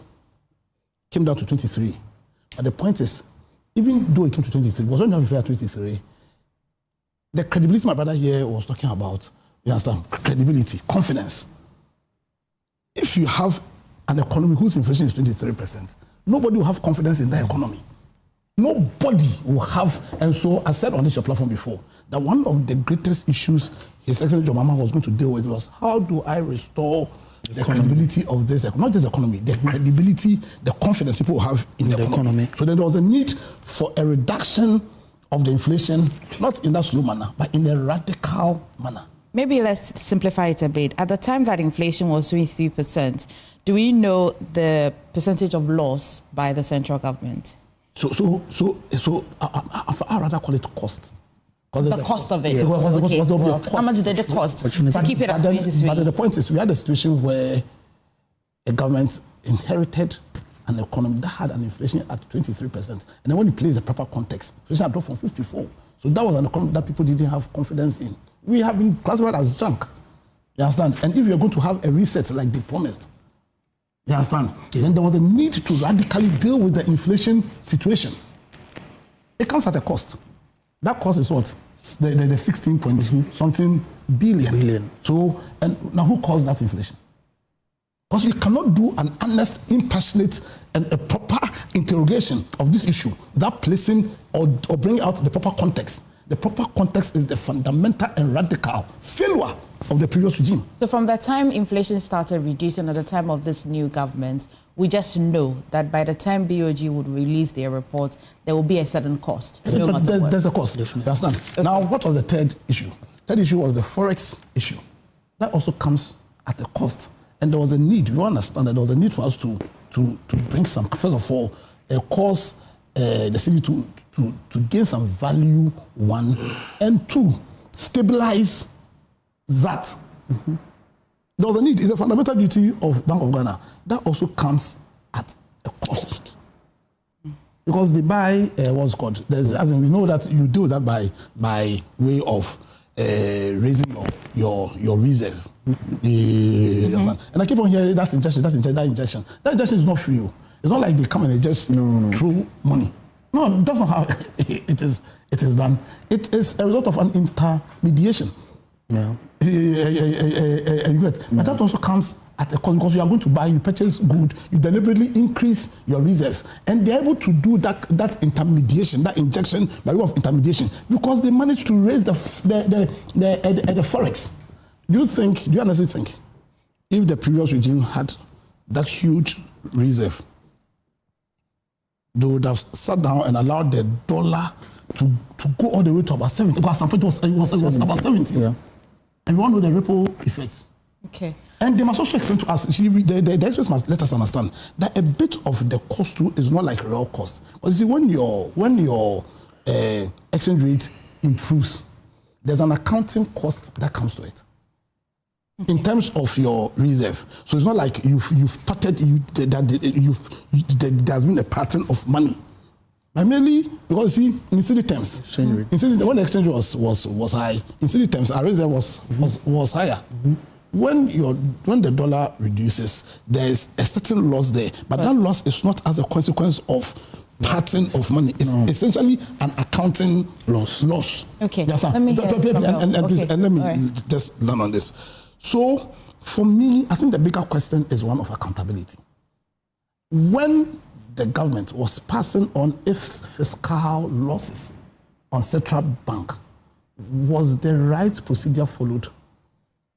Came down to 23. But the point is, even though it came to 23, it was only fair 23. The credibility my brother here was talking about, you understand, credibility, confidence. If you have an economy whose inflation is 23%, nobody will have confidence in the economy. Nobody will have, and so I said on this your platform before, that one of the greatest issues His Excellency John Mahama was going to deal with was, how do I restore the credibility of this economy, not just the economy, the credibility, the confidence people have in the economy. So there was a need for a reduction of the inflation, not in that slow manner, but in a radical manner. Maybe let's simplify it a bit. At the time that inflation was 23%, do we know the percentage of loss by the central government? So I rather call it cost. The cost of it. Yeah. Okay. How much did it cost to keep it at 23? But the point is, we had a situation where a government inherited an economy that had an inflation at 23%. And then when you place the proper context, inflation had dropped from 54. So that was an economy that people didn't have confidence in. We have been classified as junk. You understand? And if you're going to have a reset like they promised, you understand? Then there was a need to radically deal with the inflation situation. It comes at a cost. That cost is what? The 16 point something billion. So, and now who caused that inflation? Because you cannot do an honest, impassionate, and a proper interrogation of this issue without placing or bringing out the proper context. The proper context is the fundamental and radical failure of the previous regime. So from the time inflation started reducing at the time of this new government, we just know that by the time BOG would release their report, there will be a certain cost. There's a cost, definitely. You understand? Okay. Now, what was the third issue? The third issue was the forex issue. That also comes at a cost. And there was a need, you understand that there was a need for us to bring some, first of all, cause the city to gain some value, one, and two, stabilize that. Mm-hmm. There was a need, it's a fundamental duty of Bank of Ghana. That also comes at a cost. Because they buy, what's called, as in we know that you do that by way of raising your reserve. Mm-hmm. And I keep on hearing that injection. That injection is not free. It's not like they come and they just throw money. No, that's not how it is done. It is a result of an intermediation. Yeah. But that also comes at a cost because you are going to buy, you purchase good, you deliberately increase your reserves, and they're able to do that intermediation, that injection by way of intermediation, because they managed to raise the forex. Do you honestly think if the previous regime had that huge reserve, they would have sat down and allowed the dollar to go all the way to about 70? Because at some point it was about 70. Yeah. And we all know the ripple effects. Okay. And they must also explain to us, the experts must let us understand that a bit of the cost too is not like real cost. Because see, when your exchange rate improves, there's an accounting cost that comes to it. Okay. In terms of your reserve. So it's not like you've parted, there's been a pattern of money. But merely because see, in city terms, when the exchange was high, in city terms, our reserve was higher. Mm-hmm. When the dollar reduces, there is a certain loss there, but that loss is not as a consequence of pattern of money. It's essentially an accounting loss. Okay. Let me let me just learn on this. So, for me, I think the bigger question is one of accountability. When the government was passing on its fiscal losses on Central Bank, was the right procedure followed?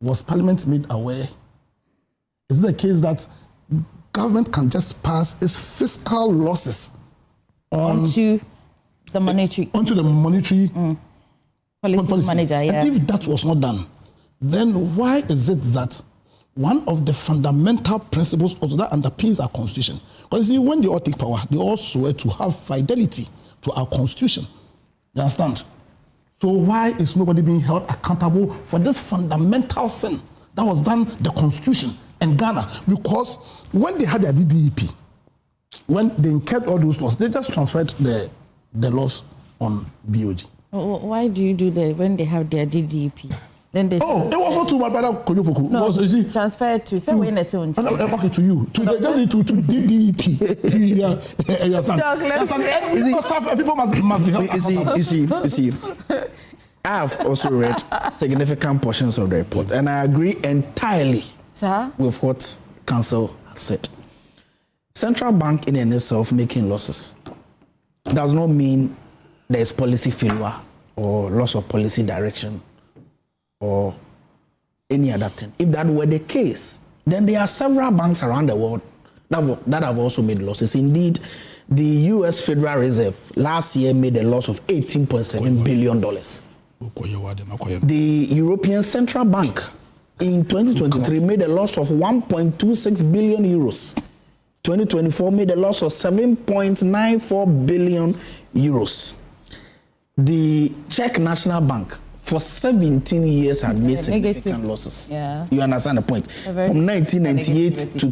Was Parliament made aware? Is it the case that government can just pass its fiscal losses onto the monetary policy manager? Yeah. And if that was not done, then why is it that one of the fundamental principles also that underpins our constitution? Because you see, when they all take power, they all swear to have fidelity to our constitution. You understand? So why is nobody being held accountable for this fundamental sin that was done the constitution in Ghana? Because when they had their DDEP, when they incurred all those losses, they just transferred the loss on BOG. Why do you do that when they have their DDEP? Then they it was not to my brother Kojo. No, transferred to say when it's on. Okay, to you. To DDEP. You understand? People must be held. You see. I have also read significant portions of the report, and I agree entirely with what Council said. Central Bank in and itself making losses does not mean there is policy failure or loss of policy direction or any other thing. If that were the case, then there are several banks around the world that have also made losses. Indeed, the U.S. Federal Reserve last year made a loss of $18.7 billion. The European Central Bank in 2023 made a loss of 1.26 billion euros. 2024 made a loss of 7.94 billion euros. The Czech National Bank for 17 years had made significant losses. Yeah. You understand the point? From 1998 to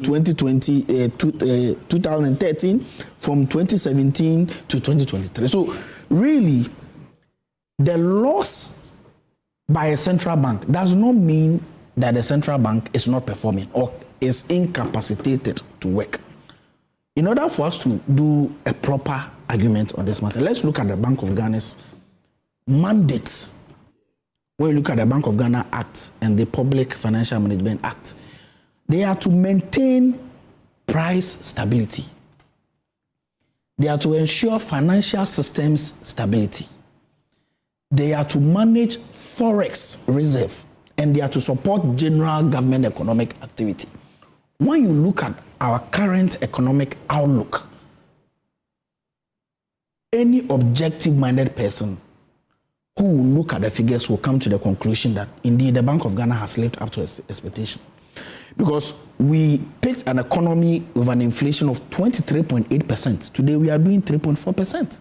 2013, from 2017 to 2023. So really, the loss by a central bank does not mean that the central bank is not performing or is incapacitated to work. In order for us to do a proper argument on this matter, let's look at the Bank of Ghana's mandates. When you look at the Bank of Ghana Act and the Public Financial Management Act, They are to maintain price stability. They are to ensure financial systems stability. They are to manage forex reserve, and they are to support general government economic activity. When you look at our current economic outlook, any objective-minded person who will look at the figures will come to the conclusion that indeed the Bank of Ghana has lived up to expectation. Because we picked an economy with an inflation of 23.8%. Today we are doing 3.4%.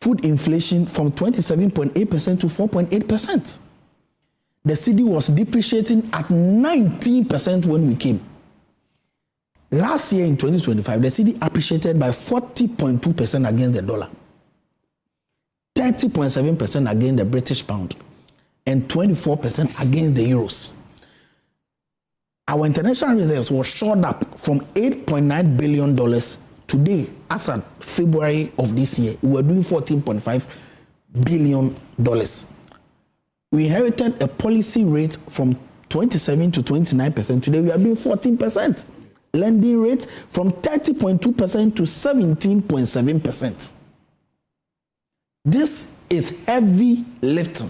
Food inflation from 27.8% to 4.8%. The cedi was depreciating at 19% when we came. Last year in 2025, the cedi appreciated by 40.2% against the dollar, 30.7% against the British pound, and 24% against the euros. Our international reserves were shored up from $8.9 billion today, as of February of this year. We were doing $14.5 billion. We inherited a policy rate from 27 to 29%. Today we are doing 14%. Lending rate from 30.2% to 17.7%. This is heavy lifting,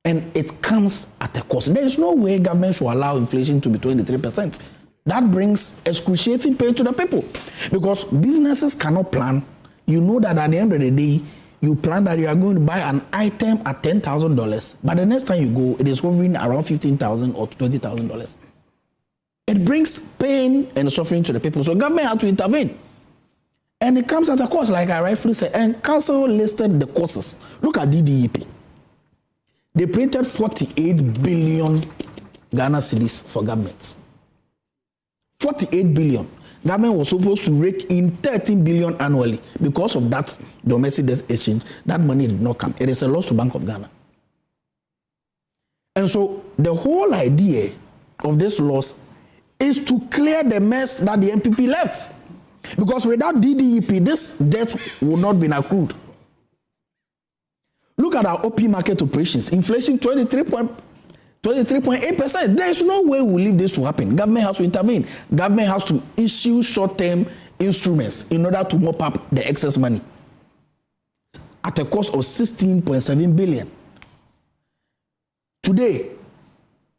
and it comes at a cost. There is no way government should allow inflation to be 23%. That brings excruciating pain to the people, because businesses cannot plan. You know that at the end of the day, you plan that you are going to buy an item at $10,000, but the next time you go, it is hovering around $15,000 or $20,000. It brings pain and suffering to the people. So government has to intervene. And it comes at a cost, like I rightfully said. And council listed the costs. Look at DDEP. They printed 48 billion Ghana cedis for government. 48 billion. Government was supposed to rake in 13 billion annually. Because of that domestic exchange, that money did not come. It is a loss to Bank of Ghana. And so the whole idea of this loss is to clear the mess that the MPP left. Because without DDEP, this debt would not be accrued. Look at our OP market operations. Inflation 23.8%. There is no way we leave this to happen. Government has to intervene. Government has to issue short-term instruments in order to mop up the excess money at a cost of 16.7 billion. Today,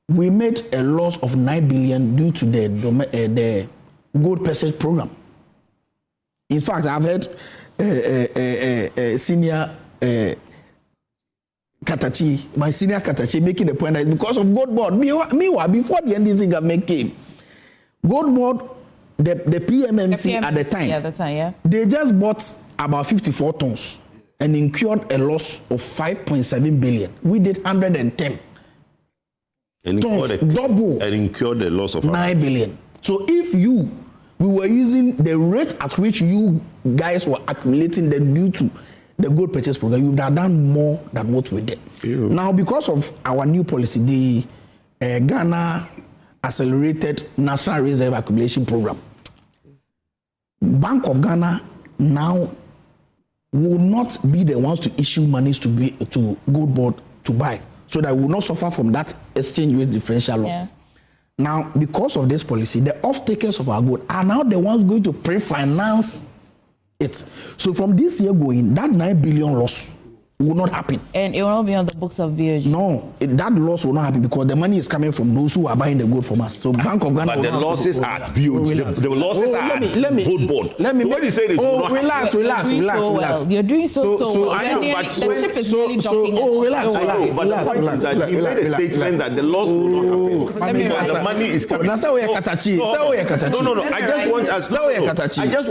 we made a loss of 9 billion due to the gold purchase program. In fact, I've heard senior Katachi, my senior Katachi, making the point that because of gold board. Meanwhile, before the NDC government came, gold board, the PMMC at the time, they just bought about 54 tons and incurred a loss of 5.7 billion. We did 110. And double and incurred a loss of 9 billion. So if we were using the rate at which you guys were accumulating them due to the gold purchase program, you would have done more than what we did. Now, because of our new policy, the Ghana Accelerated National Reserve Accumulation Program, Bank of Ghana now will not be the ones to issue monies to gold board to buy, so that we will not suffer from that exchange rate differential loss. Yeah. Now, because of this policy, the off-takers of our gold are now the ones going to pre-finance it. So from this year going, that 9 billion loss will not happen. And it will not be on the books of BOG? No, that loss will not happen because the money is coming from those who are buying the gold from us. So Bank of Ghana. But the losses are at BOG. The losses are at gold board. Let me. What you say? Relax. You're doing so. I know, but the ship is really docking. Relax. But the point is that you made a statement that the loss will not happen. The money is coming. That's how we are Katachi. No. I just want us to get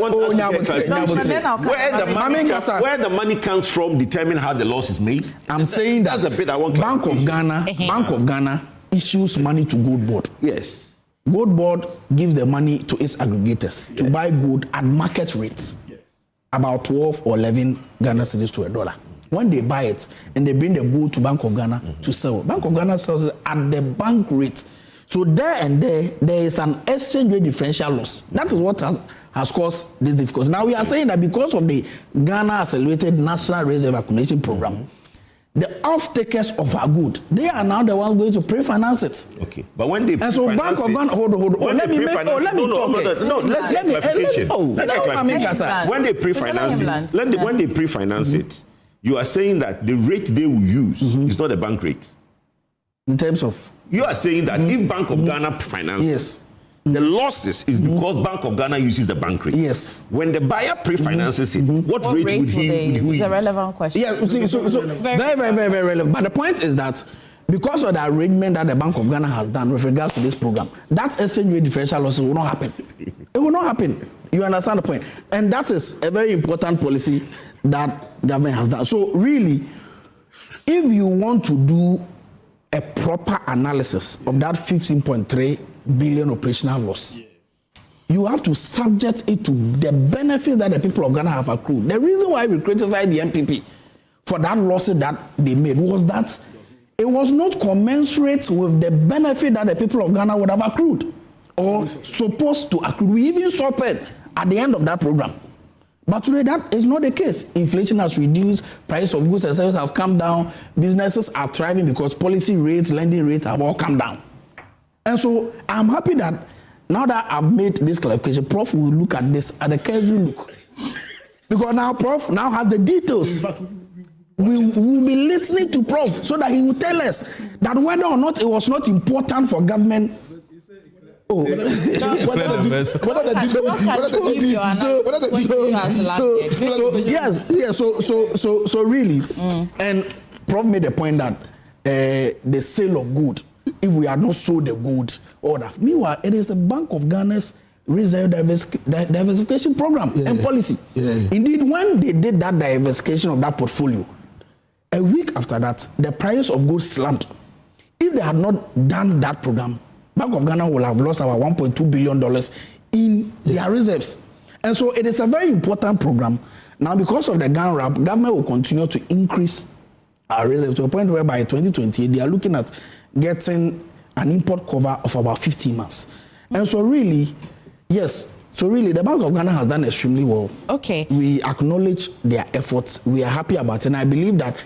where the money comes from determine how the loss is made. I'm saying that's a bit I want. Bank of Ghana issues money to gold board. Yes. Gold board gives the money to its aggregators to buy gold at market rates, about 12 or 11 Ghana cedis to $1. When they buy it and they bring the gold to Bank of Ghana to sell, Bank of Ghana sells it at the bank rate. So there is an exchange rate differential loss. That is what has caused this difficulty. Now we are saying that because of the Ghana Accelerated National Reserve Accumulation Program, the off-takers of our good, they are now the ones going to pre-finance it. Okay, but when they and so Bank of Ghana, hold on. Let me get clarification. When they pre-finance it, when they pre-finance it, you are saying that the rate they will use is not a bank rate. In terms of, you are saying that if Bank of Ghana finances, the losses is because Bank of Ghana uses the bank rate. Yes. When the buyer pre-finances it, what rate would he use? It's a relevant question. Yeah, so very relevant. But the point is that because of the arrangement that the Bank of Ghana has done with regards to this program, that exchange rate differential losses will not happen. It will not happen. You understand the point? And that is a very important policy that government has done. So really, if you want to do a proper analysis of that 15.3 billion operational loss, you have to subject it to the benefit that the people of Ghana have accrued. The reason why we criticized the MPP for that loss that they made was that it was not commensurate with the benefit that the people of Ghana would have accrued or supposed to accrue. We even suffered at the end of that program. But today that is not the case. Inflation has reduced, price of goods and services have come down, businesses are thriving because policy rates, lending rates have all come down. And so I'm happy that now that I've made this clarification, Prof will look at this at a casual look. Because now Prof now has the details. We will be listening to Prof so that he will tell us that whether or not it was not important for government. So really, and Prof made a point that the sale of good, if we had not sold the good, or that. Meanwhile, it is the Bank of Ghana's reserve diversification program and policy. Indeed, when they did that diversification of that portfolio, a week after that, the price of gold slumped. If they had not done that program, Bank of Ghana will have lost about $1.2 billion in their reserves. And so it is a very important program. Now, because of the gun wrap, government will continue to increase our reserves to a point where by 2028, they are looking at getting an import cover of about 15 months. And so really, yes, so really the Bank of Ghana has done extremely well. Okay. We acknowledge their efforts. We are happy about it. And I believe that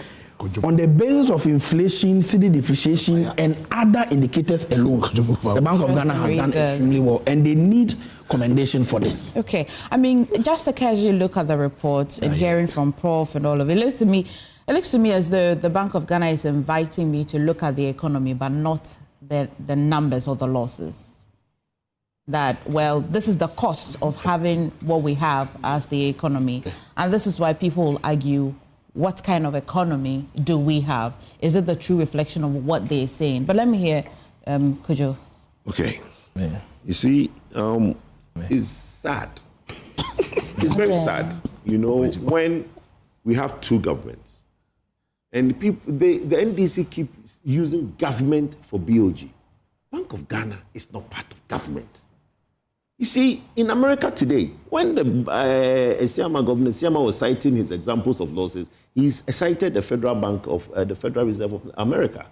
on the basis of inflation, cedi depreciation, and other indicators alone, the Bank of Ghana has done extremely well, and they need commendation for this. Okay, I mean, just a casual look at the reports and hearing from Prof and all of it, it looks to me as though the Bank of Ghana is inviting me to look at the economy, but not the numbers or the losses. That, well, this is the cost of having what we have as the economy, and this is why people will argue, what kind of economy do we have? Is it the true reflection of what they're saying? But let me hear Kojo. Okay. Yeah. You see, it's sad. It's very sad, you know, when we have two governments and the NDC keep using government for BOG. Bank of Ghana is not part of government. You see, in America today, when the Siama governor, Siama was citing his examples of losses, he cited the Federal Bank of the Federal Reserve of America.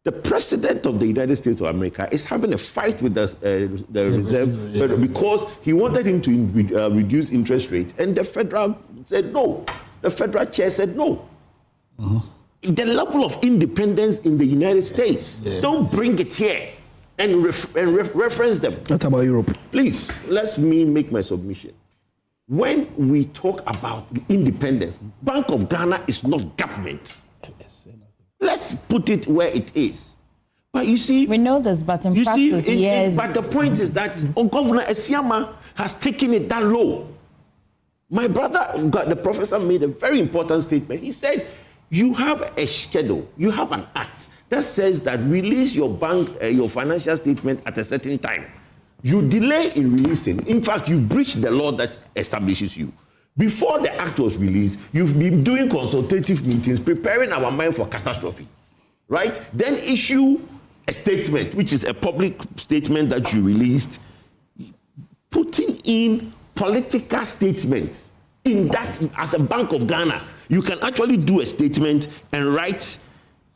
The president of the United States of America is having a fight with the Reserve Federal because he wanted him to reduce interest rates, and the Federal said no. The Federal chair said no. The level of independence in the United States, don't bring it here and reference them. What about Europe? Please, let me make my submission. When we talk about independence, Bank of Ghana is not government. Let's put it where it is. But you see, we know this, but in practice, yes. But the point is that Governor Esiama has taken it that low. My brother, the professor, made a very important statement. He said, you have a schedule, you have an act that says that release your bank, your financial statement at a certain time. You delay in releasing. In fact, you breached the law that establishes you. Before the act was released, you've been doing consultative meetings, preparing our mind for catastrophe, right? Then issue a statement, which is a public statement that you released, putting in political statements. In that, as a Bank of Ghana, you can actually do a statement and write,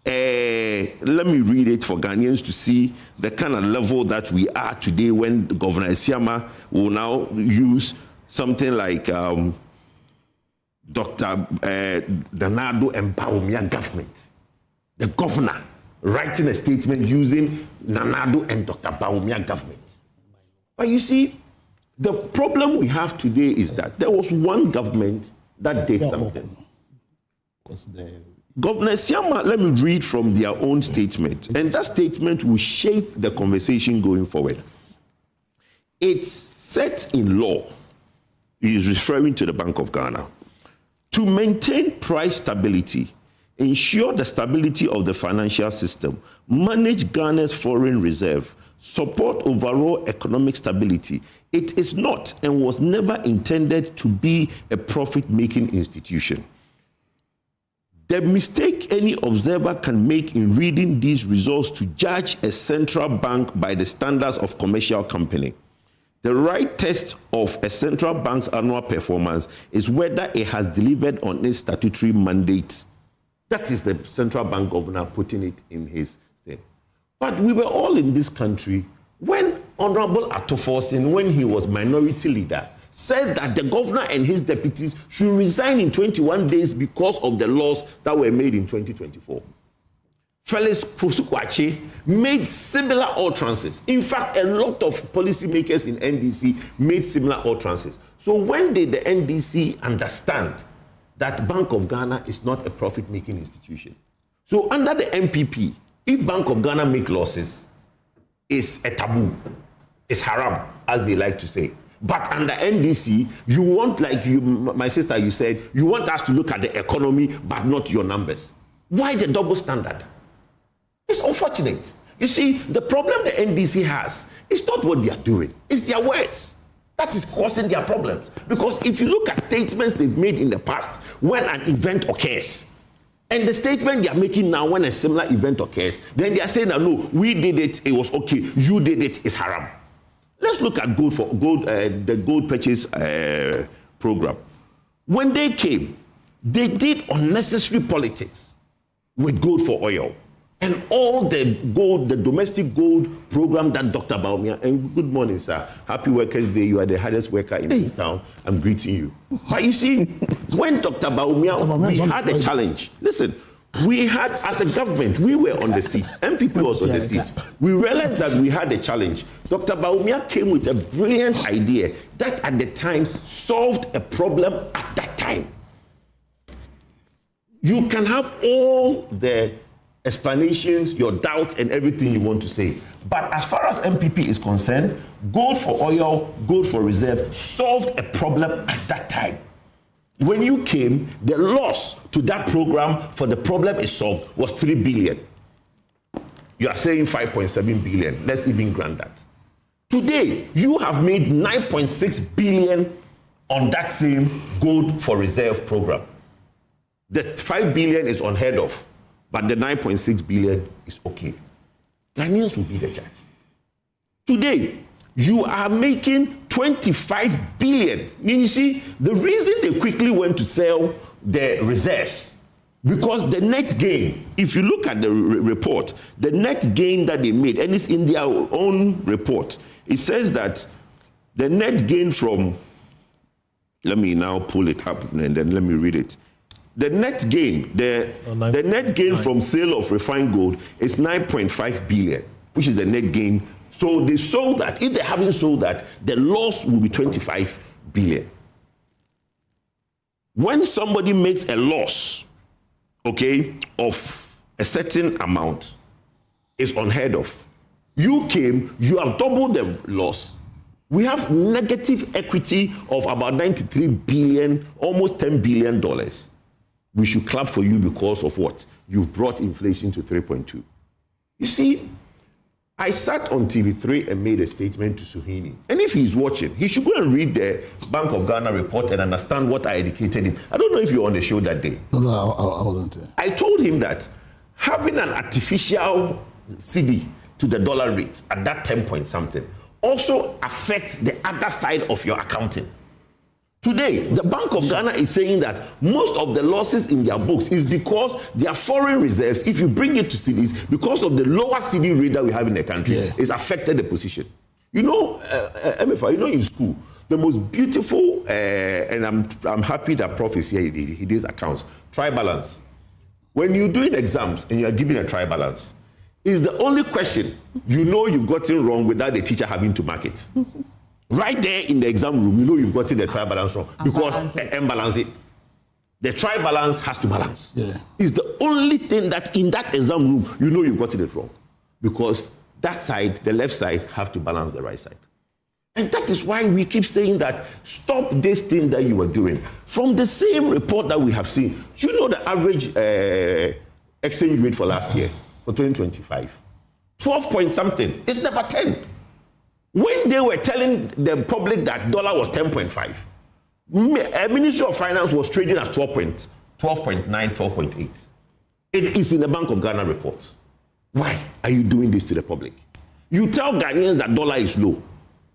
let me read it for Ghanaians to see the kind of level that we are today when Governor Esiama will now use something like Dr. Nana-Addo and Bawumia government. The governor writing a statement using Nana-Addo and Dr. Bawumia government. But you see, the problem we have today is that there was one government that did something. Governor Siama, let me read from their own statement, and that statement will shape the conversation going forward. It's set in law, he is referring to the Bank of Ghana, to maintain price stability, ensure the stability of the financial system, manage Ghana's foreign reserve, support overall economic stability. It is not and was never intended to be a profit-making institution. The mistake any observer can make in reading these results to judge a central bank by the standards of commercial company. The right test of a central bank's annual performance is whether it has delivered on its statutory mandate. That is the central bank governor putting it in his statement. But we were all in this country when Honorable Atoforsin, when he was minority leader, said that the governor and his deputies should resign in 21 days because of the laws that were made in 2024. Felix Prosukwache made similar utterances. In fact, a lot of policymakers in NDC made similar utterances. So when did the NDC understand that Bank of Ghana is not a profit-making institution? So under the MPP, if Bank of Ghana make losses, it's a taboo, it's haram, as they like to say. But under NDC, you want, like you, my sister, you said, you want us to look at the economy, but not your numbers. Why the double standard? It's unfortunate. You see, the problem the NDC has is not what they are doing, it's their words. That is causing their problems. Because if you look at statements they've made in the past, when an event occurs, and the statement they are making now when a similar event occurs, then they are saying that no, we did it, it was okay, you did it, it's haram. Let's look at the gold purchase program. When they came, they did unnecessary politics with gold for oil. And all the gold, the domestic gold program that Dr. Bawumia, and good morning, sir. Happy Workers' Day. You are the hardest worker in this town. I'm greeting you. But you see, when Dr. Bawumia, we had a challenge. Listen, we had, as a government, we were on the seat. MPP was on the seat. We realized that we had a challenge. Dr. Bawumia came with a brilliant idea that at the time solved a problem at that time. You can have all the explanations, your doubt, and everything you want to say. But as far as MPP is concerned, gold for oil, gold for reserve solved a problem at that time. When you came, the loss to that program for the problem is solved was 3 billion. You are saying 5.7 billion. Let's even grant that. Today, you have made 9.6 billion on that same gold for reserve program. The 5 billion is unheard of. But the 9.6 billion is okay. Ghanaians will be the judge. Today, you are making 25 billion. You see, the reason they quickly went to sell the reserves, because the net gain, if you look at the report, the net gain that they made, and it's in their own report, it says that the net gain from, let me now pull it up and then let me read it. The net gain, the net gain from sale of refined gold is 9.5 billion, which is the net gain. So they sold that. If they haven't sold that, the loss will be 25 billion. When somebody makes a loss, okay, of a certain amount, it's unheard of. You came, you have doubled the loss. We have negative equity of about 93 billion, almost $10 billion. We should clap for you because of what? You've brought inflation to 3.2. You see, I sat on TV3 and made a statement to Suhini. And if he's watching, he should go and read the Bank of Ghana report and understand what I educated him. I don't know if you were on the show that day. No, I wasn't. I told him that having an artificial CD to the dollar rate at that 10 point something also affects the other side of your accounting. Today, the Bank of Ghana is saying that most of the losses in their books is because their foreign reserves, if you bring it to CDs, because of the lower CD rate that we have in the country, it's affected the position. You know, Emefa, you know in school, the most beautiful and I'm happy that Prof is here, he did accounts. Trial balance. When you're doing exams and you're giving a trial balance, it's the only question you know you've gotten wrong without the teacher having to mark it. Right there in the exam room, you know you've gotten the trial balance wrong because balance it. The trial balance has to balance. Yeah. It's the only thing that in that exam room, you know you've gotten it wrong. Because that side, the left side, have to balance the right side. And that is why we keep saying that stop this thing that you are doing. From the same report that we have seen, do you know the average exchange rate for last year, for 2025? 12 point something. It's never 10. When they were telling the public that dollar was 10.5, Ministry of Finance was trading at 12.9, 12.8. It is in the Bank of Ghana report. Why are you doing this to the public? You tell Ghanaians that dollar is low.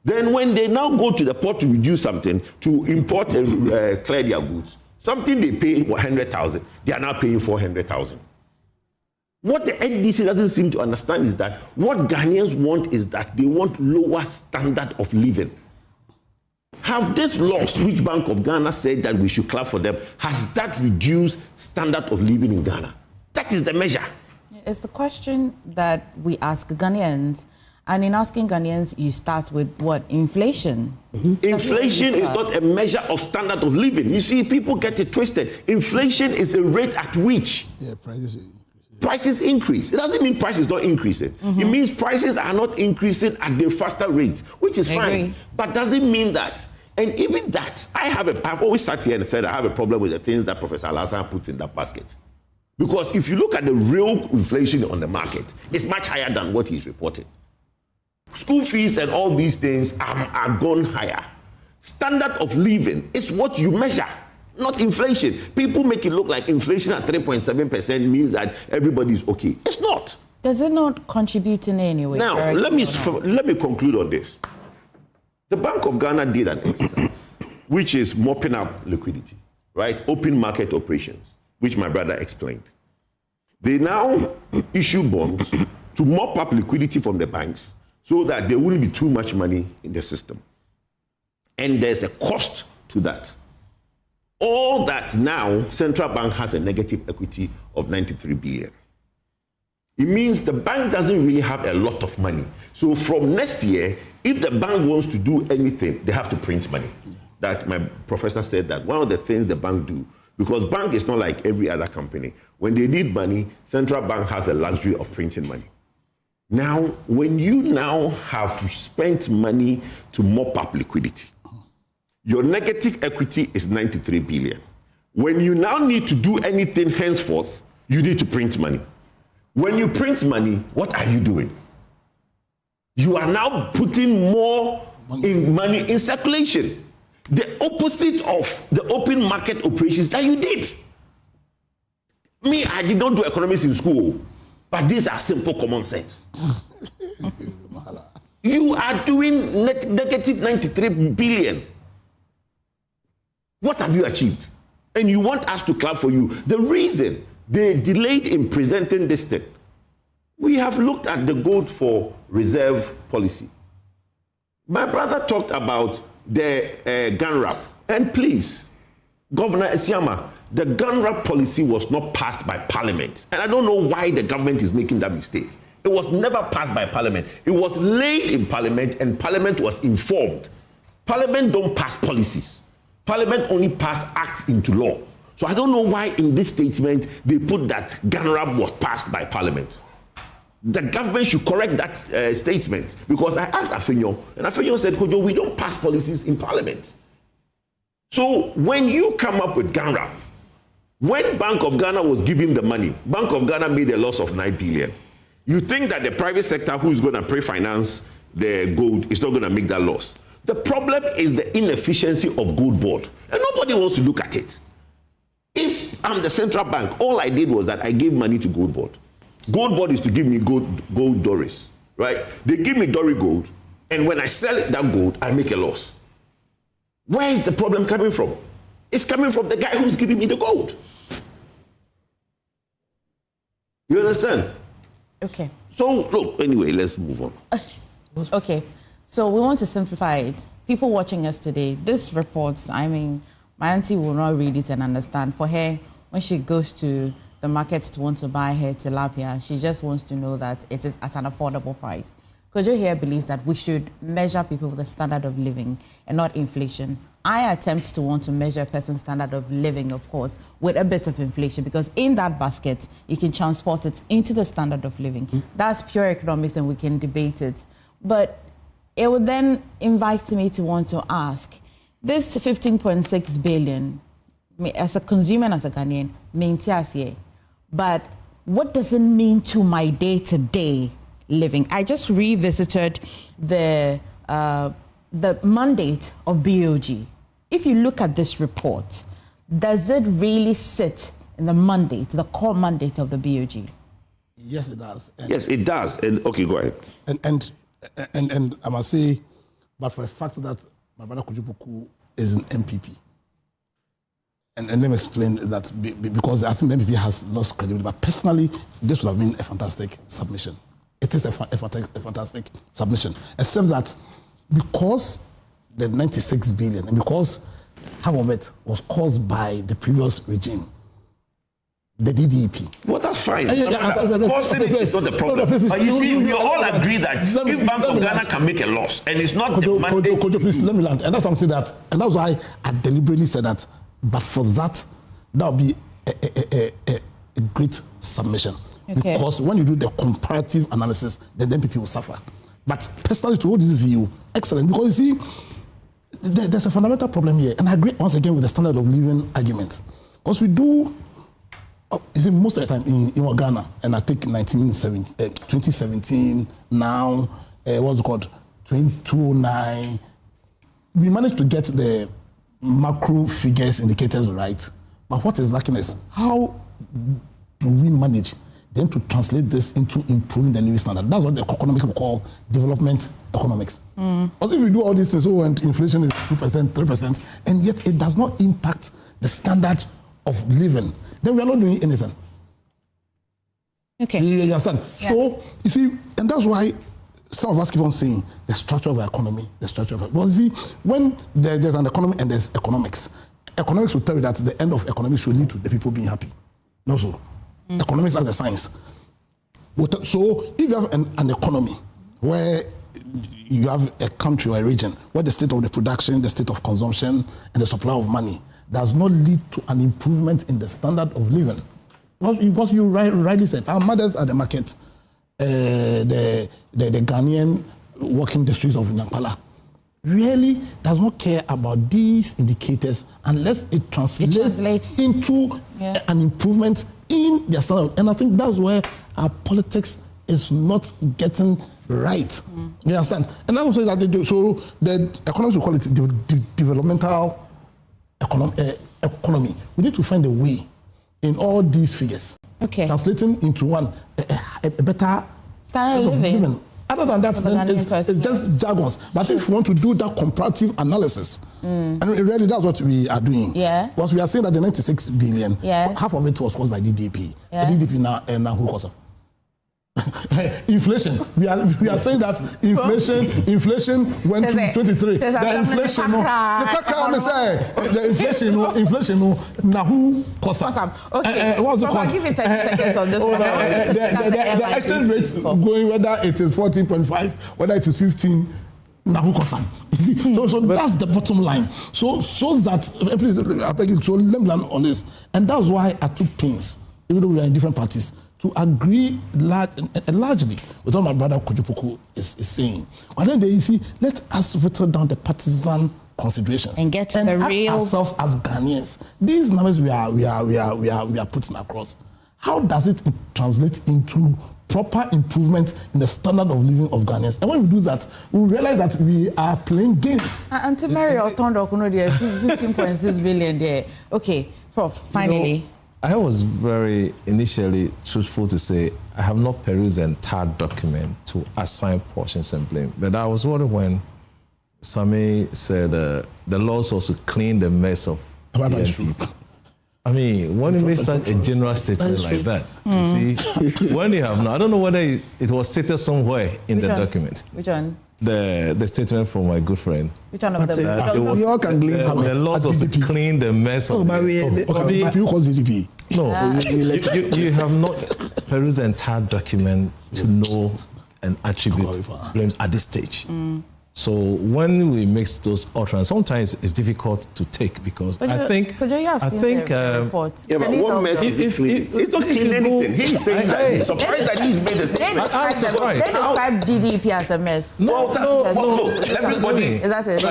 Then when they now go to the port to reduce something, to import and clear their goods, something they pay 100,000, they are now paying 400,000. What the NDC doesn't seem to understand is that what Ghanaians want is that they want lower standard of living. Have this laws, which Bank of Ghana said that we should clap for them, has that reduced standard of living in Ghana? That is the measure. It's the question that we ask Ghanaians. And in asking Ghanaians, you start with what? Inflation. Mm-hmm. Inflation is not a measure of standard of living. You see, people get it twisted. Inflation is a rate at which prices increase. It doesn't mean prices not increasing. Mm-hmm. It means prices are not increasing at the faster rate, which is fine. But doesn't mean that. And even that, I've always sat here and said I have a problem with the things that Professor Alassane puts in that basket. Because if you look at the real inflation on the market, it's much higher than what he's reporting. School fees and all these things are gone higher. Standard of living is what you measure, not inflation. People make it look like inflation at 3.7% means that everybody is okay. It's not. Does it not contribute in any way? Now, let me conclude on this. The Bank of Ghana did an exercise, which is mopping up liquidity, right? Open market operations, which my brother explained. They now issue bonds to mop up liquidity from the banks so that there wouldn't be too much money in the system. And there's a cost to that. All that now, Central Bank has a negative equity of 93 billion. It means the bank doesn't really have a lot of money. So from next year, if the bank wants to do anything, they have to print money. That my professor said that one of the things the bank do, because bank is not like every other company. When they need money, Central Bank has the luxury of printing money. Now, when you now have spent money to mop up liquidity, your negative equity is 93 billion. When you now need to do anything henceforth, you need to print money. When you print money, what are you doing? You are now putting more money in circulation. The opposite of the open market operations that you did. Me, I did not do economics in school, but these are simple common sense. You are doing negative 93 billion. What have you achieved? And you want us to clap for you. The reason they delayed in presenting this thing, we have looked at the gold for reserve policy. My brother talked about the gun wrap. And please, Governor Esiama, the gun wrap policy was not passed by Parliament. And I don't know why the government is making that mistake. It was never passed by Parliament. It was laid in Parliament and Parliament was informed. Parliament don't pass policies. Parliament only pass acts into law. So I don't know why in this statement they put that gun wrap was passed by Parliament. The government should correct that statement, because I asked Afenyo, and Afenyo said, Kojo, we don't pass policies in Parliament. So when you come up with gun wrap, when Bank of Ghana was giving the money, Bank of Ghana made a loss of 9 billion. You think that the private sector who is going to pre-finance the gold is not going to make that loss. The problem is the inefficiency of gold board, and nobody wants to look at it. If I'm the central bank, all I did was that I gave money to gold board. Gold board is to give me gold dollars, right? They give me Dory gold, and when I sell that gold, I make a loss. Where is the problem coming from? It's coming from the guy who's giving me the gold. You understand? Okay. So, look, anyway, let's move on. Okay. So we want to simplify it. people watching us today, this report, I mean, my auntie will not read it and understand. For her, when she goes to the market to want to buy her tilapia, she just wants to know that it is at an affordable price. Kojo here believes that we should measure people with a standard of living and not inflation. I attempt to want to measure a person's standard of living, of course, with a bit of inflation, because in that basket, you can transport it into the standard of living. That's pure economics and we can debate it. But it would then invite me to want to ask, this 15.6 billion, as a consumer and as a Ghanaian, maintias, but what does it mean to my day-to-day living? I just revisited the mandate of BOG. If you look at this report, does it really sit in the mandate, the core mandate of the BOG? Yes, it does. Yes, it does. And okay, go ahead. And I must say, but for the fact that my brother Kojo is an MPP, and let me explain that because I think the MPP has lost credibility. But personally, this would have been a fantastic submission. It is a fantastic submission, except that because the 96 billion and because half of it was caused by the previous regime, the DDP. Well, that's fine. Causing it is not the problem. But you see, we all agree that if Bank of Ghana can make a loss and it's not the mandate. Kojo, please let me land. And that's why I'm saying that. And that's why I deliberately said that. But for that would be a great submission. Okay. Because when you do the comparative analysis, then people will suffer. But personally, to hold this view, excellent. Because you see, there's a fundamental problem here. And I agree once again with the standard of living argument. Because we do, you see, most of the time in Ghana, and I take 2017, now, what's it called, 2009, we managed to get the macro figures indicators right. But what is lacking is how do we manage then to translate this into improving the living standard? That's what the economics will call development economics. But if we do all these things, and inflation is 2%, 3%, and yet it does not impact the standard of living, then we are not doing anything. Okay. You understand? Yeah. So, you see, and that's why some of us keep on saying the structure of our economy, the structure of it. Well, see, when there's an economy and there's economics will tell you that the end of economics should lead to the people being happy. No, so. Economics as a science. So if you have an economy where you have a country or a region where the state of the production, the state of consumption, and the supply of money does not lead to an improvement in the standard of living. Because you rightly said, our mothers at the market, the Ghanaian walking the streets of Nampala, really does not care about these indicators unless it translates into an improvement in their standard. And I think that's where our politics is not getting right. You understand? And I'm saying that they do. So the economics will call it developmental economy. We need to find a way in all these figures, translating into one a better standard of living. Other than that, then it's just jargons. But if we want to do that comparative analysis, and really that's what we are doing. Yeah. Because we are saying that the 96 billion, half of it was caused by DDP. Yeah. The DDP now who caused it? Inflation. We are saying that inflation went to 23. The inflation, now who caused it? Okay. What's it called? I'll give you 30 seconds on this one. The exchange rate going, whether it is 14.5, whether it is 15. Now who caused it? So that's the bottom line. So that please, I beg you, so let me land on this, and that's why I took pains, even though we are in different parties, to agree largely with what my brother Kojo is saying. But then you see, let us whittle down the partisan considerations and get to the real ourselves as Ghanaians. These numbers we are putting across. How does it translate into proper improvement in the standard of living of Ghanaians? And when we do that, we realize that we are playing games. Auntie Mary Otondo Kuno there 15.6 billion there. Okay, Prof. Finally. I was very initially truthful to say I have not perused the entire document to assign portions and blame. But I was wondering when Sami said the laws also clean the mess of PNP. I mean, when you make such a general statement like that, you see, when you have now, I don't know whether it was stated somewhere in the document. Which one? the statement from my good friend. Which one of them? We all can blame the laws was to clean the mess of GDP calls GDP. No, you have not perused the entire document to know and attribute blames at this stage. So when we mix those utterances, sometimes it's difficult to take because I think the reports. Yeah, but what mess is it clean? It's not clean anything. He's saying that he's surprised that he's made a statement. I'm surprised. They describe GDP as a mess. No, everybody. Is that it?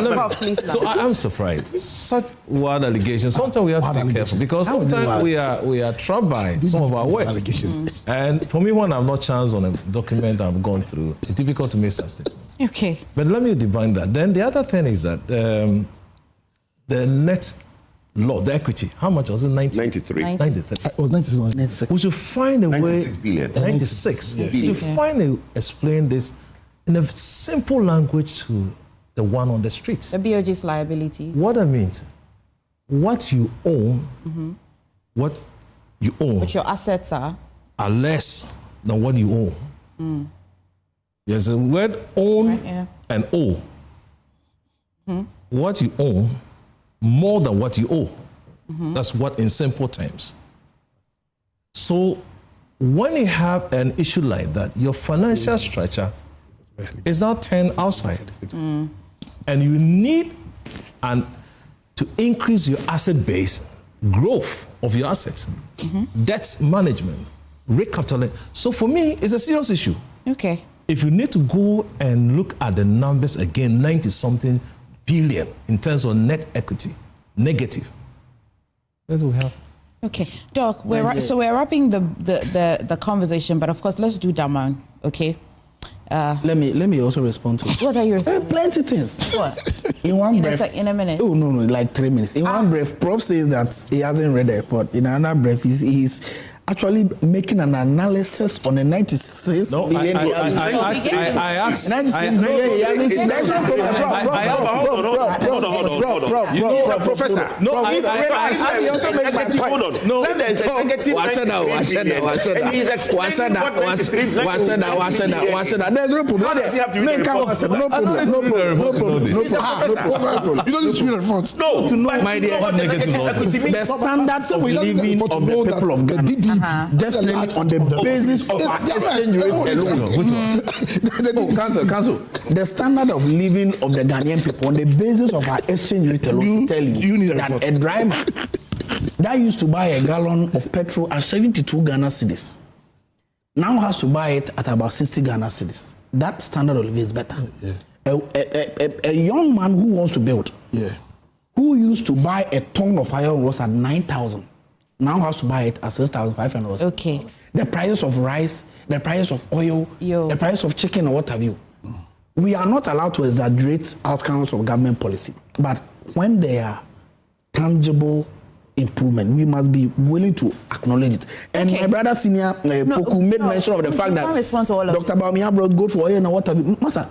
So I'm surprised. Such wild allegations. Sometimes we have to be careful because sometimes we are trapped by some of our words. And for me, when I'm not chanced on a document I've gone through, it's difficult to make such statements. Okay. But let me define that. Then the other thing is that the net law, the equity, how much was it? 93. 93. It was 96. We should find a way. 96 billion. 96. Yeah. We should find a explain this in a simple language to the one on the streets. The BOG's liabilities. What that means, what you own, what you own. But your assets are less than what you own. There's a word own and owe. What you own more than what you owe. That's what in simple terms. So when you have an issue like that, your financial structure is now turned outside. And you need to increase your asset base, growth of your assets, debt management, recapitalization. So for me, it's a serious issue. Okay. If you need to go and look at the numbers again, 90-something billion in terms of net equity, negative. What do we have? Okay, Doc, we're wrapping the conversation, but of course, let's do Daman, okay? Let me also respond to it. What are you responding? Plenty things. What? In one breath. In a minute. Oh, no, like 3 minutes. In one breath, Prof says that he hasn't read the report. In another breath, he's actually making an analysis on the 96 billion. I asked. 96 billion. Hold on. You know, Professor. No, I also make my point. Hold on. No, there's a negative. And he's explaining what No problem. You don't need to read the front. No, to know, my dear, the standard of living of the people of Ghana. Definitely on the basis of our exchange rate alone. Council. The standard of living of the Ghanaian people on the basis of our exchange rate alone tell you that a driver that used to buy a gallon of petrol at 72 Ghana cedis now has to buy it at about 60 Ghana cedis. That standard of living is better. A young man who wants to build, who used to buy a ton of iron was at 9,000. Now has to buy it at 6,500. Okay. The price of rice, the price of oil, the price of chicken, or what have you. We are not allowed to exaggerate outcomes of government policy. But when there are tangible improvement, we must be willing to acknowledge it. And my brother senior Poku made mention of the fact that Dr. Bawumia brought gold for oil and what have you. Masa,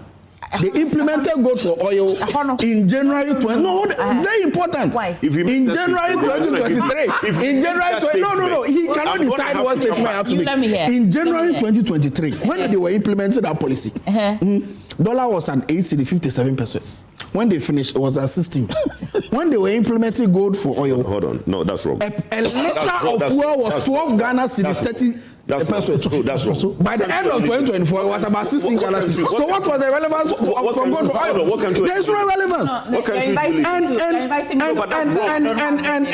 they implemented gold for oil in January 20. No, very important. Why? In January 2023. In January 20. No. He cannot decide what statement I have to make. In January 2023, when they were implementing that policy, dollar was at 8.57 pesos. When they finished, it was at 16. When they were implementing gold for oil, hold on, no, that's wrong. A liter of fuel was 12 Ghana cedis, 30. That's wrong. By the end of 2024, it was about 16 Ghana cedis. So what was the relevance from gold for oil? There's no relevance.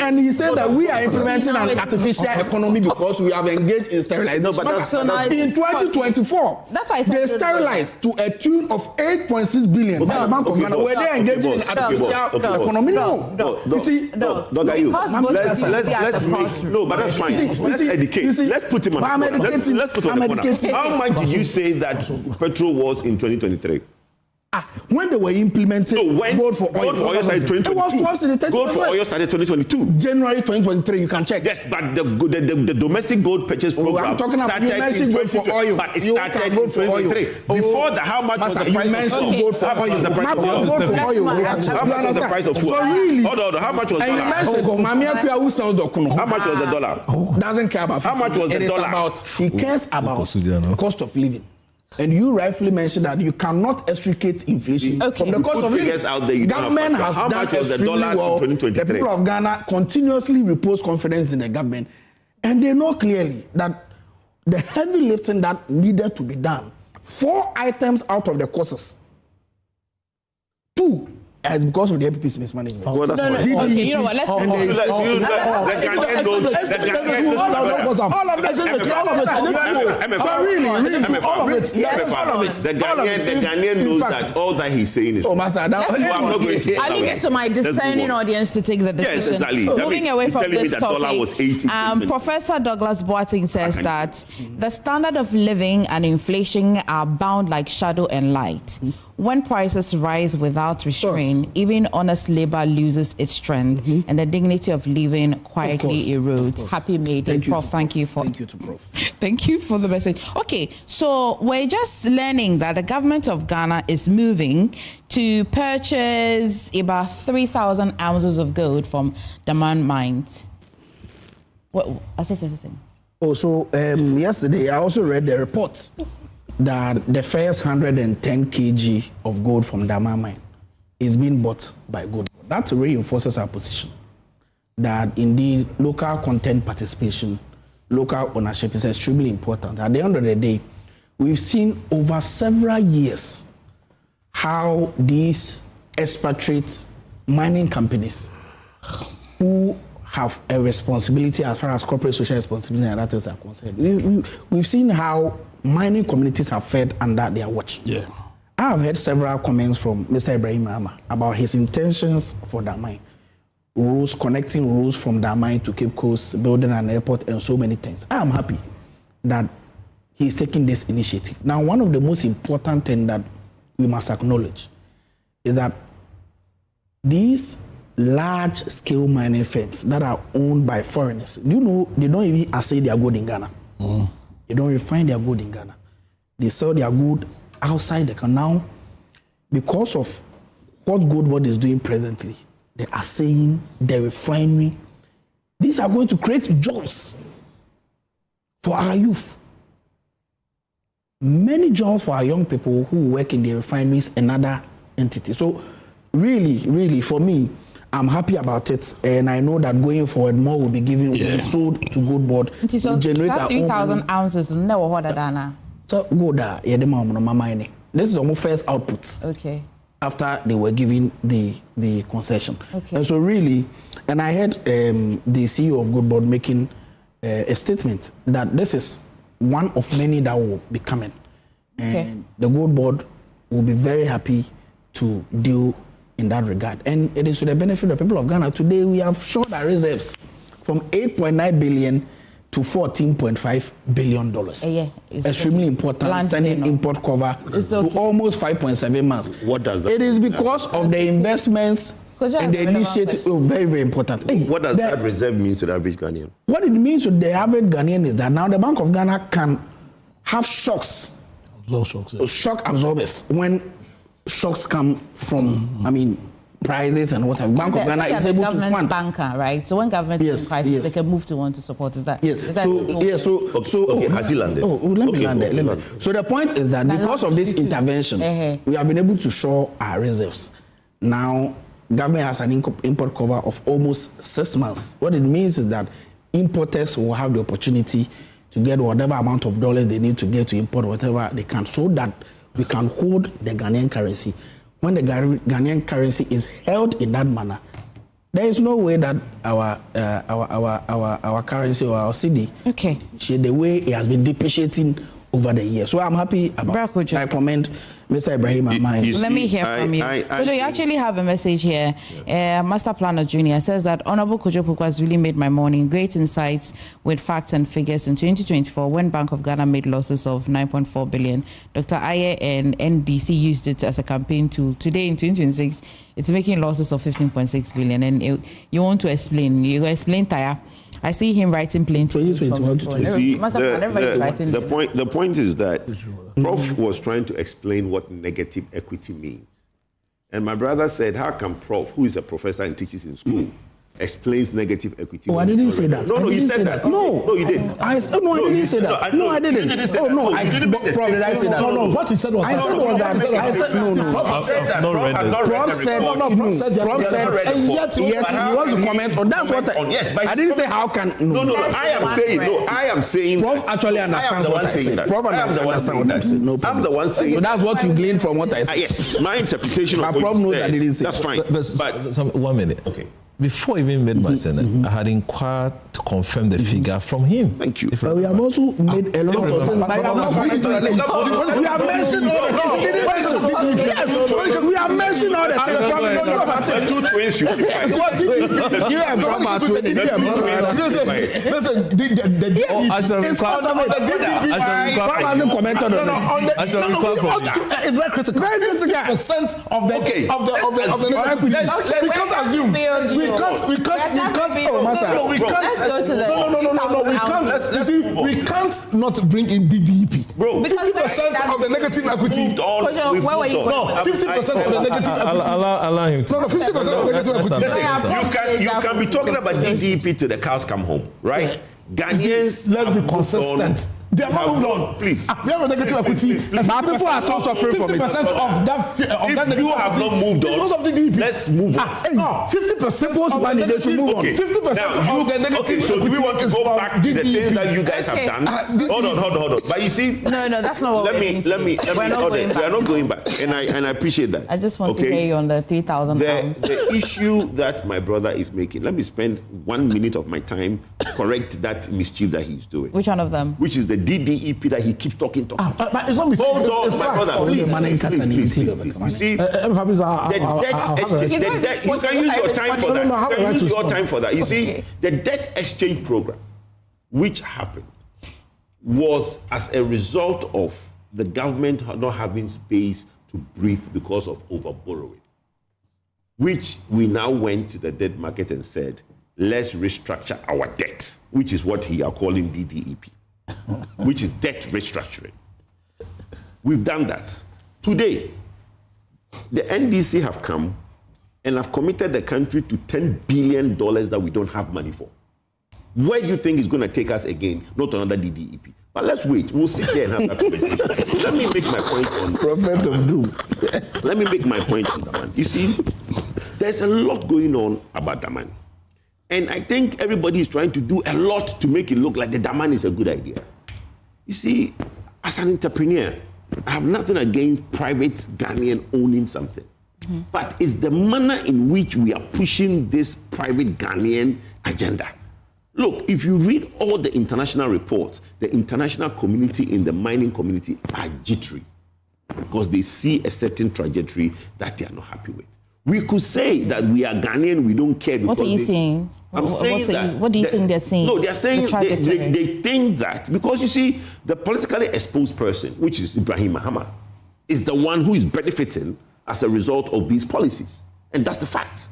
And he said that we are implementing an artificial economy because we have engaged in sterilization. In 2024, they sterilized to a tune of 8.6 billion. By the Bank of Ghana, were they engaging in artificial economy? No. You see, but that's fine. Let's educate. Let's put him on. Let's put on the corner. How much did you say that petrol was in 2023? When they were implementing gold for oil started 2022. It was gold for oil started 2022. January 2023, you can check. Yes, but the domestic gold purchase program I'm talking about started gold for oil. But it started in 2023. Before that, how much was the price of gold for oil? How much was the price of fuel? So really, hold on, how much was the dollar? How much was the dollar? Doesn't care about. How much was the dollar? He cares about cost of living. And you rightfully mentioned that you cannot extricate inflation from the cost of living. Out there, government has how done much was the extremely dollar well. in 2023? The people of Ghana continuously repose confidence in the government, and they know clearly that the heavy lifting that needed to be done, 4 items out of the courses, 2 as because of the MPP's mismanagement. Okay, you know what? Let's all of it. The Ghanaian knows that all that he's saying is true. I leave it to my discerning audience to take the decision. Yes, exactly. Moving away from this topic, topic, Professor Douglas Boateng says that the standard of living and inflation are bound like shadow and light. When prices rise without restraint, even honest labor loses its strength, and the dignity of living quietly erodes. Happy May Day, Prof. Thank you to Prof. Thank you for the message. Okay, so we're just learning that the government of Ghana is moving to purchase about 3,000 ounces of gold from Diamond Mines. What? Oh, so yesterday I also read the report that the first 110 kg of gold from Diamond Mine is being bought by Gold. That reinforces our position that indeed local content participation, local ownership is extremely important. At the end of the day, we've seen over several years how these expatriate mining companies who have a responsibility as far as corporate social responsibility and others are concerned. We've seen how mining communities have fed under their watch. Yeah. I have heard several comments from Mr. Ibrahim Ama about his intentions for that mine. Rules, connecting rules from that mine to Cape Coast, building an airport, and so many things. I am happy that he's taking this initiative. Now, one of the most important things that we must acknowledge is that these large-scale mining firms that are owned by foreigners, you know, they don't even assay their gold in Ghana. They don't refine their gold in Ghana. They sell their gold outside the canal. Because of what Goldboard is doing presently, the assaying, the refinery, these are going to create jobs for our youth. Many jobs for our young people who work in the refineries and other entities. So really, for me, I'm happy about it, and I know that going forward, more will be given, will be sold to Goldboard. So to generate that 3,000 ounces, never order Dana. So go there, this is almost first output. Okay. After they were given the concession. Okay. And so really, and I heard the CEO of Goldboard making a statement that this is one of many that will be coming, and the Goldboard will be very happy to deal in that regard. And it is to the benefit of the people of Ghana. Today, we have shored our reserves from 8.9 billion to $14.5 billion. Extremely important, sending import cover to almost 5.7 months. What does that It is because of the investments and the initiative. Very, very important. What does that reserve mean to the average Ghanaian? What it means to the average Ghanaian is that now the Bank of Ghana can have shocks, shock absorbers when shocks come from, prices and what have you. Bank of Ghana is able to fund. Banker, right? So when government is in crisis, they can move to one to support. Is that? Has he landed? Let me land there. So the point is that because of this intervention, we have been able to shore our reserves. Now, government has an import cover of almost 6 months. What it means is that importers will have the opportunity to get whatever amount of dollars they need to get to import whatever they can, so that we can hold the Ghanaian currency. When the Ghanaian currency is held in that manner, there is no way that our currency or our cedi, the way it has been depreciating over the years. So I'm happy about it. I commend Mr. Ibrahim. Let me hear from you. Kojo, you actually have a message here. Master Planner Junior says that Honorable Kojo Puku has really made my morning. Great insights with facts and figures. In 2024, when Bank of Ghana made losses of 9.4 billion, Dr. Aye and NDC used it as a campaign tool. Today, in 2026, it's making losses of 15.6 billion. And you want to explain? You explain, Taya. I see him writing plenty. The point is that Prof was trying to explain what negative equity means. And my brother said, how can Prof, who is a professor and teaches in school, explains negative equity. Oh, I didn't say that. No, you said that. No, you didn't. I said no. I didn't say that. No, I didn't. Oh no, I didn't. Prof, did I say that? No. What he said was. I said no. Prof said that. Prof said no. Prof said, and yet he wants to comment on that. What? Yes, I didn't say how can. No. I am saying. Prof actually understands what I said. Prof understands what I said. No problem. I'm the one saying. So that's what you gleaned from what I said. Yes, my interpretation of what you said. I didn't say. That's fine. But 1 minute. Okay. Before I even made my Senate, I had inquired to confirm the figure from him. Thank you. But we have also made a lot of things. We have mentioned all the things. Yes, we have mentioned all the things. Two twins, you have Brahma. Listen, I shall comment on it. I shall require. It's very critical. 50% of the we can't assume. We can't not bring in DDEP. Bro, 50% of the negative equity. Kojo, where were you going? 50% of the negative equity. Allow him to. No, 50% of the negative equity. You can be talking about DDEP till the cows come home, right? Ghanaians, let's be consistent. They have not moved on. Please. We have a negative equity. Our people are so suffering from it. 50% of that if you have not moved on, because of the DDP. Let's move on. 50% of the negative move on. 50% of the negative. Okay, so do we want to go back to the things that you guys have done? Hold on. But you see, no, that's not what we're doing. Let me. We are not going back, and I appreciate that. I just want to hear you on the 3,000 pounds. The issue that my brother is making. Let me spend 1 minute of my time to correct that mischief that he's doing. Which one of them? Which is the DDEP that he keeps talking. But it's not mischief. Hold on, my brother. Please. You see, the debt exchange. You can use your time for that. You can use your time for that. You see, the debt exchange program, which happened, was as a result of the government not having space to breathe because of overborrowing, which we now went to the debt market and said, let's restructure our debt, which is what he are calling DDEP, which is debt restructuring. We've done that. Today, the NDC have come and have committed the country to $10 billion that we don't have money for. Where do you think it's going to take us again? Not another DDEP. But let's wait. We'll sit there and have that conversation. Let me make my point on Prophet of Doom. Let me make my point on Daman. You see, there's a lot going on about Daman. And I think everybody is trying to do a lot to make it look like the Daman is a good idea. You see, as an entrepreneur, I have nothing against private Ghanaian owning something. Mm-hmm. But it's the manner in which we are pushing this private Ghanaian agenda. Look, if you read all the international reports, the international community in the mining community are jittery because they see a certain trajectory that they are not happy with. We could say that we are Ghanaian, we don't care. What are you saying? I'm saying that. What do you think they're saying? No, they're saying they think that because you see, the politically exposed person, which is Ibrahim Mahama, is the one who is benefiting as a result of these policies. And that's the fact.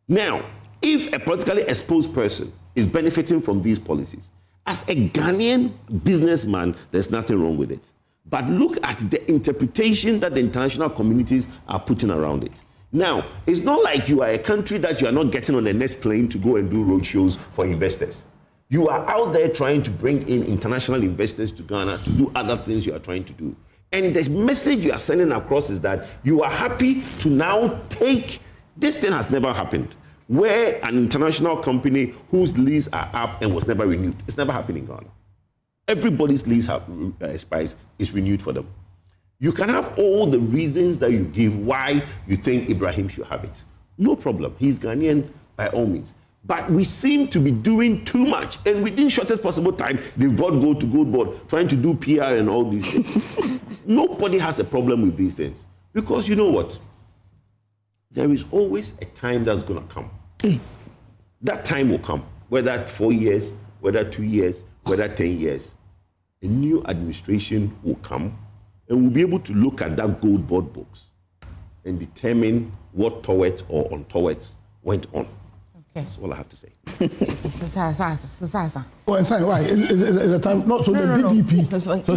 Now, if a politically exposed person is benefiting from these policies, as a Ghanaian businessman, there's nothing wrong with it. But look at the interpretation that the international communities are putting around it. Now, it's not like you are a country that you are not getting on the next plane to go and do roadshows for investors. You are out there trying to bring in international investors to Ghana to do other things you are trying to do. And the message you are sending across is that you are happy to now take, this thing has never happened, where an international company whose lease are up and was never renewed. It's never happened in Ghana. Everybody's lease expires is renewed for them. You can have all the reasons that you give why you think Ibrahim should have it. No problem. He's Ghanaian by all means. But we seem to be doing too much. And within shortest possible time, they've brought gold to gold board, trying to do PR and all these things. Nobody has a problem with these things. Because you know what? There is always a time that's going to come. That time will come. Whether 4 years, whether 2 years, whether 10 years. A new administration will come. And we'll be able to look at that gold board books and determine what towards or untoward went on. That's all I have to say. Oh, and sorry, why? Is the time not so the DDP?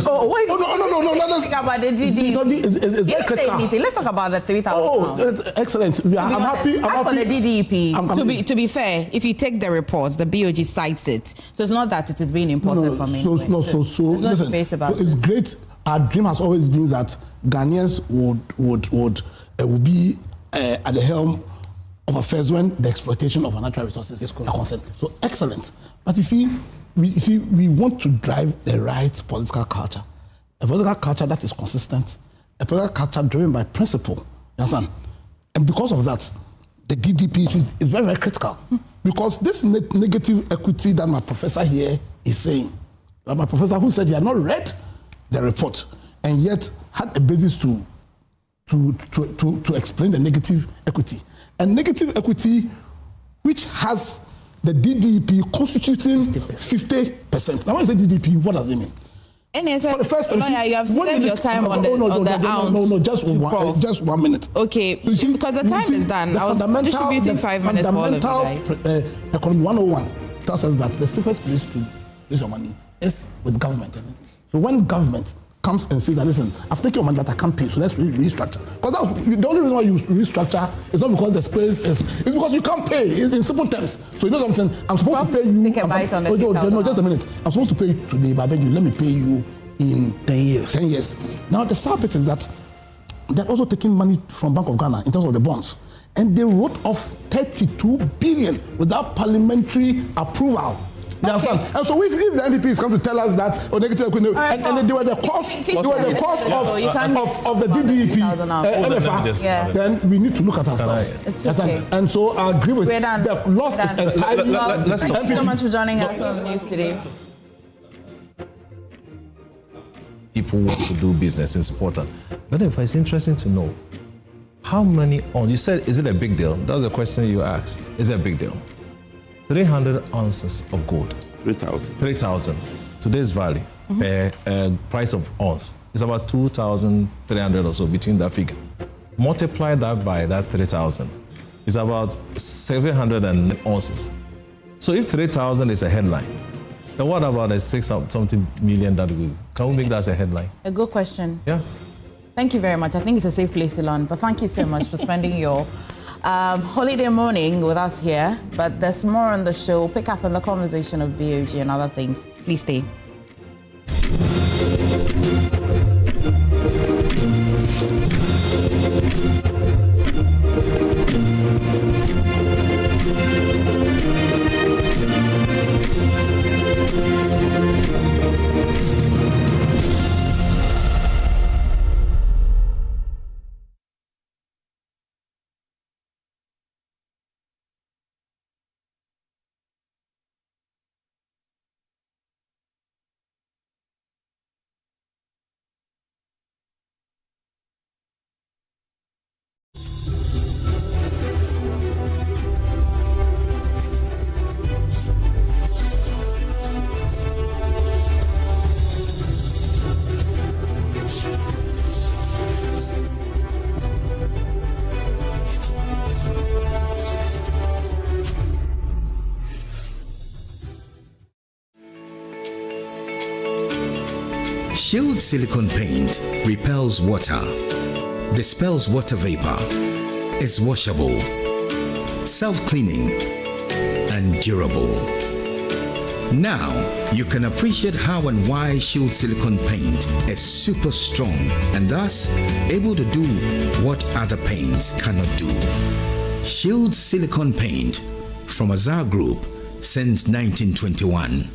Oh, wait. Oh, no. Let's talk about the DDP. It's very critical. Let's talk about the 3,000. Oh, excellent. I'm happy. As for the DDP, to be fair, if you take the reports, the BOG cites it. So it's not that it is being imported from England. Listen, it's great. Our dream has always been that Ghanaians would be at the helm of affairs when the exploitation of our natural resources is concerned. So excellent. But you see, we want to drive the right political culture. A political culture that is consistent, a political culture driven by principle. You understand? And because of that, the DDP issue is very, very critical. Because this negative equity that my professor here is saying, my professor who said he had not read the report and yet had a basis to explain the negative equity. And negative equity, which has the DDP constituting 50%. Now, when I say DDP, what does it mean? For the first time, you have spent your time on the ounce. No, just 1 minute. Okay, so see, because the time is done. I was distributing 5 minutes for all of you guys. Economy 101 tells us that the safest place to use your money is with government. So when government comes and says that, listen, I've taken your money that I can't pay, so let's restructure. Because that's the only reason why you restructure is not because the space it's because you can't pay in simple terms. So you know something, I'm supposed to pay you. Take a bite on the no, just a minute. I'm supposed to pay you today, but I beg you, let me pay you in 10 years. 10 years. Now the sad bit is that they're also taking money from Bank of Ghana in terms of the bonds. And they wrote off 32 billion without parliamentary approval. You understand? And so if the NDP is come to tell us that negative equity, and they were the cause of the DDP, Emefa, then we need to look at ourselves. It's okay. And so I agree with the loss is entirely. Thank you so much for joining us on the news today. People want to do business, it's important. But if it's interesting to know how many ounces, you said, is it a big deal? That was the question you asked. Is it a big deal? 300 ounces of gold. 3,000. 3,000. Today's value, price of ounce, is about 2,300 or so between that figure. Multiply that by that 3,000. It's about 700 ounces. So if 3,000 is a headline, then what about the 6-something million that can we make that as a headline? A good question. Yeah. Thank you very much. I think it's a safe place to learn, but thank you so much for spending your holiday morning with us here. But there's more on the show. Pick up on the conversation of BOG and other things. Please stay. Shield silicone paint repels water, dispels water vapor, is washable, self-cleaning, and durable. Now, you can appreciate how and why Shield silicone paint is super strong and thus able to do what other paints cannot do. Shield silicone paint from Azar Group since 1921.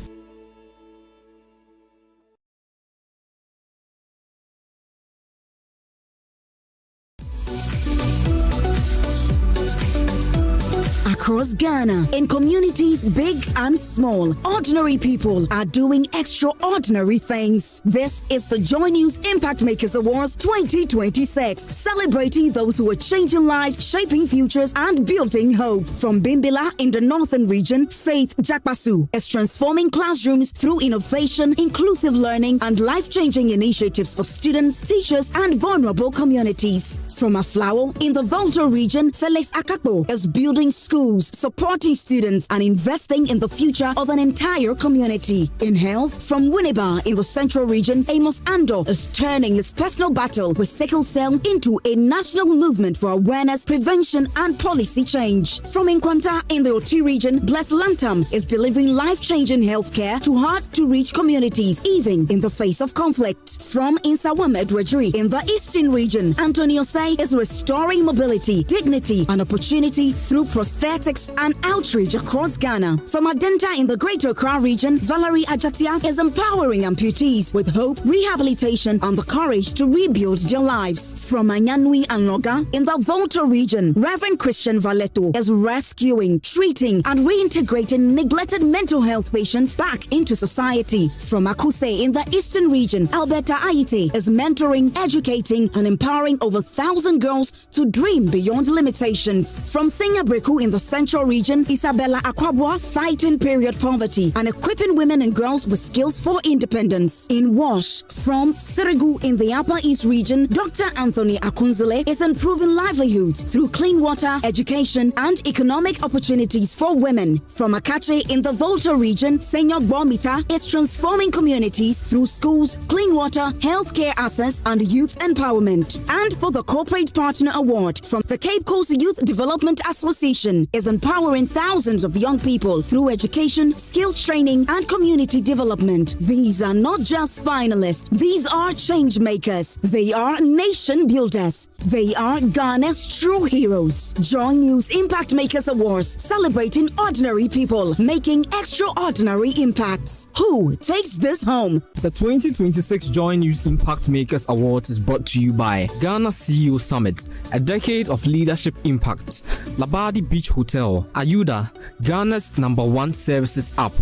Across Ghana, in communities big and small, ordinary people are doing extraordinary things. This is the Joy News Impact Makers Awards 2026, celebrating those who are changing lives, shaping futures, and building hope. From Bimbila in the northern region, Faith Jakpasu is transforming classrooms through innovation, inclusive learning, and life-changing initiatives for students, teachers, and vulnerable communities. From Aflao in the Volta region, Felix Akakbo is building schools, supporting students, and investing in the future of an entire community. In health, from Winneba in the Central region, Amos Ando is turning his personal battle with sickle cell into a national movement for awareness, prevention, and policy change. From Nkwanta in the Oti region, Bless Lantam is delivering life-changing healthcare to hard-to-reach communities, even in the face of conflict. From Insawam Edwardri in the Eastern region, Antonio Say is restoring mobility, dignity, and opportunity through prosthetics and outreach across Ghana. From Adenta in the Greater Accra region, Valerie Ajatia is empowering amputees with hope, rehabilitation, and the courage to rebuild their lives. From Anyanui and Loga in the Volta region, Reverend Christian Valeto is rescuing, treating, and reintegrating neglected mental health patients back into society. From Akuse in the Eastern region, Alberta Aite is mentoring, educating, and empowering over 1,000 girls to dream beyond limitations. From Singabreku in the Central region, Isabella Akwabwa fighting period poverty and equipping women and girls with skills for independence. In Wash, from Sirigu in the Upper East region, Dr. Anthony Akunzele is improving livelihoods through clean water, education, and economic opportunities for women. From Akache in the Volta region, Senyor Bomita is transforming communities through schools, clean water, healthcare access, and youth empowerment. And for the Corporate Partner Award from the Cape Coast Youth Development Association is empowering thousands of young people through education, skills training, and community development. These are not just finalists. These are change makers. They are nation builders. They are Ghana's true heroes. Joy News Impact Makers Awards celebrating ordinary people making extraordinary impacts. Who takes this home? The 2026 Joy News Impact Makers Awards is brought to you by Ghana CEO Summit, a decade of leadership impact. Labadi Beach Hotel, Ayuda, Ghana's #1 services app.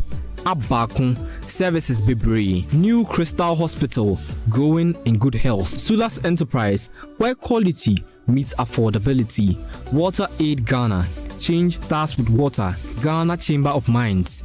Abakun, Services Bebre, New Crystal Hospital, growing in good health. Sulas Enterprise, where quality meets affordability. Water Aid Ghana, change starts with water. Ghana Chamber of Mines.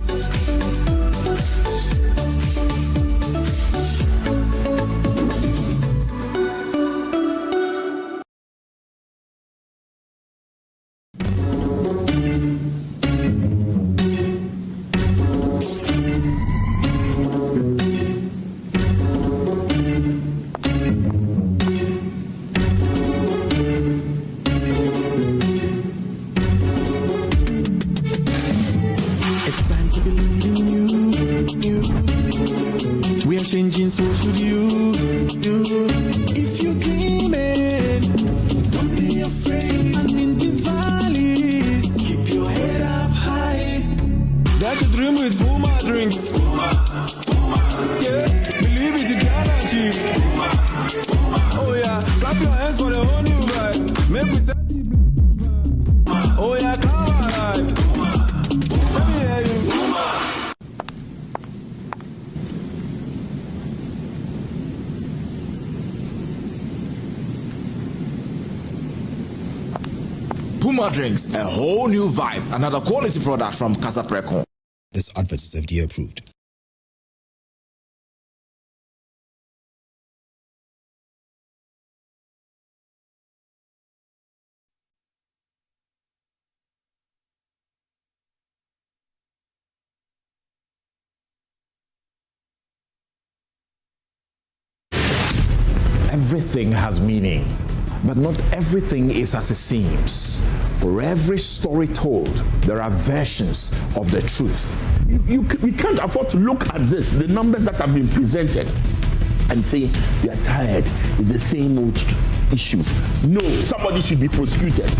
Changing, so should you. If you're dreaming, don't be afraid. And in the valleys, keep your head up high. Dare to dream with Puma drinks. Yeah, believe it, you can achieve. Oh yeah, clap your hands for the whole new vibe. Make we set the oh yeah, come alive. Let me hear you. Puma Drinks, a whole new vibe. Another quality product from Casa Precon. This advert is FDA approved. Everything has meaning, but not everything is as it seems. For every story told, there are versions of the truth. We can't afford to look at this, the numbers that have been presented, and say we are tired. It's the same old issue. No, somebody should be prosecuted.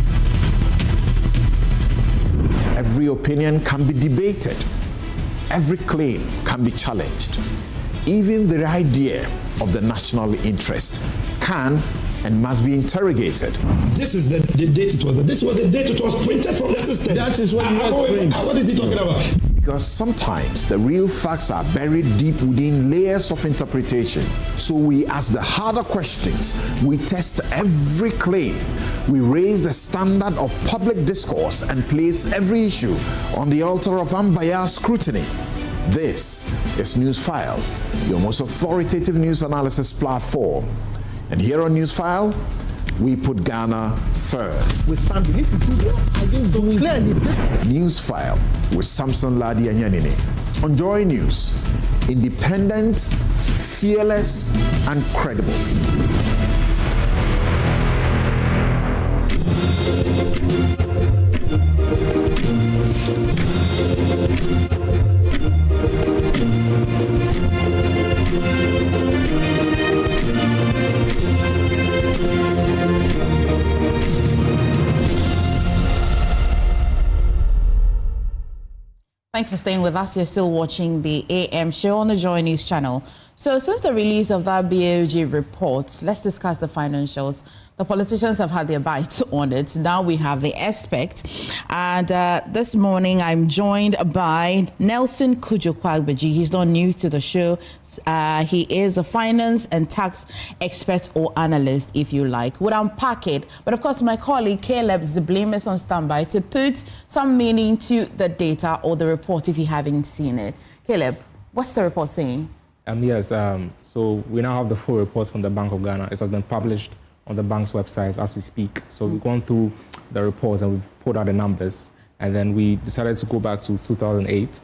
Every opinion can be debated. Every claim can be challenged. Even the idea of the national interest can and must be interrogated. This is the date it was. This was the date it was printed from the system. That is what he was printed. What is he talking about? Because sometimes the real facts are buried deep within layers of interpretation. So we ask the harder questions. We test every claim. We raise the standard of public discourse and place every issue on the altar of unbiased scrutiny. This is Newsfile, your most authoritative news analysis platform. And here on Newsfile, We put Ghana first. We stand beneath you. What are you doing? Clearly. News File with Samson Ladi Anyanini. On Joy News, independent, fearless, and credible. Thank you for staying with us. You're still watching the AM show on the Joy News channel. So since the release of that BOG report, let's discuss the financials. The politicians have had their bites on it. Now we have the aspect. And this morning I'm joined by Nelson Kojo. He's not new to the show. He is a finance and tax expert or analyst, if you like. We'll unpack it. But of course, my colleague Caleb Ziblim is on standby to put some meaning to the data or the report if you haven't seen it. Caleb, what's the report saying? So we now have the full reports from the Bank of Ghana. It has been published on the bank's website as we speak. So we've gone through the reports and we've put out the numbers. And then we decided to go back to 2008.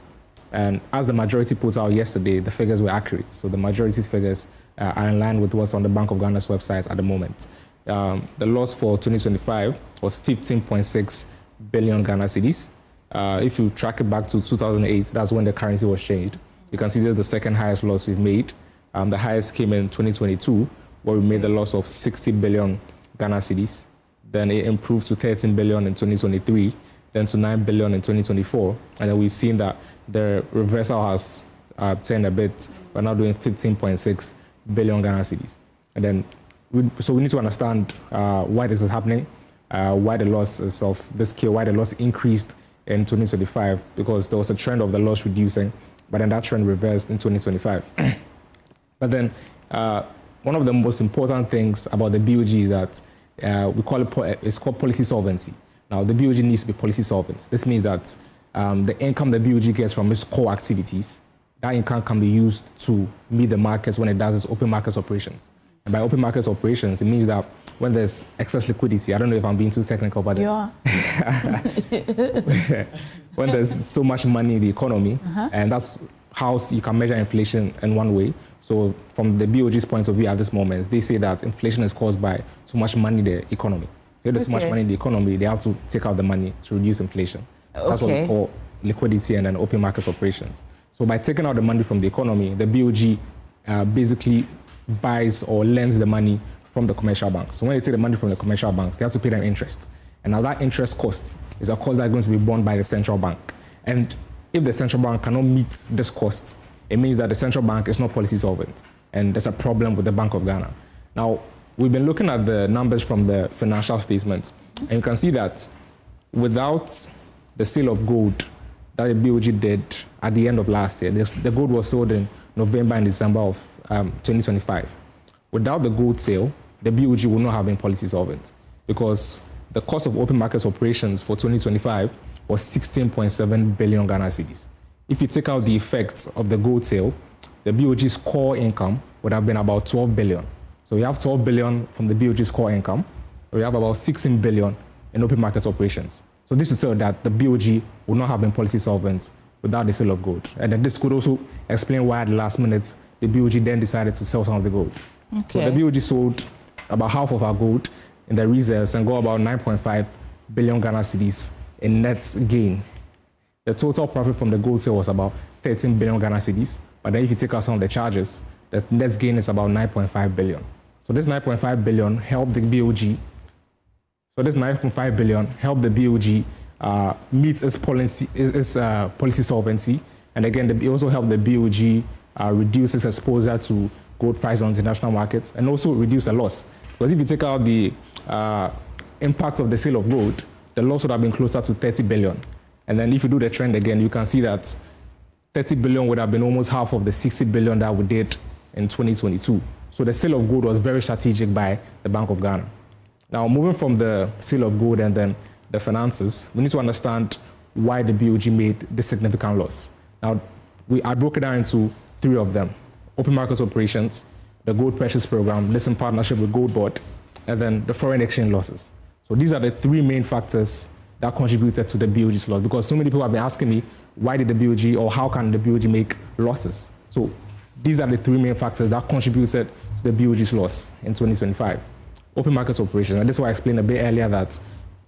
And as the majority put out yesterday, the figures were accurate. So the majority's figures are in line with what's on the Bank of Ghana's website at the moment. The loss for 2025 was 15.6 billion Ghana cedis. If you track it back to 2008, that's when the currency was changed. You can see that the second highest loss we've made. The highest came in 2022, where we made the loss of 60 billion Ghana cedis. Then it improved to 13 billion in 2023, then to 9 billion in 2024. And then we've seen that the reversal has turned a bit. We're now doing 15.6 billion Ghana cedis. And then, we need to understand why this is happening, why the loss is of this scale, why the loss increased in 2025, because there was a trend of the loss reducing, but then that trend reversed in 2025. But then one of the most important things about the BOG is that we call it's called policy solvency. Now, the BOG needs to be policy solvent. This means that the income the BOG gets from its core activities, that income can be used to meet the markets when it does its open markets operations. And by open markets operations, it means that when there's excess liquidity, I don't know if I'm being too technical, but you are. When there's so much money in the economy, and that's how you can measure inflation in one way. So from the BOG's point of view at this moment, they say that inflation is caused by too much money in the economy. So if there's so much money in the economy, they have to take out the money to reduce inflation. That's what we call liquidity and then open market operations. So by taking out the money from the economy, the BOG basically buys or lends the money from the commercial banks. So when they take the money from the commercial banks, they have to pay them interest. And now that interest cost is a cost that's going to be borne by the central bank. And if the central bank cannot meet this cost, it means that the central bank is not policy solvent. And there's a problem with the Bank of Ghana. Now, we've been looking at the numbers from the financial statements, and you can see that without the sale of gold that the BOG did at the end of last year, the gold was sold in November and December of 2025. Without the gold sale, the BOG would not have been policy solvent, because the cost of open markets operations for 2025 was 16.7 billion Ghana cedis. If you take out the effects of the gold sale, the BOG's core income would have been about 12 billion. So we have 12 billion from the BOG's core income. We have about 16 billion in open market operations. So this is so that the BOG would not have been policy solvent without the sale of gold. And then this could also explain why at the last minute, the BOG then decided to sell some of the gold. Okay. So the BOG sold about half of our gold in the reserves and got about 9.5 billion Ghana cedis in net gain. The total profit from the gold sale was about 13 billion Ghana cedis. But then if you take out some of the charges, the net gain is about 9.5 billion. So this 9.5 billion helped the BOG. So this 9.5 billion helped the BOG meet its policy solvency. And again, it also helped the BOG reduce its exposure to gold price on international markets and also reduce the loss. Because if you take out the impact of the sale of gold, the loss would have been closer to 30 billion. And then if you do the trend again, you can see that 30 billion would have been almost half of the 60 billion that we did in 2022. So the sale of gold was very strategic by the Bank of Ghana. Now, moving from the sale of gold and then the finances, we need to understand why the BOG made this significant loss. Now, I broke it down into three of them: open market operations, the gold purchase program, this in partnership with Gold Board, and then the foreign exchange losses. So these are the three main factors that contributed to the BOG's loss, because so many people have been asking me, why did the BOG, or how can the BOG make losses? So these are the three main factors that contributed to the BOG's loss in 2025. Open market operations, and this is why I explained a bit earlier that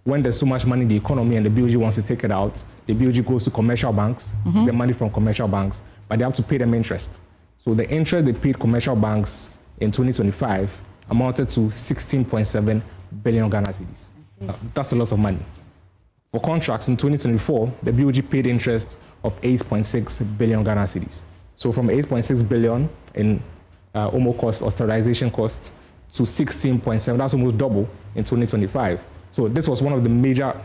when there's so much money in the economy and the BOG wants to take it out, the BOG goes to commercial banks, take the money from commercial banks, but they have to pay them interest. So the interest they paid commercial banks in 2025 amounted to 16.7 billion Ghana cedis. That's a lot of money. For contracts in 2024, the BOG paid interest of 8.6 billion Ghana cedis. So from 8.6 billion in OMO cost or sterilization costs to 16.7, that's almost double in 2025. So this was one of the major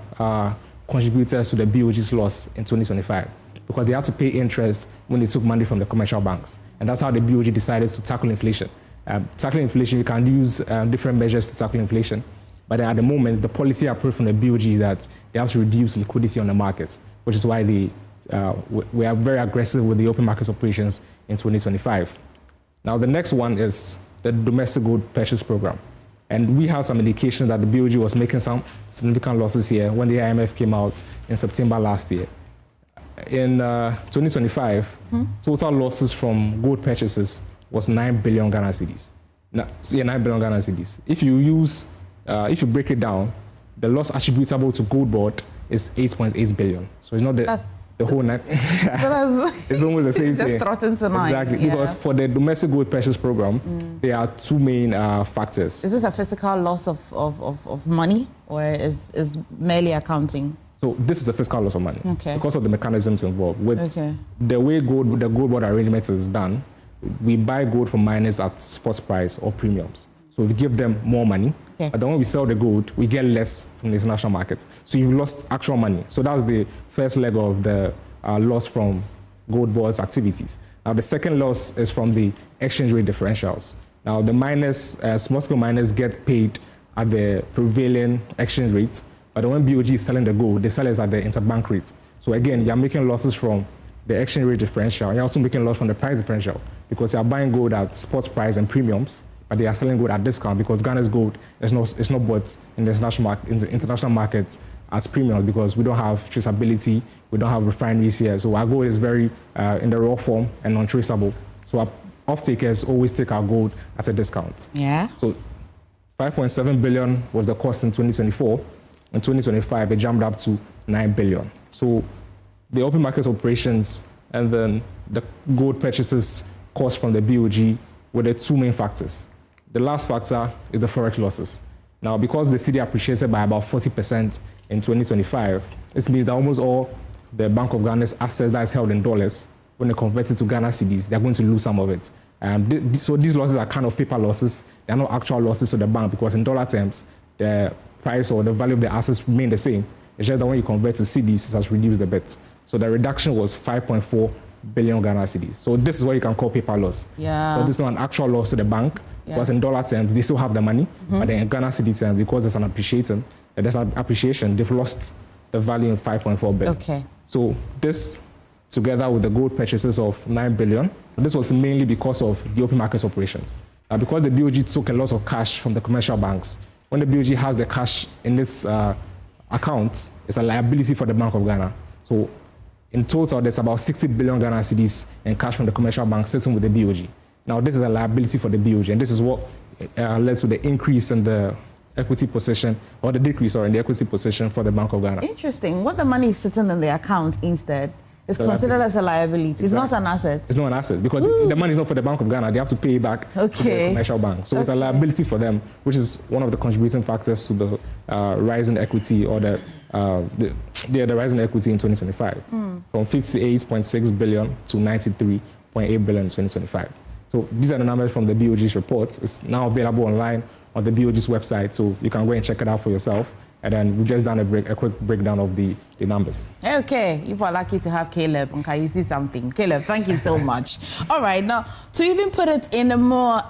contributors to the BOG's loss in 2025, because they had to pay interest when they took money from the commercial banks. And that's how the BOG decided to tackle inflation. Tackling inflation, you can use different measures to tackle inflation. But at the moment, the policy approved from the BOG is that they have to reduce liquidity on the markets, which is why we are very aggressive with the open market operations in 2025. Now, the next one is the domestic gold purchase program. And we have some indication that the BOG was making some significant losses here when the IMF came out in September last year. In 2025, total losses from gold purchases was 9 billion Ghana cedis. 9 billion Ghana cedis. If you break it down, the loss attributable to gold board is 8.8 billion. So it's not the whole net. It's almost the same thing. Just throttling to 9. Exactly, yeah. Because for the domestic gold purchase program, there are two main factors. Is this a physical loss of money, or is merely accounting? So this is a fiscal loss of money, because of the mechanisms involved. With the way the gold board arrangement is done, we buy gold from miners at spot price or premiums. So we give them more money, but then when we sell the gold, we get less from the international market. So you've lost actual money. So that's the first leg of the loss from gold board's activities. Now the second loss is from the exchange rate differentials. Now the miners, small-scale miners get paid at the prevailing exchange rate, but when BOG is selling the gold, they sell it at the interbank rate. So again, you're making losses from the exchange rate differential. You're also making loss from the price differential, because you're buying gold at spot price and premiums, but they are selling gold at discount, because Ghana's gold is not bought in the international market as premium, because we don't have traceability, we don't have refineries here. So our gold is very in the raw form and non-traceable. So our off-takers always take our gold at a discount. Yeah. So 5.7 billion was the cost in 2024. In 2025, it jumped up to 9 billion. So the open market operations and then the gold purchases cost from the BOG were the two main factors. The last factor is the forex losses. Now, because the cedi appreciated by about 40% in 2025, this means that almost all the Bank of Ghana's assets that is held in dollars, when they convert it to Ghana cedis, they're going to lose some of it. So these losses are kind of paper losses. They're not actual losses to the bank, because in dollar terms, the price or the value of the assets remain the same. It's just that when you convert to cedis, it has reduced a bit. So the reduction was 5.4 billion Ghana cedis. So this is what you can call paper loss. Yeah. But this is not an actual loss to the bank, because in dollar terms, they still have the money, but then in Ghana cedi terms, because there's an appreciation, they've lost the value in 5.4 billion. Okay. So this, together with the gold purchases of 9 billion, this was mainly because of the open market operations. Because the BOG took a lot of cash from the commercial banks, when the BOG has the cash in its account, it's a liability for the Bank of Ghana. So in total, there's about 60 billion Ghana cedis in cash from the commercial banks sitting with the BOG. Now, this is a liability for the BOG, and this is what led to the increase in the equity position, or the decrease in the equity position for the Bank of Ghana. Interesting. What the money is sitting in the account instead is considered as a liability. Exactly. It's not an asset. It's not an asset, because the money is not for the Bank of Ghana. They have to pay back to the commercial bank. So it's a liability for them, which is one of the contributing factors to the rise in equity, or the rise in equity in 2025, from 58.6 billion to 93.8 billion in 2025. So these are the numbers from the BOG's reports. It's now available online on the BOG's website, so you can go and check it out for yourself. And then we've just done a quick breakdown of the numbers. Okay, you are lucky to have Caleb. Okay, you see something. Caleb, thank you so much. All right, now to even put it in a more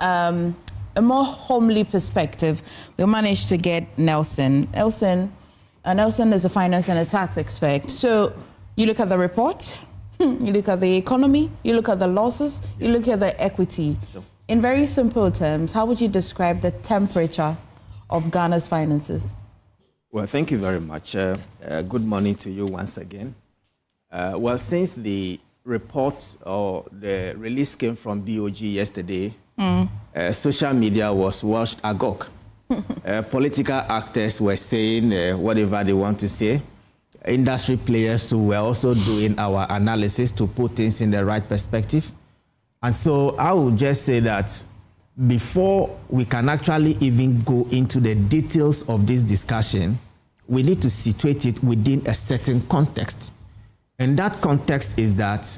homely perspective, we managed to get Nelson. Nelson is a finance and a tax expert. So you look at the report, you look at the economy, you look at the losses, you look at the equity. In very simple terms, how would you describe the temperature of Ghana's finances? Well, thank you very much. Good morning to you once again. Well, since the report or the release came from BOG yesterday, social media was washed agog. Political actors were saying whatever they want to say. Industry players too were also doing our analysis to put things in the right perspective. And so I would just say that before we can actually even go into the details of this discussion, we need to situate it within a certain context. And that context is that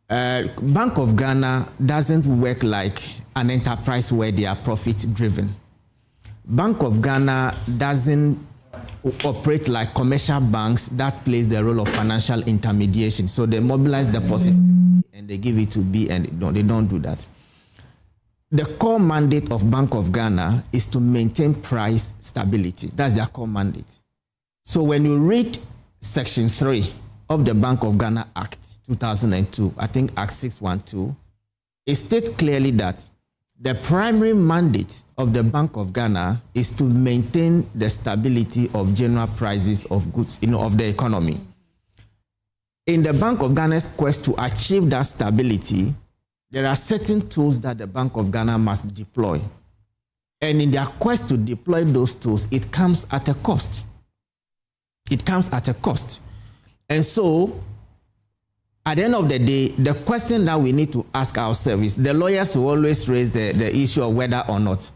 Bank of Ghana doesn't work like an enterprise where they are profit-driven. Bank of Ghana doesn't operate like commercial banks that plays the role of financial intermediation. So they mobilize deposit and they give it to B, and they don't do that. The core mandate of Bank of Ghana is to maintain price stability. That's their core mandate. So when you read Section 3 of the Bank of Ghana Act 2002, I think Act 612, it states clearly that the primary mandate of the Bank of Ghana is to maintain the stability of general prices of goods, of the economy. In the Bank of Ghana's quest to achieve that stability, there are certain tools that the Bank of Ghana must deploy. And in their quest to deploy those tools, it comes at a cost. It comes at a cost. And so, at the end of the day, the question that we need to ask ourselves is, the lawyers will always raise the issue of whether or not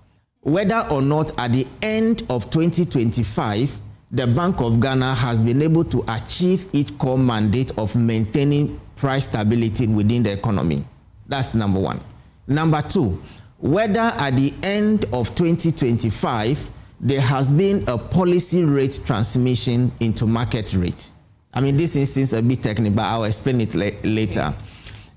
at the end of 2025, the Bank of Ghana has been able to achieve its core mandate of maintaining price stability within the economy. That's number one. Number two, whether at the end of 2025, there has been a policy rate transmission into market rate. I mean, this seems a bit technical, but I'll explain it later.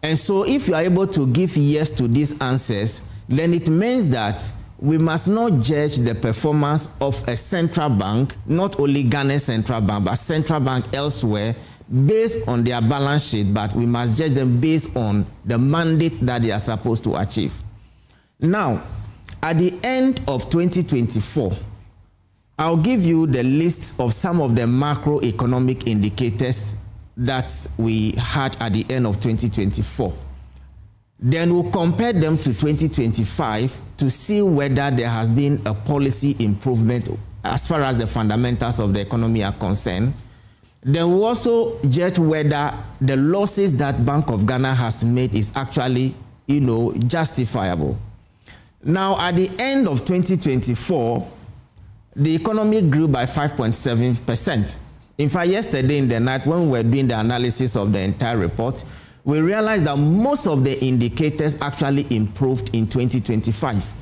And so if you are able to give yes to these answers, then it means that we must not judge the performance of a central bank, not only Ghana's central bank, but central bank elsewhere, based on their balance sheet, but we must judge them based on the mandate that they are supposed to achieve. Now, at the end of 2024, I'll give you the list of some of the macroeconomic indicators that we had at the end of 2024. Then we'll compare them to 2025 to see whether there has been a policy improvement as far as the fundamentals of the economy are concerned. Then we'll also judge whether the losses that Bank of Ghana has made is actually, justifiable. Now, at the end of 2024, the economy grew by 5.7%. In fact, yesterday in the night, when we were doing the analysis of the entire report, we realized that most of the indicators actually improved in 2025.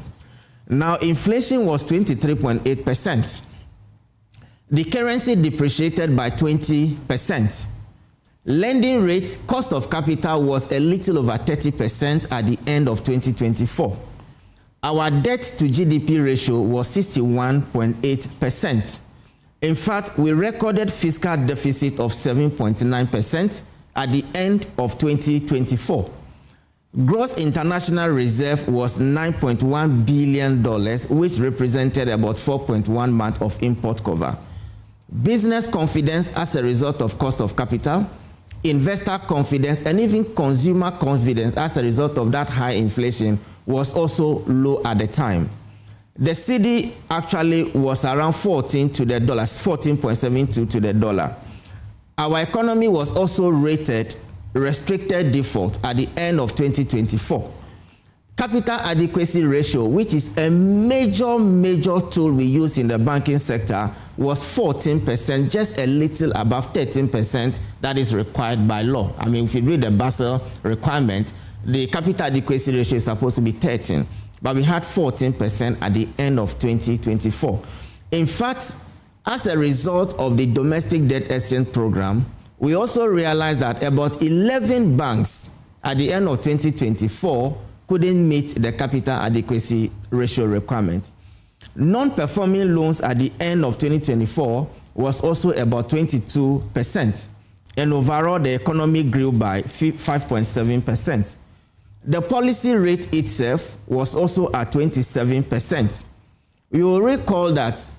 Now, inflation was 23.8%. The currency depreciated by 20%. Lending rate, cost of capital was a little over 30% at the end of 2024. Our debt to GDP ratio was 61.8%. In fact, we recorded fiscal deficit of 7.9% at the end of 2024. Gross international reserve was $9.1 billion, which represented about 4.1 months of import cover. Business confidence as a result of cost of capital, investor confidence, and even consumer confidence as a result of that high inflation was also low at the time. The cedi actually was around 14 to the dollar, 14.72 to the dollar. Our economy was also rated restricted default at the end of 2024. Capital adequacy ratio, which is a major tool we use in the banking sector, was 14%, just a little above 13% that is required by law. I mean, if you read the Basel requirement, the capital adequacy ratio is supposed to be 13%, but we had 14% at the end of 2024. In fact, as a result of the domestic debt exchange program, we also realized that about 11 banks at the end of 2024 couldn't meet the capital adequacy ratio requirement. Non-performing loans at the end of 2024 was also about 22%, and overall the economy grew by 5.7%. The policy rate itself was also at 27%. You will recall that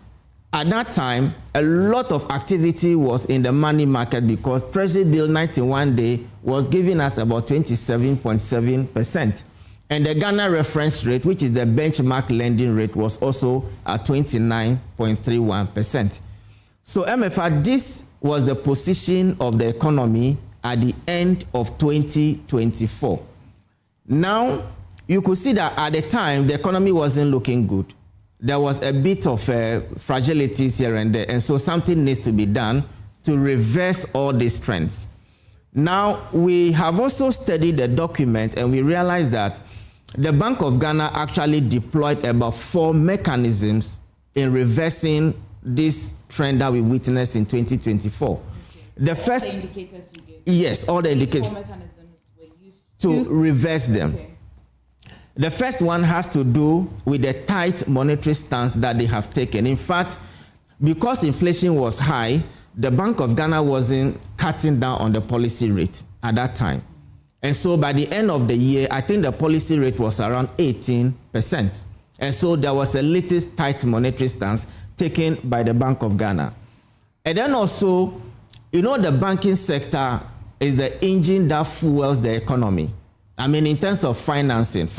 at that time, a lot of activity was in the money market because Treasury Bill 91-day was giving us about 27.7%. And the Ghana reference rate, which is the benchmark lending rate, was also at 29.31%. So, Emefa, this was the position of the economy at the end of 2024. Now, you could see that at the time, the economy wasn't looking good. There was a bit of fragilities here and there, and so something needs to be done to reverse all these trends. Now, we have also studied the document, and we realized that the Bank of Ghana actually deployed about 4 mechanisms in reversing this trend that we witnessed in 2024. Okay. The first, all the indicators you gave. Yes, all the indicators. 4 mechanisms were used to reverse them. Okay. The first one has to do with the tight monetary stance that they have taken. In fact, because inflation was high, the Bank of Ghana wasn't cutting down on the policy rate at that time. And so by the end of the year, I think the policy rate was around 18%. And so there was a little tight monetary stance taken by the Bank of Ghana. And then also, you know, the banking sector is the engine that fuels the economy. I mean, in terms of financing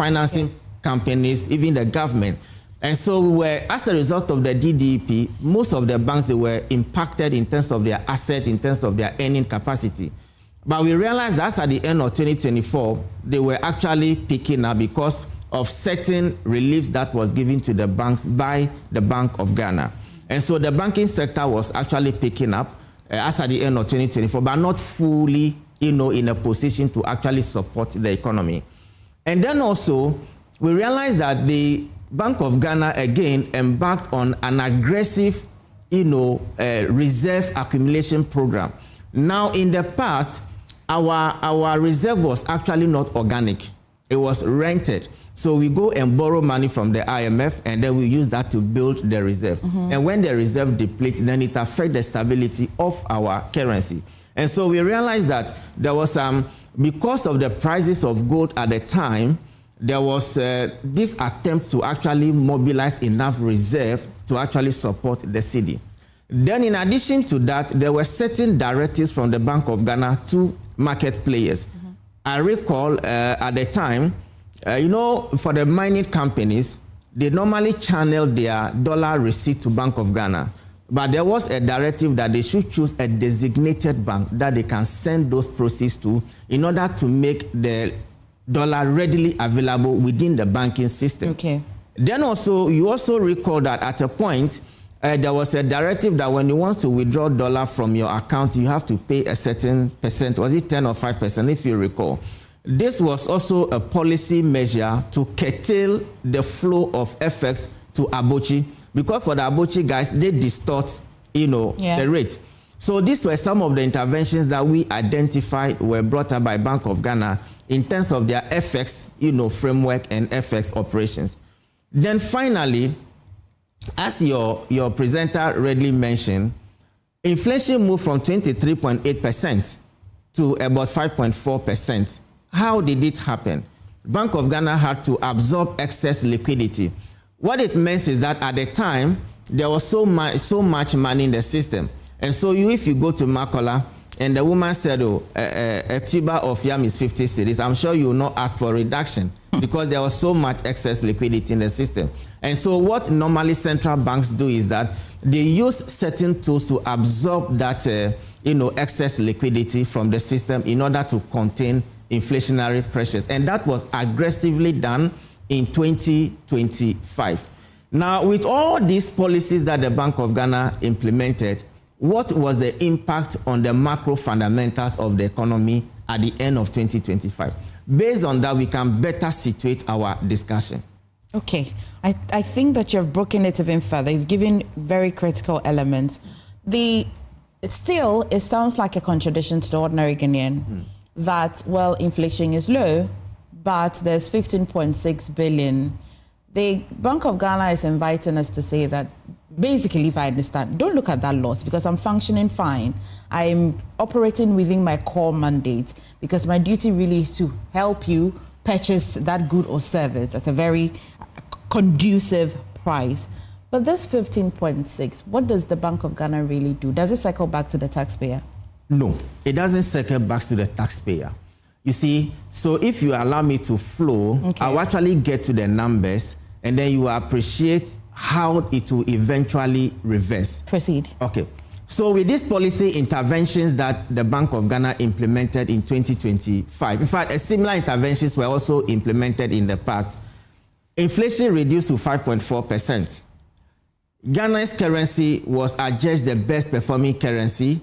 companies, even the government. And so we were, as a result of the DDP, most of the banks, they were impacted in terms of their asset, in terms of their earning capacity. But we realized that at the end of 2024, they were actually picking up because of certain relief that was given to the banks by the Bank of Ghana. And so the banking sector was actually picking up as at the end of 2024, but not fully, in a position to actually support the economy. And then also, we realized that the Bank of Ghana again embarked on an aggressive, reserve accumulation program. Now, in the past, our reserve was actually not organic. It was rented. So we go and borrow money from the IMF, and then we use that to build the reserve. Mm-hmm. And when the reserve depletes, then it affects the stability of our currency. And so we realized that there was because of the prices of gold at the time, there was this attempt to actually mobilize enough reserve to actually support the cedi. Then in addition to that, there were certain directives from the Bank of Ghana to market players. Mm-hmm. I recall at the time, for the mining companies, they normally channel their dollar receipt to Bank of Ghana. But there was a directive that they should choose a designated bank that they can send those proceeds to in order to make the dollar readily available within the banking system. Okay. Then also, you also recall that at a point, there was a directive that when you want to withdraw dollar from your account, you have to pay a certain percent. Was it 10 or 5%, if you recall? This was also a policy measure to curtail the flow of FX to Abochi. Because for the Abochi guys, they distort, the rate. So these were some of the interventions that we identified were brought up by Bank of Ghana in terms of their FX, framework and FX operations. Then finally, as your presenter readily mentioned, inflation moved from 23.8% to about 5.4%. How did it happen? Bank of Ghana had to absorb excess liquidity. What it means is that at the time, there was so much money in the system. And so if you go to Makola and the woman said, a tuber of yam is 50 cedis, I'm sure you will not ask for a reduction because there was so much excess liquidity in the system. And so what normally central banks do is that they use certain tools to absorb that excess liquidity from the system in order to contain inflationary pressures. And that was aggressively done in 2025. Now, with all these policies that the Bank of Ghana implemented, what was the impact on the macro fundamentals of the economy at the end of 2025? Based on that, we can better situate our discussion. Okay. I think that you've broken it even further. You've given very critical elements. It sounds like a contradiction to the ordinary Ghanaian that, inflation is low, but there's 15.6 billion. The Bank of Ghana is inviting us to say that, basically, if I understand, don't look at that loss because I'm functioning fine. I'm operating within my core mandate because my duty really is to help you purchase that good or service at a very conducive price. But this 15.6, what does the Bank of Ghana really do? Does it cycle back to the taxpayer? No, it doesn't circle back to the taxpayer. You see, so if you allow me to flow, I'll actually get to the numbers, and then you will appreciate how it will eventually reverse. Proceed. Okay. So with these policy interventions that the Bank of Ghana implemented in 2025, in fact, similar interventions were also implemented in the past. Inflation reduced to 5.4%. Ghana's currency was adjudged the best performing currency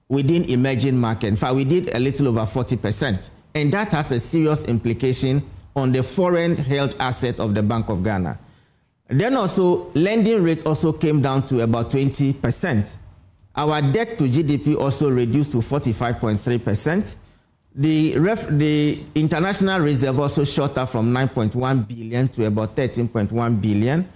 within emerging markets. In fact, we did a little over 40%. And that has a serious implication on the foreign held asset of the Bank of Ghana. Then also, lending rate also came down to about 20%. Our debt to GDP also reduced to 45.3%. The international reserve also shot up from 9.1 billion to about 13.1 billion.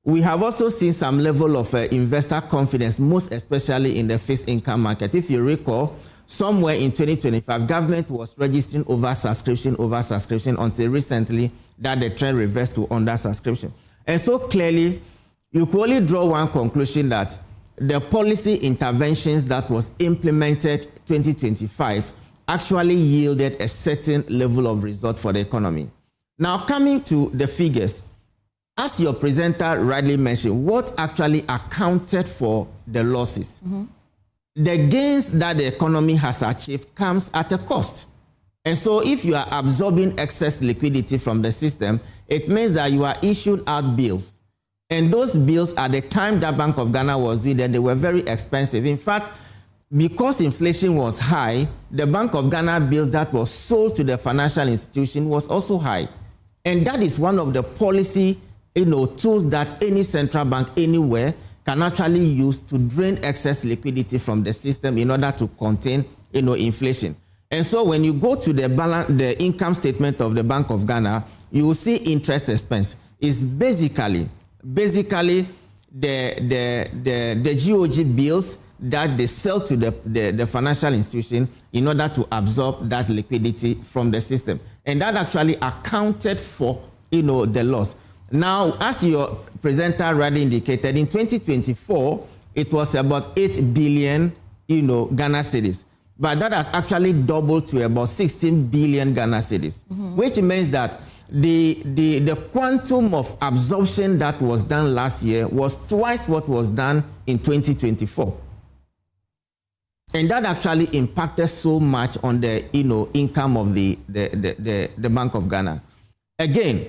We have also seen some level of investor confidence, most especially in the fixed income market. If you recall, somewhere in 2025, government was registering oversubscription until recently that the trend reversed to undersubscription. And so clearly, you could only draw one conclusion, that the policy interventions that was implemented 2025 actually yielded a certain level of result for the economy. Now, coming to the figures, as your presenter rightly mentioned, what actually accounted for the losses? The gains that the economy has achieved comes at a cost. And so if you are absorbing excess liquidity from the system, it means that you are issuing out bills. And those bills, at the time that Bank of Ghana was doing them, they were very expensive. In fact, because inflation was high, the Bank of Ghana bills that was sold to the financial institution was also high. And that is one of the policy tools that any central bank anywhere can actually use to drain excess liquidity from the system in order to contain inflation. And so when you go to the income statement of the Bank of Ghana, you will see interest expense is basically the GOG bills that they sell to the financial institution in order to absorb that liquidity from the system. And that actually accounted for the loss. Now, as your presenter already indicated, in 2024, it was about 8 billion, Ghana cedis. But that has actually doubled to about 16 billion Ghana cedis, which means that the quantum of absorption that was done last year was twice what was done in 2024. And that actually impacted so much on the income of the Bank of Ghana. Again,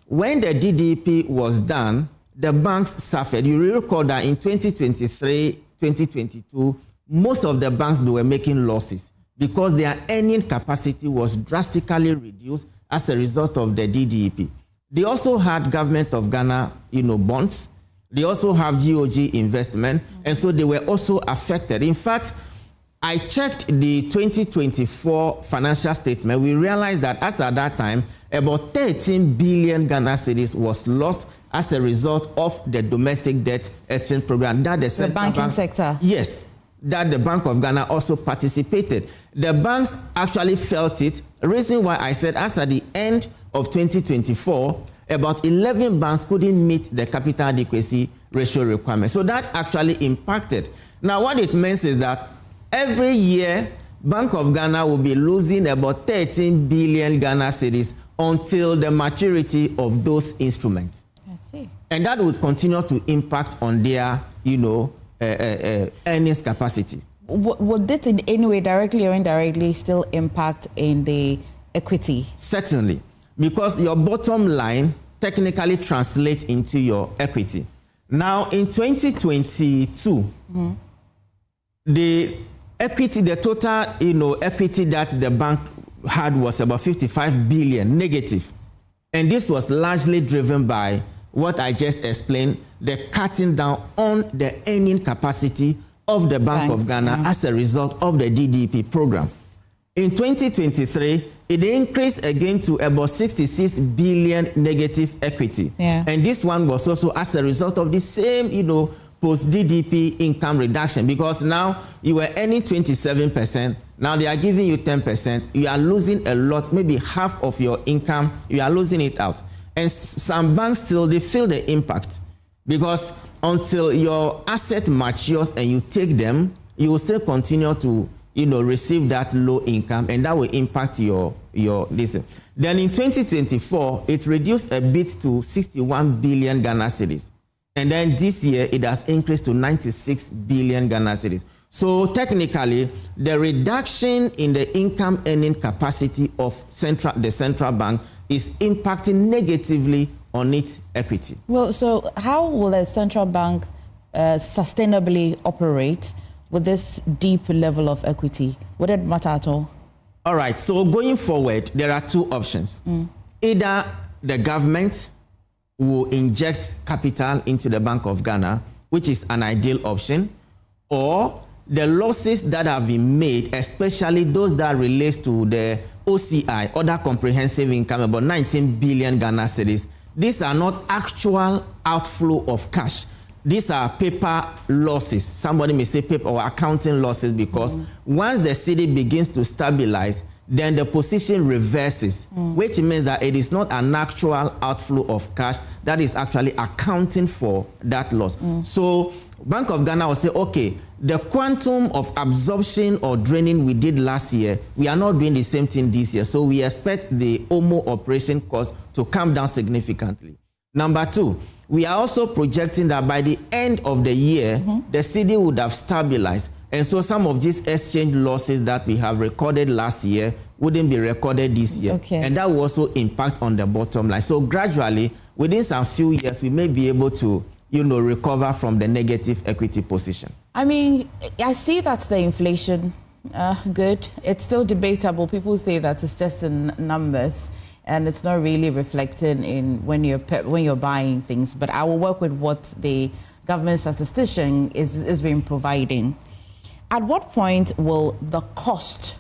when the DDP was done, the banks suffered. You recall that in 2023, 2022, most of the banks, they were making losses because their earning capacity was drastically reduced as a result of the DDP. They also had Government of Ghana, bonds. They also have GOG investment, and so they were also affected. In fact, I checked the 2024 financial statement. We realized that as at that time, about 13 billion Ghana cedis was lost as a result of the domestic debt exchange program that the banking sector. Yes, that the Bank of Ghana also participated. The banks actually felt it. The reason why I said as at the end of 2024, about 11 banks couldn't meet the capital adequacy ratio requirement. So that actually impacted. Now, what it means is that every year, Bank of Ghana will be losing about 13 billion Ghana cedis until the maturity of those instruments. I see. And that will continue to impact on their, earnings capacity. Would this in any way, directly or indirectly, still impact in the equity? Certainly, because your bottom line technically translates into your equity. Now, in 2022, the equity, the total, equity that the bank had was about 55 billion negative. And this was largely driven by what I just explained, the cutting down on the earning capacity of the Bank of Ghana as a result of the DDP program. In 2023, it increased again to about 66 billion negative equity. And this one was also as a result of the same, post-DDP income reduction, because now you were earning 27%, now they are giving you 10%, you are losing a lot, maybe half of your income, you are losing it out. And some banks still, they feel the impact, because until your asset matures and you take them, you will still continue to, receive that low income, and that will impact your this. Then in 2024, it reduced a bit to 61 billion Ghana cedis. And then this year, it has increased to 96 billion Ghana cedis. So technically, the reduction in the income earning capacity of the central bank is impacting negatively on its equity. Well, so how will a central bank sustainably operate with this deep level of equity? Would it matter at all? All right, so going forward, there are two options. Either the government will inject capital into the Bank of Ghana, which is an ideal option, or the losses that have been made, especially those that relate to the OCI, other comprehensive income, about 19 billion Ghana cedis. These are not actual outflow of cash. These are paper losses. Somebody may say paper or accounting losses, because once the cedi begins to stabilize, then the position reverses, which means that it is not an actual outflow of cash that is actually accounting for that loss. So Bank of Ghana will say, okay, the quantum of absorption or draining we did last year, we are not doing the same thing this year. So we expect the OMO operation cost to come down significantly. Number two, we are also projecting that by the end of the year, the cedi would have stabilized. And so some of these exchange losses that we have recorded last year wouldn't be recorded this year. And that will also impact on the bottom line. So gradually, within some few years, we may be able to, recover from the negative equity position. I mean, I see that's the inflation. Good. It's still debatable. People say that it's just in numbers and it's not really reflected in when you're buying things. But I will work with what the government statistician is being providing. At what point will the cost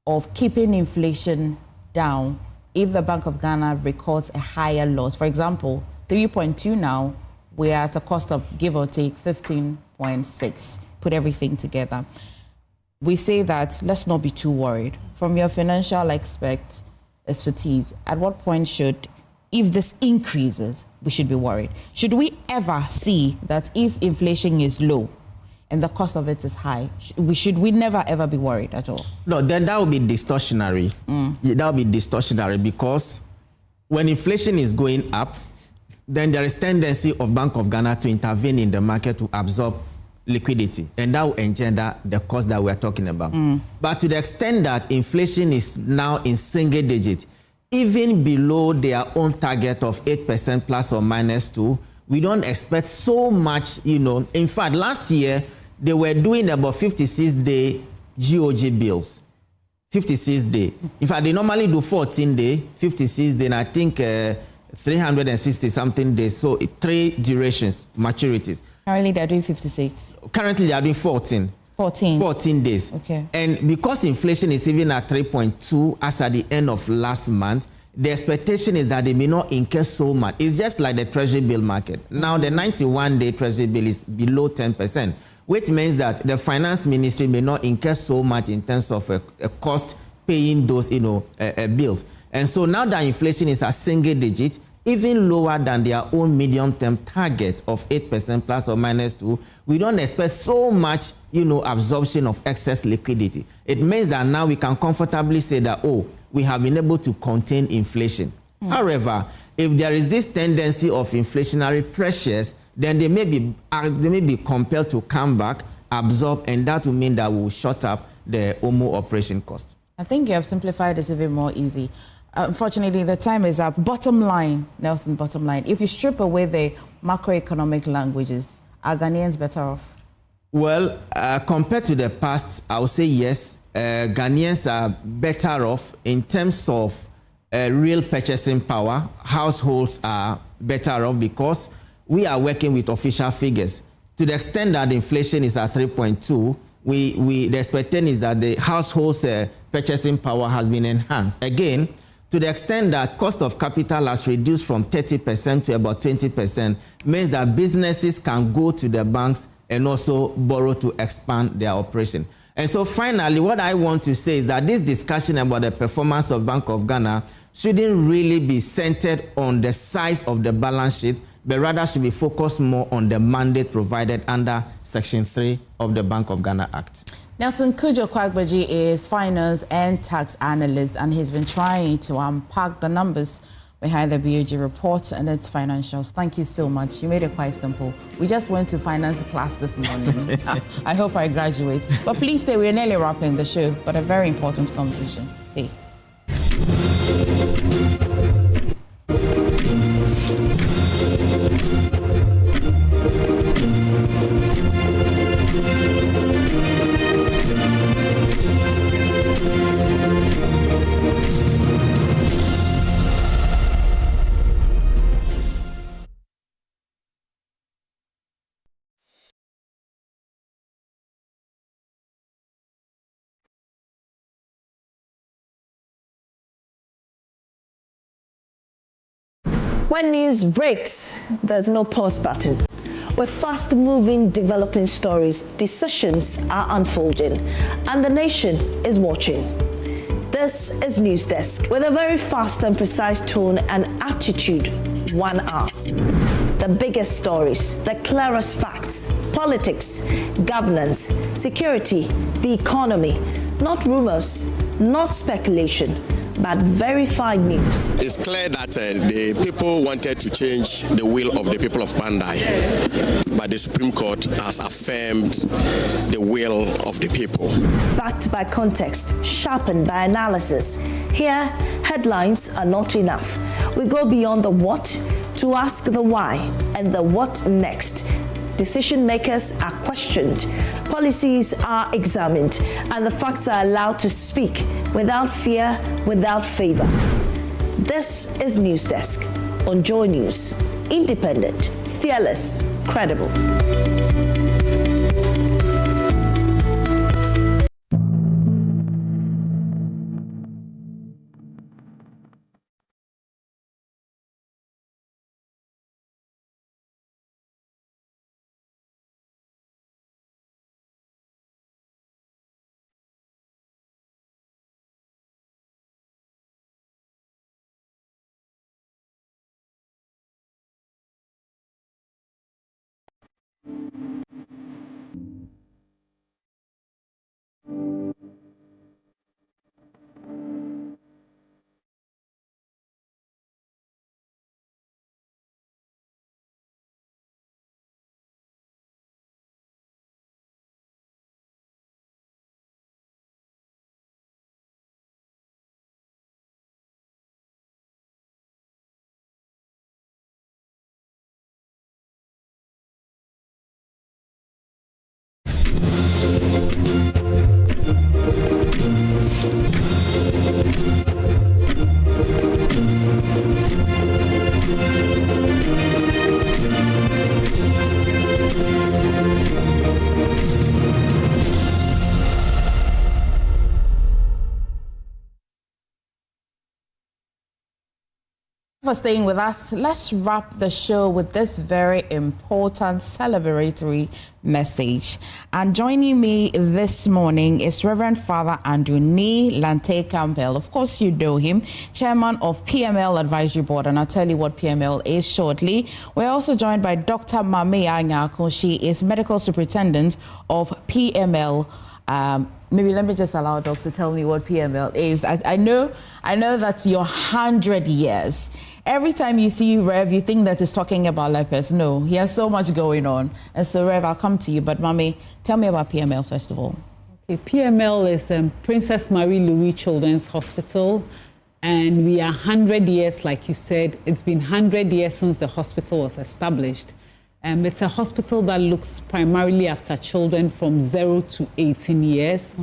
of keeping inflation down if the Bank of Ghana records a higher loss? For example, 3.2 now, we're at a cost of give or take 15.6. Put everything together. We say that let's not be too worried. From your financial expertise, at what point if this increases, we should be worried? Should we ever see that if inflation is low and the cost of it is high, should we never ever be worried at all? No, then that would be distortionary. That would be distortionary, because when inflation is going up, then there is tendency of Bank of Ghana to intervene in the market to absorb liquidity, and that will engender the cost that we're talking about. But to the extent that inflation is now in single digit, even below their own target of 8% plus or minus 2, we don't expect so much, In fact, last year, they were doing about 56-day GOG bills. 56-day. In fact, they normally do 14-day, 56-day, and I think 360-something days. So 3 durations, maturities. Currently, they're doing 56. Currently, they are doing 14. 14 days. Okay. And because inflation is even at 3.2 as at the end of last month, the expectation is that they may not incur so much. It's just like the treasury bill market. Now, the 91-day treasury bill is below 10%, which means that the finance ministry may not incur so much in terms of a cost paying those, bills. And so now that inflation is a single digit, even lower than their own medium-term target of 8% plus or minus 2, we don't expect so much, absorption of excess liquidity. It means that now we can comfortably say that, we have been able to contain inflation. However, if there is this tendency of inflationary pressures, then they may be compelled to come back, absorb, and that will mean that we will shut up the OMO operation cost. I think you have simplified it even more easy. Unfortunately, the time is up. Bottom line, Nelson, bottom line. If you strip away the macroeconomic languages, are Ghanaians better off? Well, compared to the past, I would say yes. Ghanaians are better off in terms of real purchasing power. Households are better off because we are working with official figures. To the extent that inflation is at 3.2, the expectation is that the households' purchasing power has been enhanced. Again, to the extent that cost of capital has reduced from 30% to about 20%, means that businesses can go to the banks and also borrow to expand their operation. And so finally, what I want to say is that this discussion about the performance of Bank of Ghana shouldn't really be centered on the size of the balance sheet, but rather should be focused more on the mandate provided under Section 3 of the Bank of Ghana Act. Nelson Kojo Kwagbaji is finance and tax analyst, and he's been trying to unpack the numbers behind the BOG report and its financials. Thank you so much. You made it quite simple. We just went to finance class this morning. I hope I graduate. But please stay. We're nearly wrapping the show, but a very important conversation. Stay. When news breaks, there's no pause button. With fast-moving, developing stories, decisions are unfolding, and the nation is watching. This is News Desk, with a very fast and precise tone and attitude, 1 hour. The biggest stories, the clearest facts, politics, governance, security, the economy, not rumors, not speculation, but verified news. It's clear that the people wanted to change the will of the people of Bandai, but the Supreme Court has affirmed the will of the people. Backed by context, sharpened by analysis. Here, headlines are not enough. We go beyond the what to ask the why and the what next. Decision makers are questioned, policies are examined, and the facts are allowed to speak without fear, without favor. This is News Desk on Joy News. Independent, fearless, credible. For staying with us, let's wrap the show with this very important celebratory message. And joining me this morning is Reverend Father Andrew Nee Lante Campbell. Of course, you know him, chairman of PML Advisory Board, and I'll tell you what PML is shortly. We're also joined by Dr. Mame Anyako. She is medical superintendent of PML. Maybe let me just allow Doc to tell me what PML is. I know that your 100 years. Every time you see Rev, you think that he's talking about lepers. No, he has so much going on. And so, Rev, I'll come to you. But, Mami, tell me about PML, first of all. Okay, PML is Princess Marie Louise Children's Hospital. And we are 100 years, like you said. It's been 100 years since the hospital was established. It's a hospital that looks primarily after children from 0 to 18 years.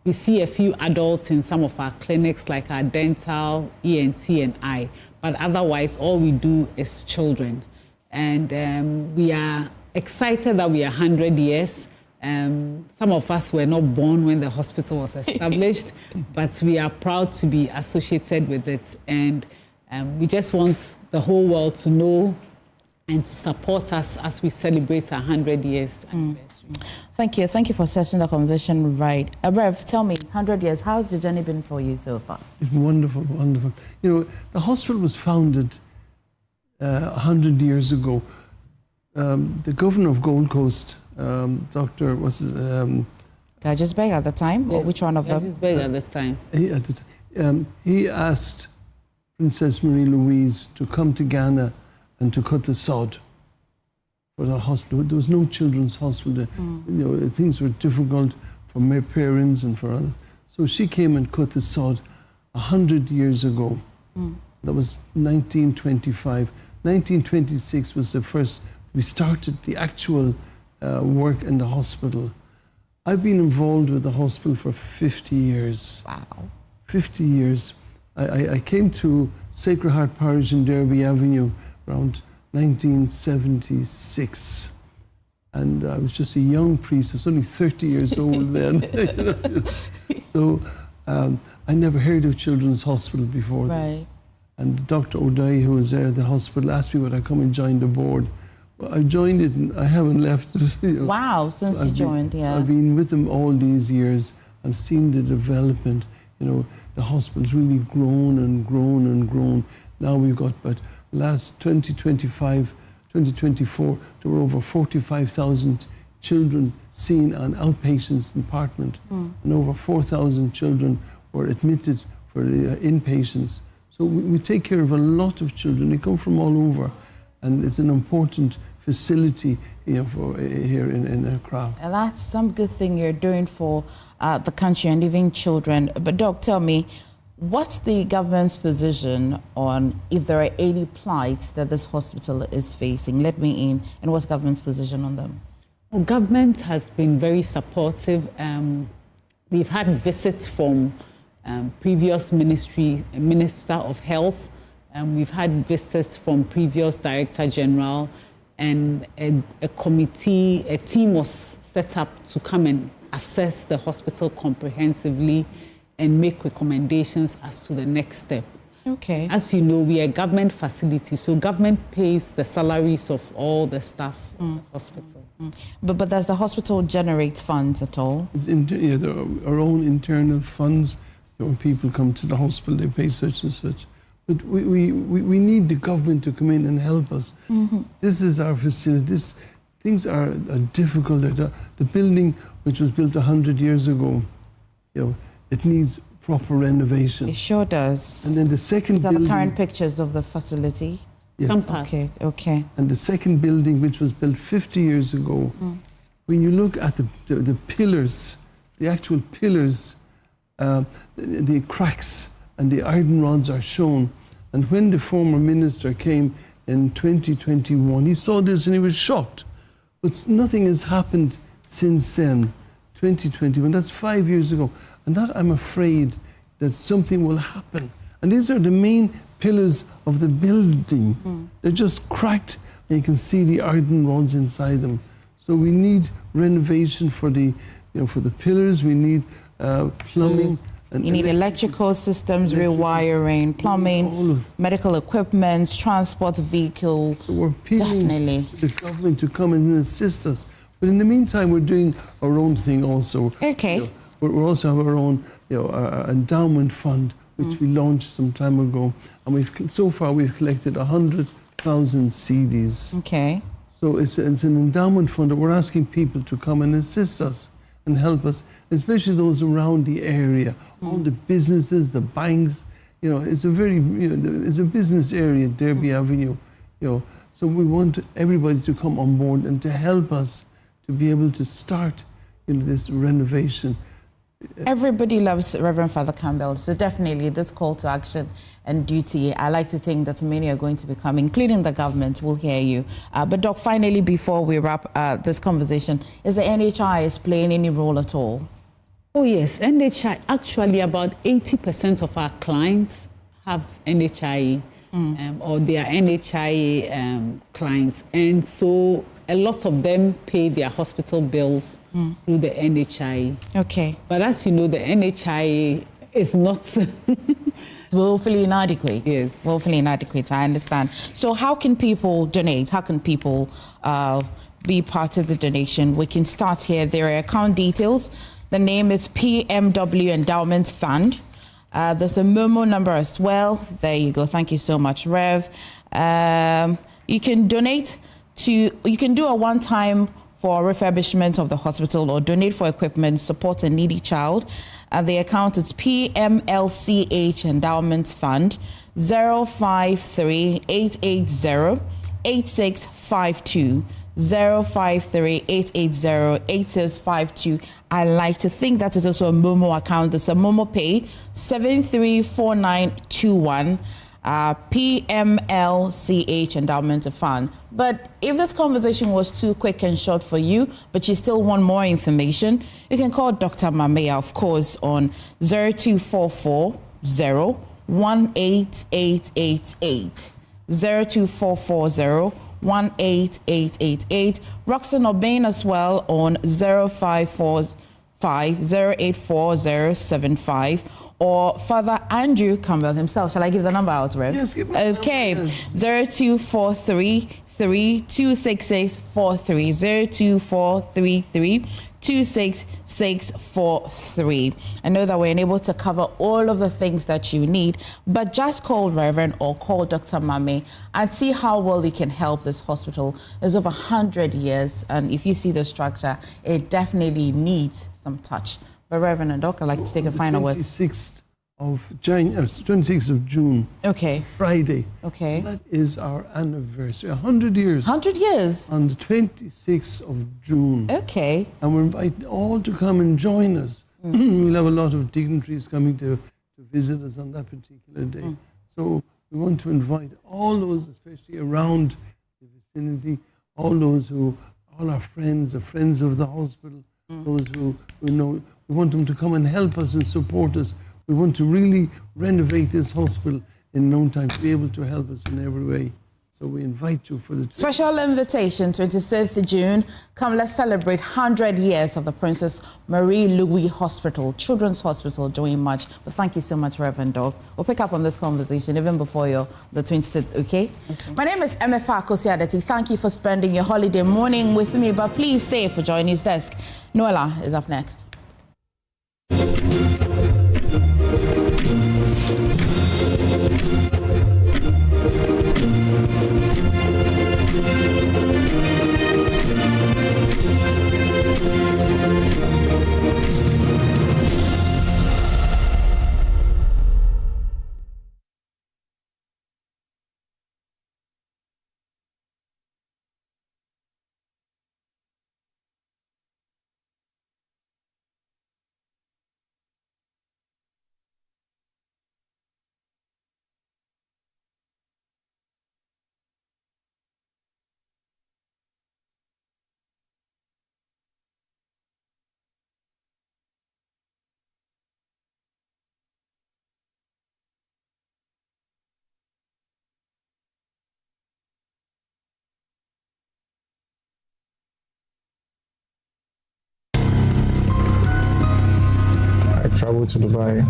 We see a few adults in some of our clinics, like our dental, ENT, and eye. But otherwise, all we do is children. And we are excited that we are 100 years. Some of us were not born when the hospital was established, but we are proud to be associated with it. And we just want the whole world to know and to support us as we celebrate our 100 years anniversary. Thank you. Thank you for setting the conversation right. Rev, tell me, 100 years, how's the journey been for you so far? It's been wonderful, wonderful. You know, the hospital was founded 100 years ago. The governor of Gold Coast, Dr. Gajisbeg at the time? Yes, or which one of them? Gajisbeg at the time. He asked Princess Marie Louise to come to Ghana and to cut the sod for the hospital. There was no children's hospital. Things were difficult for my parents and for others. So she came and cut the sod 100 years ago. That was 1925. 1926 was the first, we started the actual work in the hospital. I've been involved with the hospital for 50 years. Wow. 50 years. I came to Sacred Heart Parish in Derby Avenue around 1976. And I was just a young priest. I was only 30 years old then. So I never heard of Children's Hospital before this. And Dr. O'Day, who was there at the hospital, asked me would I come and join the board. Well, I joined it and I haven't left it. Wow, since you joined, So I've been with them all these years. I've seen the development. The hospital's really grown and grown and grown. Now we've got, but last 2024, there were over 45,000 children seen on outpatients department, and over 4,000 children were admitted for inpatients. So we take care of a lot of children. They come from all over, and it's an important facility for here in Accra. And that's some good thing you're doing for the country and even children. But Doc, tell me, what's the government's position on if there are any plights that this hospital is facing? Let me in. And what's government's position on them? Well, government has been very supportive. We've had visits from previous Minister of Health. We've had visits from previous Director General, and a team was set up to come and assess the hospital comprehensively and make recommendations as to the next step. Okay. As you know, we are a government facility, so government pays the salaries of all the staff in the hospital. But does the hospital generate funds at all? There are our own internal funds. When people come to the hospital, they pay such and such. But we need the government to come in and help us. This is our facility. Things are difficult. The building, which was built 100 years ago, it needs proper renovation. It sure does. And then the second These are building... the current pictures of the facility? Yes. Okay. And the second building, which was built 50 years ago, when you look at the pillars, the actual pillars, the cracks and the iron rods are shown. And when the former minister came in 2021, he saw this and he was shocked. But nothing has happened since then, 2021. That's 5 years ago. And that I'm afraid that something will happen. And these are the main pillars of the building. They're just cracked and you can see the iron rods inside them. So we need renovation for the pillars. We need plumbing. You need electrical systems, rewiring, plumbing, medical equipment, transport vehicles. So we're appealing to the government to come and assist us. But in the meantime, we're doing our own thing also. Okay. We also have our own endowment fund, which we launched some time ago. And so far we've collected 100,000 CDs. Okay. So it's an endowment fund that we're asking people to come and assist us and help us, especially those around the area, all the businesses, the banks. It's a very, it's a business area, Derby Avenue. So we want everybody to come on board and to help us to be able to start, this renovation. Everybody loves Reverend Father Campbell, so definitely this call to action and duty, I like to think that many are going to be coming, including the government, will hear you. But Doc, finally, before we wrap this conversation, is the NHI playing any role at all? Oh yes, NHI, actually about 80% of our clients have NHI or they are NHI clients. And so a lot of them pay their hospital bills through the NHI. Okay. But as you know, the NHI is not... woefully inadequate. Yes. Woefully inadequate, I understand. So how can people donate? How can people be part of the donation? We can start here. There are account details. The name is PMW Endowment Fund. There's a memo number as well. There you go. Thank you so much, Rev. You can donate you can do a one-time for refurbishment of the hospital or donate for equipment, support a needy child. The account is PMLCH Endowment Fund 053-880-8652. 053-880-8652. I like to think that is also a Momo account. It's a Momo Pay 734921. PMLCH Endowment Fund. But if this conversation was too quick and short for you, but you still want more information, you can call Dr. Mamea, of course, on 0244 18888. 02440 18888. Roxanne Obain as well on 0545 084075. Or Father Andrew Campbell himself. Shall I give the number out, Rev? Yes, give it. Okay, 0243 26643. 02433 26643. I know that we're unable to cover all of the things that you need, but just call Reverend or call Dr. Mame and see how well you can help this hospital. It's over 100 years, and if you see the structure, it definitely needs some touch. But Reverend and Doc, I'd like to take a final word. 26th of June. Okay. Friday. Okay. That is our anniversary. 100 years. 100 years. On the 26th of June. Okay. And we're inviting all to come and join us. We'll have a lot of dignitaries coming to visit us on that particular day. So we want to invite all those, especially around the vicinity, all our friends, the friends of the hospital, those who know. We want them to come and help us and support us. We want to really renovate this hospital in no time to be able to help us in every way. So we invite you for the special invitation, 26th June. Come, let's celebrate 100 years of the Princess Marie Louis Hospital, Children's Hospital, doing much. But thank you so much, Reverend Dog. We'll pick up on this conversation even before the 26th, okay? My name is Emefa Akosua Adeti. Thank you for spending your holiday morning with me, but please stay for Joy News Desk. Noella is up next. Traveled to Dubai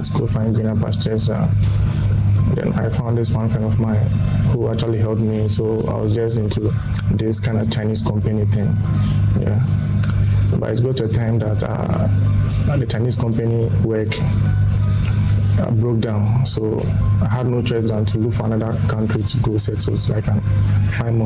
to go find greener pastures. Then I found this one friend of mine who actually helped me. So I was just into this kind of Chinese company thing. Yeah. But it got to a time that the Chinese company work broke down. So I had no choice than to look for another country to go settle so I can find more